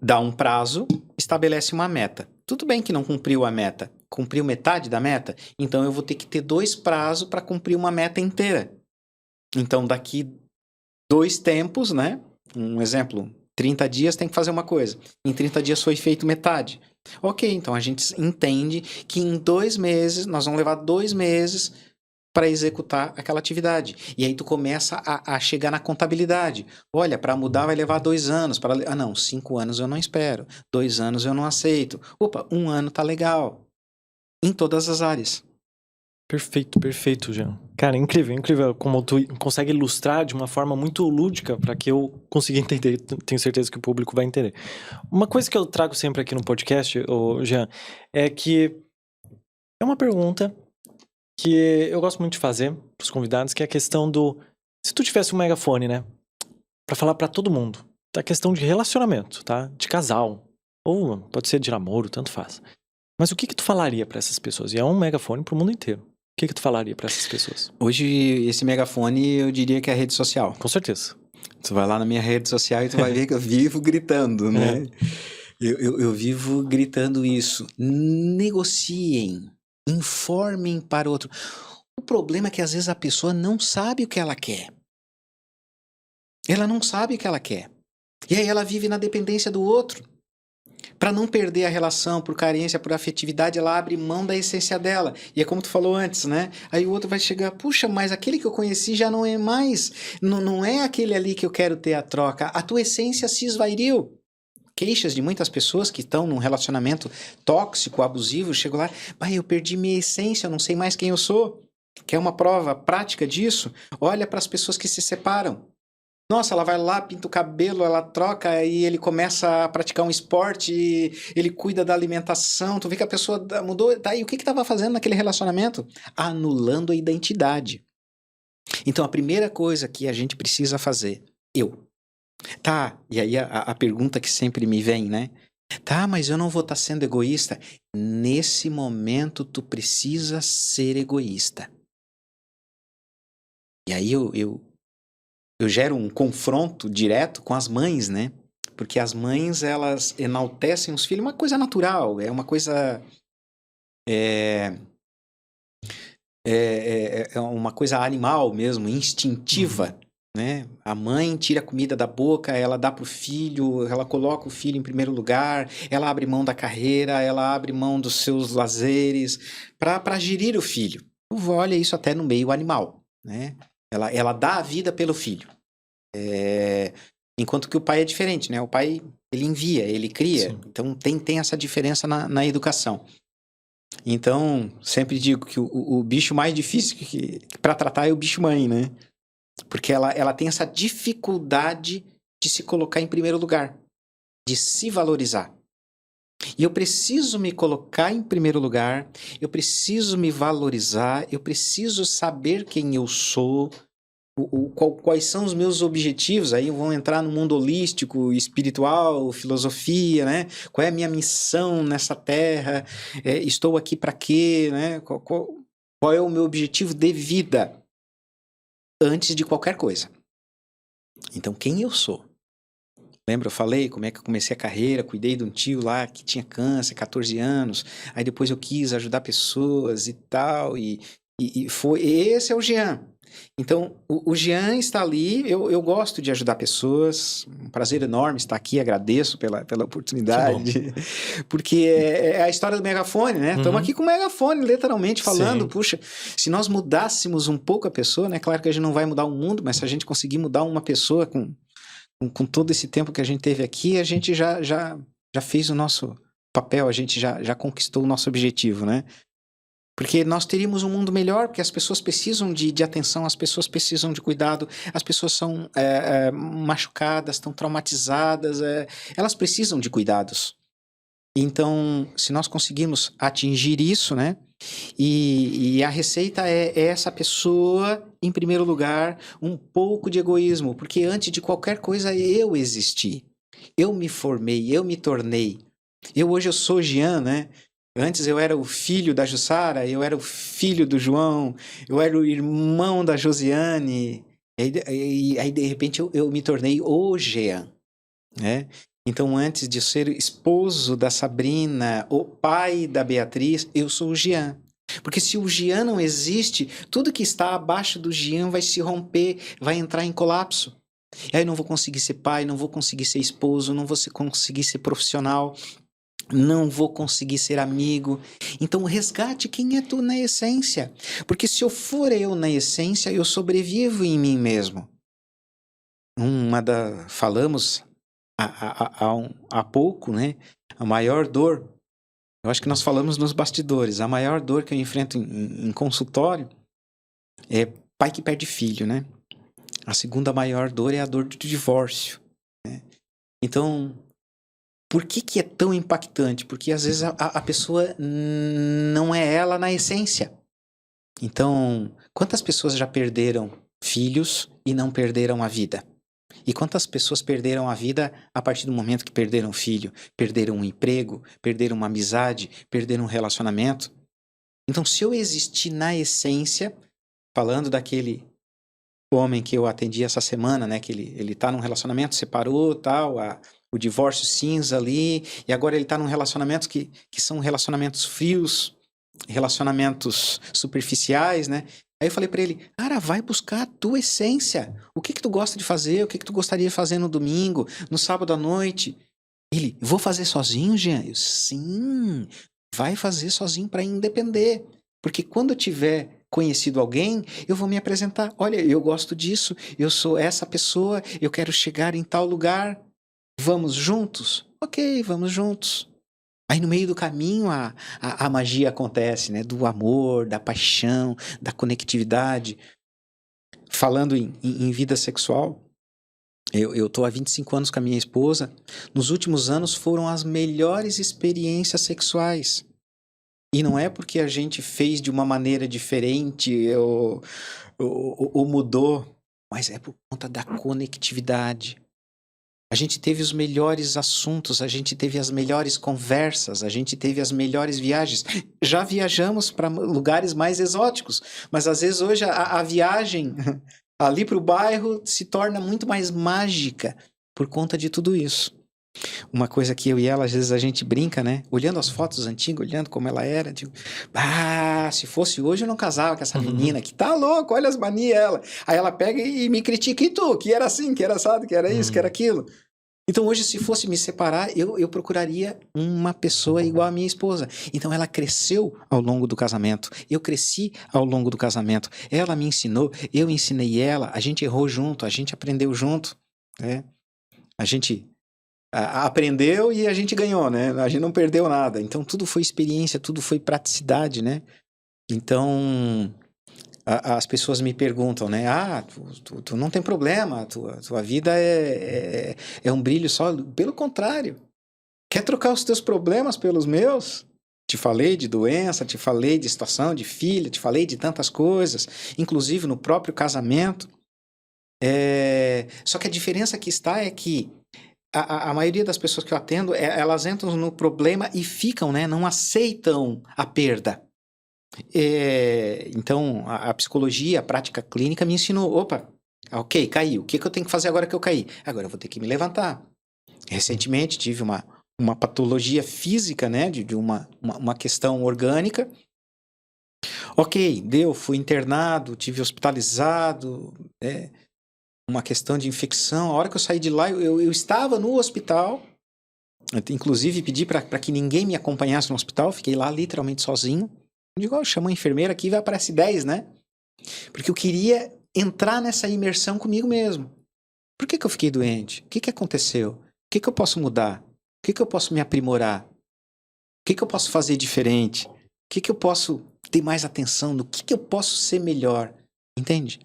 Dá um prazo, estabelece uma meta. Tudo bem que não cumpriu a meta. Cumpriu metade da meta? Então eu vou ter que ter 2 prazos para cumprir uma meta inteira. Então daqui 2 tempos, né? Um exemplo, 30 dias tem que fazer uma coisa. Em 30 dias foi feito metade. Ok, então a gente entende que em 2 meses, nós vamos levar 2 meses para executar aquela atividade. E aí tu começa a chegar na contabilidade. Olha, para mudar vai levar 2 anos. Não, 5 anos eu não espero. 2 anos eu não aceito. 1 ano tá legal. Em todas as áreas. Perfeito, Jean. Cara, incrível como tu consegue ilustrar de uma forma muito lúdica para que eu consiga entender. Tenho certeza que o público vai entender. Uma coisa que eu trago sempre aqui no podcast, Jean, é que é uma pergunta que eu gosto muito de fazer para os convidados, que é a questão do... Se tu tivesse um megafone, né? Para falar para todo mundo. Da questão de relacionamento, tá? De casal. Ou pode ser de namoro, tanto faz. Mas o que tu falaria para essas pessoas? E é um megafone pro mundo inteiro. O que tu falaria para essas pessoas? Hoje, esse megafone, eu diria que é a rede social. Com certeza. Tu vai lá na minha rede social e tu vai ver que eu vivo gritando, né? Eu vivo gritando isso. Negociem. Informem para o outro. O problema é que às vezes a pessoa não sabe o que ela quer. Ela não sabe o que ela quer. E aí ela vive na dependência do outro. Para não perder a relação, por carência, por afetividade, ela abre mão da essência dela. E é como tu falou antes, né? Aí o outro vai chegar, puxa, mas aquele que eu conheci já não é mais. Não é aquele ali que eu quero ter a troca. A tua essência se esvairiu. Queixas de muitas pessoas que estão num relacionamento tóxico, abusivo, chegam lá, eu perdi minha essência, eu não sei mais quem eu sou. Quer uma prova prática disso? Olha para as pessoas que se separam. Nossa, ela vai lá, pinta o cabelo, ela troca e ele começa a praticar um esporte, ele cuida da alimentação, tu vê que a pessoa mudou, tá? E o que estava fazendo naquele relacionamento? Anulando a identidade. Então, a primeira coisa que a gente precisa fazer, Tá, e aí a pergunta que sempre me vem, né? Tá, mas eu não vou estar sendo egoísta. Nesse momento, tu precisa ser egoísta. E aí eu gero um confronto direto com as mães, né? Porque as mães, elas enaltecem os filhos. Uma coisa natural, é uma coisa... É uma coisa animal mesmo, instintiva. Né? A mãe tira a comida da boca, ela dá pro filho, ela coloca o filho em primeiro lugar, ela abre mão da carreira, ela abre mão dos seus lazeres para gerir o filho. Olha isso até no meio animal, né? Ela dá a vida pelo filho. Enquanto que o pai é diferente, né? O pai, ele envia, ele cria. Sim. Então tem essa diferença na educação. Então, sempre digo que o bicho mais difícil para tratar é o bicho mãe, né? Porque ela tem essa dificuldade de se colocar em primeiro lugar, de se valorizar. E eu preciso me colocar em primeiro lugar, eu preciso me valorizar, eu preciso saber quem eu sou, quais são os meus objetivos. Aí vão entrar no mundo holístico, espiritual, filosofia, né? Qual é a minha missão nessa terra? Estou aqui para quê? Né? Qual é o meu objetivo de vida? Antes de qualquer coisa. Então, quem eu sou? Lembra, eu falei como é que eu comecei a carreira, cuidei de um tio lá que tinha câncer, 14 anos, aí depois eu quis ajudar pessoas e tal, e foi... Esse é o Jean. Então, o Jean está ali, eu gosto de ajudar pessoas, um prazer enorme estar aqui, agradeço pela oportunidade, porque é a história do megafone, né? Estamos aqui com o megafone, literalmente falando. Sim. Puxa, se nós mudássemos um pouco a pessoa, né? Claro que a gente não vai mudar o mundo, mas se a gente conseguir mudar uma pessoa com com todo esse tempo que a gente teve aqui, a gente já fez o nosso papel, a gente já conquistou o nosso objetivo, né? Porque nós teríamos um mundo melhor, porque as pessoas precisam de atenção, as pessoas precisam de cuidado, as pessoas são machucadas, estão traumatizadas, elas precisam de cuidados. Então, se nós conseguirmos atingir isso, né? E a receita é essa pessoa, em primeiro lugar, um pouco de egoísmo, porque antes de qualquer coisa eu existi, eu me formei, eu me tornei. Hoje eu sou Jean, né? Antes eu era o filho da Jussara, eu era o filho do João, eu era o irmão da Josiane, aí de repente eu me tornei o Jean, né? Então, antes de ser esposo da Sabrina, o pai da Beatriz, eu sou o Jean. Porque se o Jean não existe, tudo que está abaixo do Jean vai se romper, vai entrar em colapso. E aí eu não vou conseguir ser pai, não vou conseguir ser esposo, não vou conseguir ser profissional, não vou conseguir ser amigo. Então, resgate quem é tu na essência. Porque se eu for eu na essência, eu sobrevivo em mim mesmo. Falamos há pouco, né? A maior dor, eu acho que nós falamos nos bastidores, a maior dor que eu enfrento em consultório é pai que perde filho, né? A segunda maior dor é a dor do divórcio, né? Então, por que é tão impactante? Porque às vezes a pessoa não é ela na essência. Então, quantas pessoas já perderam filhos e não perderam a vida? E quantas pessoas perderam a vida a partir do momento que perderam um filho, perderam um emprego, perderam uma amizade, perderam um relacionamento? Então, se eu existir na essência, falando daquele homem que eu atendi essa semana, né, que ele tá num relacionamento, separou, tal, o divórcio cinza ali, e agora ele tá num relacionamento que são relacionamentos frios, relacionamentos superficiais, né? Aí eu falei pra ele, cara, vai buscar a tua essência. O que tu gosta de fazer? O que tu gostaria de fazer no domingo, no sábado à noite? Ele, vou fazer sozinho, Jean? Eu, sim, vai fazer sozinho para independer. Porque quando eu tiver conhecido alguém, eu vou me apresentar. Olha, eu gosto disso, eu sou essa pessoa, eu quero chegar em tal lugar. Vamos juntos? Ok, vamos juntos. Aí no meio do caminho a magia acontece, né? Do amor, da paixão, da conectividade. Falando em vida sexual, eu tô há 25 anos com a minha esposa. Nos últimos anos foram as melhores experiências sexuais. E não é porque a gente fez de uma maneira diferente ou mudou, mas é por conta da conectividade. A gente teve os melhores assuntos, a gente teve as melhores conversas, a gente teve as melhores viagens. Já viajamos para lugares mais exóticos, mas às vezes hoje a viagem ali para o bairro se torna muito mais mágica por conta de tudo isso. Uma coisa que eu e ela, às vezes a gente brinca, né? Olhando as fotos antigas, olhando como ela era, tipo, se fosse hoje eu não casava com essa menina que tá louco, olha as manias ela. Aí ela pega e me critica, e tu, que era assim, que era assado, que era isso, que era aquilo. Então hoje, se fosse me separar, eu procuraria uma pessoa igual a minha esposa. Então ela cresceu ao longo do casamento, eu cresci ao longo do casamento, ela me ensinou, eu ensinei ela, a gente errou junto, a gente aprendeu junto, né? A gente aprendeu e a gente ganhou, né? A gente não perdeu nada. Então tudo foi experiência, tudo foi praticidade, né? Então as pessoas me perguntam, né? Tu não tem problema, tua vida é um brilho só. Pelo contrário, quer trocar os teus problemas pelos meus? Te falei de doença, te falei de situação de filha, te falei de tantas coisas, inclusive no próprio casamento. Só que a diferença que está é que a maioria das pessoas que eu atendo, elas entram no problema e ficam, né? Não aceitam a perda. Então, a psicologia, a prática clínica me ensinou, ok, caí, o que eu tenho que fazer agora que eu caí? Agora eu vou ter que me levantar. Recentemente tive uma patologia física, né? De uma questão orgânica. Ok, fui internado, tive hospitalizado, uma questão de infecção. A hora que eu saí de lá, eu estava no hospital. Eu, inclusive, pedi para que ninguém me acompanhasse no hospital. Fiquei lá literalmente sozinho. Eu digo, chama a enfermeira aqui, vai aparecer 10, né? Porque eu queria entrar nessa imersão comigo mesmo. Por que eu fiquei doente? O que aconteceu? O que eu posso mudar? O que eu posso me aprimorar? O que eu posso fazer diferente? O que eu posso ter mais atenção? No que eu posso ser melhor? Entende?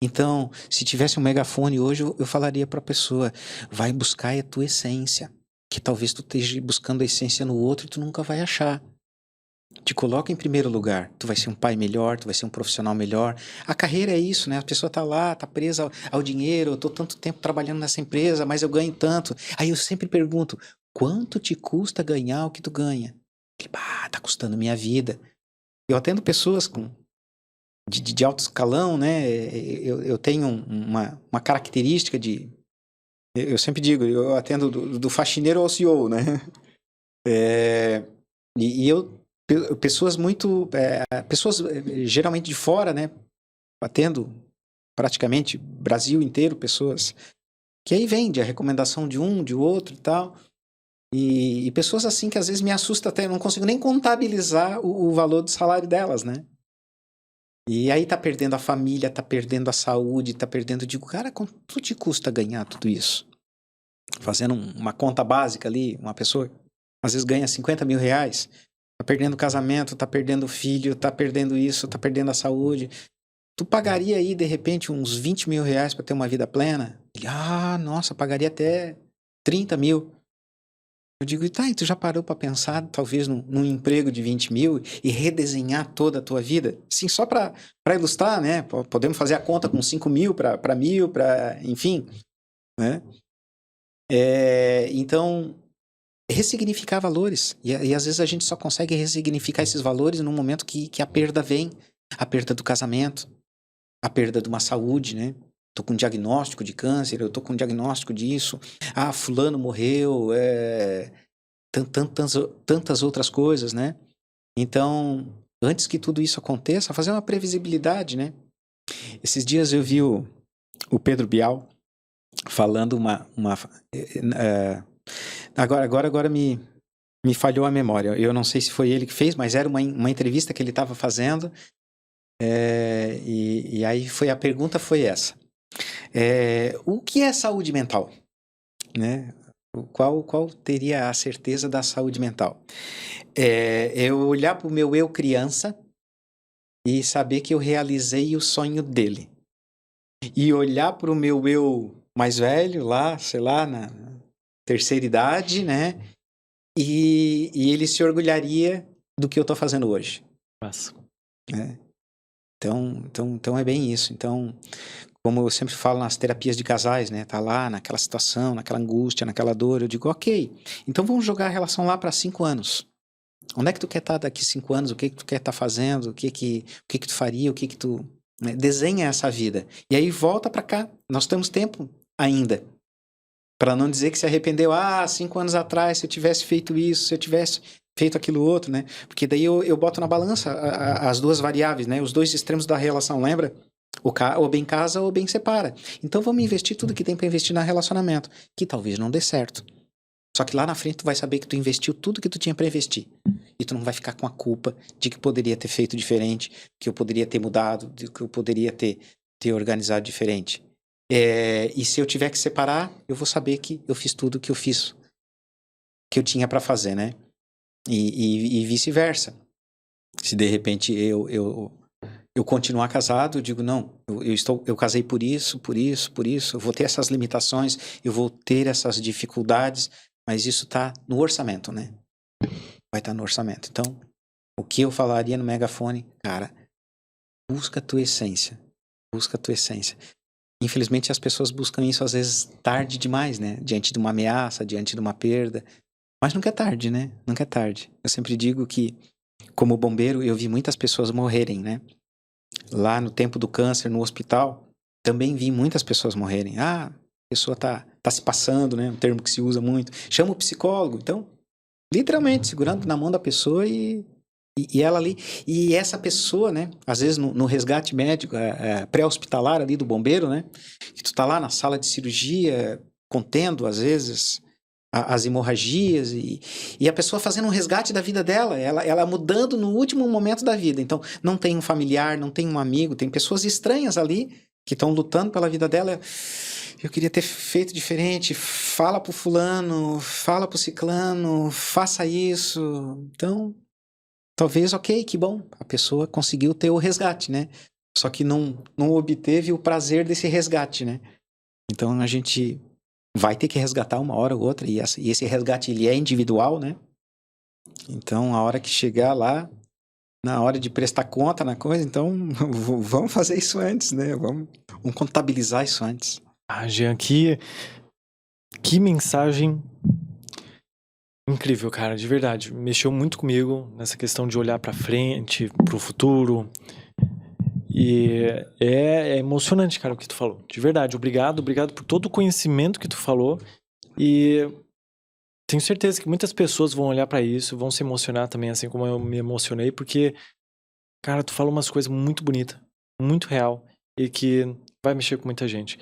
Então, se tivesse um megafone hoje, eu falaria para a pessoa, vai buscar a tua essência, que talvez tu esteja buscando a essência no outro e tu nunca vai achar. Te coloca em primeiro lugar, tu vai ser um pai melhor, tu vai ser um profissional melhor. A carreira é isso, né? A pessoa tá lá, tá presa ao dinheiro, eu tô tanto tempo trabalhando nessa empresa, mas eu ganho tanto. Aí eu sempre pergunto, quanto te custa ganhar o que tu ganha? Tá custando minha vida. Eu atendo pessoas de alto escalão, né? Eu tenho uma característica de... Eu sempre digo, eu atendo do faxineiro ao CEO, né? E eu... Pessoas muito... pessoas geralmente de fora, né? Atendo praticamente Brasil inteiro, pessoas que aí vem de a recomendação de um, de outro e tal. E pessoas assim que às vezes me assusta até, eu não consigo nem contabilizar o valor do salário delas, né? E aí tá perdendo a família, tá perdendo a saúde, tá perdendo... Eu digo, cara, quanto te custa ganhar tudo isso? Fazendo uma conta básica ali, uma pessoa às vezes ganha 50 mil reais, tá perdendo o casamento, tá perdendo o filho, tá perdendo isso, tá perdendo a saúde. Tu pagaria aí, de repente, uns 20 mil reais pra ter uma vida plena? Ele, nossa, pagaria até 30 mil. Eu digo, tá, e tu já parou pra pensar, talvez, num emprego de 20 mil e redesenhar toda a tua vida? Sim, só pra ilustrar, né? Podemos fazer a conta com 5 mil pra 1.000, enfim, né? Então, ressignificar valores. E às vezes a gente só consegue ressignificar esses valores no momento que a perda vem. A perda do casamento, a perda de uma saúde, né? Tô com um diagnóstico de câncer, eu tô com um diagnóstico disso. Fulano morreu, tantas outras coisas, né? Então, antes que tudo isso aconteça, fazer uma previsibilidade, né? Esses dias eu vi o Pedro Bial falando agora me falhou a memória. Eu não sei se foi ele que fez, mas era uma entrevista que ele estava fazendo. E aí a pergunta foi essa. O que é saúde mental? Né? Qual teria a certeza da saúde mental? Eu olhar para o meu eu criança e saber que eu realizei o sonho dele. E olhar para o meu eu mais velho, lá, sei lá, na terceira idade, né? E ele se orgulharia do que eu estou fazendo hoje. Nossa. Então é bem isso. Então, como eu sempre falo nas terapias de casais, né? Tá lá naquela situação, naquela angústia, naquela dor. Eu digo, ok, então vamos jogar a relação lá para 5 anos. Onde é que tu quer estar daqui 5 anos? O que tu quer estar fazendo? O que tu faria? O que tu... Né? Desenha essa vida. E aí volta para cá. Nós temos tempo ainda. Para não dizer que se arrependeu. 5 anos atrás, se eu tivesse feito isso, se eu tivesse feito aquilo outro, né? Porque daí eu boto na balança as duas variáveis, né? Os dois extremos da relação, lembra? Ou bem casa ou bem separa. Então vamos investir tudo que tem para investir no relacionamento, que talvez não dê certo. Só que lá na frente tu vai saber que tu investiu tudo que tu tinha para investir. E tu não vai ficar com a culpa de que poderia ter feito diferente, que eu poderia ter mudado, de que eu poderia ter organizado diferente. E se eu tiver que separar, eu vou saber que eu fiz tudo que eu fiz, que eu tinha para fazer, né? E vice-versa. Se de repente eu continuar casado, eu digo, não, eu casei por isso, eu vou ter essas limitações, eu vou ter essas dificuldades, mas isso tá no orçamento, né? Vai estar no orçamento. Então, o que eu falaria no megafone? Cara, busca a tua essência. Busca a tua essência. Infelizmente, as pessoas buscam isso às vezes tarde demais, né? Diante de uma ameaça, diante de uma perda. Mas nunca é tarde, né? Nunca é tarde. Eu sempre digo que, como bombeiro, eu vi muitas pessoas morrerem, né? Lá no tempo do câncer, no hospital, também vi muitas pessoas morrerem. A pessoa tá se passando, né? Um termo que se usa muito. Chama o psicólogo. Então, literalmente, segurando na mão da pessoa e ela ali. E essa pessoa, né? Às vezes no resgate médico, pré-hospitalar ali do bombeiro, né? Que tu tá lá na sala de cirurgia, contendo, às vezes, as hemorragias e a pessoa fazendo um resgate da vida dela, ela mudando no último momento da vida. Então, não tem um familiar, não tem um amigo, tem pessoas estranhas ali que estão lutando pela vida dela. eu queria ter feito diferente, fala pro fulano, fala pro ciclano, faça isso. Então, talvez, ok, que bom, a pessoa conseguiu ter o resgate, né? Só que não obteve o prazer desse resgate, né? Então, a gente vai ter que resgatar uma hora ou outra, e esse resgate, ele é individual, né? Então, a hora que chegar lá, na hora de prestar conta na coisa, então, vamos fazer isso antes, né? Vamos contabilizar isso antes. Ah, Jean, que mensagem incrível, cara, de verdade. Mexeu muito comigo nessa questão de olhar pra frente, pro futuro. E é emocionante, cara, o que tu falou. De verdade, obrigado por todo o conhecimento que tu falou. E tenho certeza que muitas pessoas vão olhar pra isso, vão se emocionar também, assim como eu me emocionei, porque, cara, tu falou umas coisas muito bonitas, muito real, e que vai mexer com muita gente.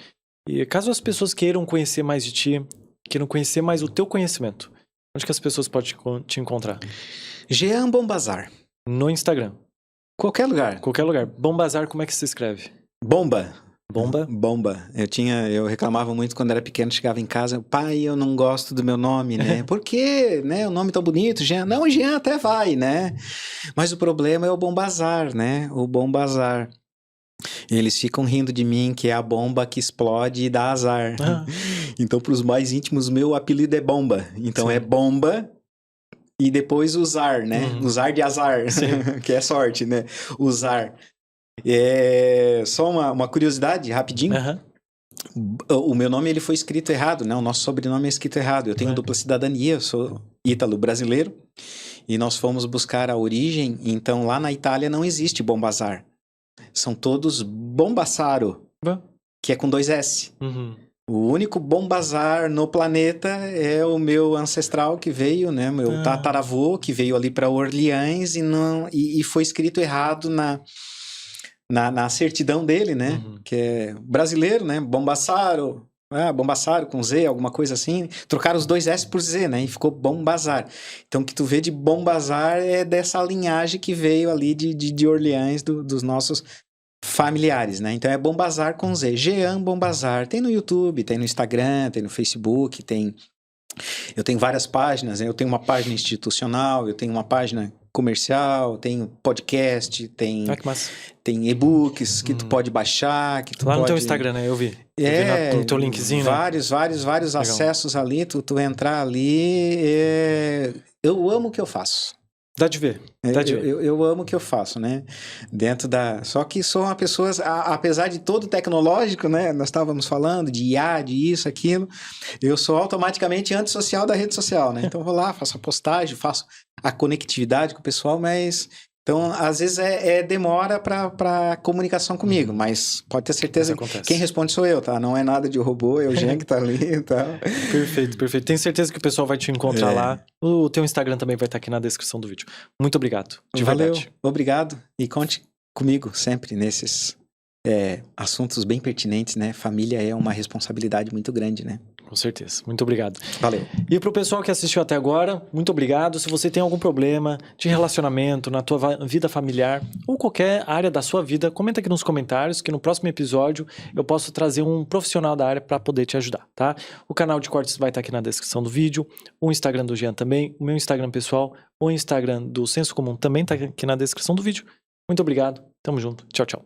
E caso as pessoas queiram conhecer mais de ti, queiram conhecer mais o teu conhecimento, onde que as pessoas podem te encontrar? Jean Bombazar. No Instagram. Qualquer lugar. Qualquer lugar. Bombazar, como é que se escreve? Bomba. Bomba? Bomba. Eu reclamava muito quando era pequeno, chegava em casa, pai, eu não gosto do meu nome, né? Por quê? Né? O nome tão bonito, Jean. Não, Jean até vai, né? Mas o problema é o Bombazar, né? O Bombazar. Eles ficam rindo de mim, que é a bomba que explode e dá azar. Ah. Então, para os mais íntimos, meu apelido é Bomba. Então, sim, é bomba e depois usar, né? Usar de azar, que é sorte, né? Usar. Só uma curiosidade, rapidinho. O meu nome ele foi escrito errado, né? O nosso sobrenome é escrito errado. Eu tenho dupla cidadania, eu sou ítalo-brasileiro. E nós fomos buscar a origem. Então, lá na Itália não existe Bombazar. São todos Bombassaro, que é com 2 S. O único Bombazar no planeta é o meu ancestral que veio, né? Meu tataravô, que veio ali para Orleans e foi escrito errado na certidão dele, né? Que é brasileiro, né? Bombassaro, Bombassaro com Z, alguma coisa assim. Trocaram os 2 S por Z, né? E ficou Bombazar. Então, o que tu vê de Bombazar é dessa linhagem que veio ali de Orleans, dos nossos familiares, né? Então, é Bombazar com Z. Jean Bombazar. Tem no YouTube, tem no Instagram, tem no Facebook, eu tenho várias páginas, né? Eu tenho uma página institucional, eu tenho uma página comercial, tenho podcast, tem e-books que tu pode baixar, que tu lá pode... no teu Instagram, né? Eu vi. No teu linkzinho, vários acessos ali, tu entrar ali, eu amo o que eu faço. Dá de ver. Eu amo o que eu faço, né? Só que sou uma pessoa, apesar de todo tecnológico, né? Nós estávamos falando de IA, de isso, aquilo. Eu sou automaticamente antissocial da rede social, né? Então, vou lá, faço a postagem, faço a conectividade com o pessoal, mas... Então, às vezes demora para comunicação comigo, mas pode ter certeza que quem responde sou eu, tá? Não é nada de robô, é o Jean que tá ali e tal. Perfeito. Tenho certeza que o pessoal vai te encontrar lá. O teu Instagram também vai estar aqui na descrição do vídeo. Muito obrigado, de verdade. Obrigado e conte comigo sempre nesses assuntos bem pertinentes, né? Família é uma responsabilidade muito grande, né? Com certeza. Muito obrigado. Valeu. E pro pessoal que assistiu até agora, muito obrigado. Se você tem algum problema de relacionamento na tua vida familiar ou qualquer área da sua vida, comenta aqui nos comentários que no próximo episódio eu posso trazer um profissional da área para poder te ajudar, tá? O canal de cortes vai estar aqui na descrição do vídeo, o Instagram do Jean também, o meu Instagram pessoal, o Instagram do Senso Comum também tá aqui na descrição do vídeo. Muito obrigado. Tamo junto. Tchau, tchau.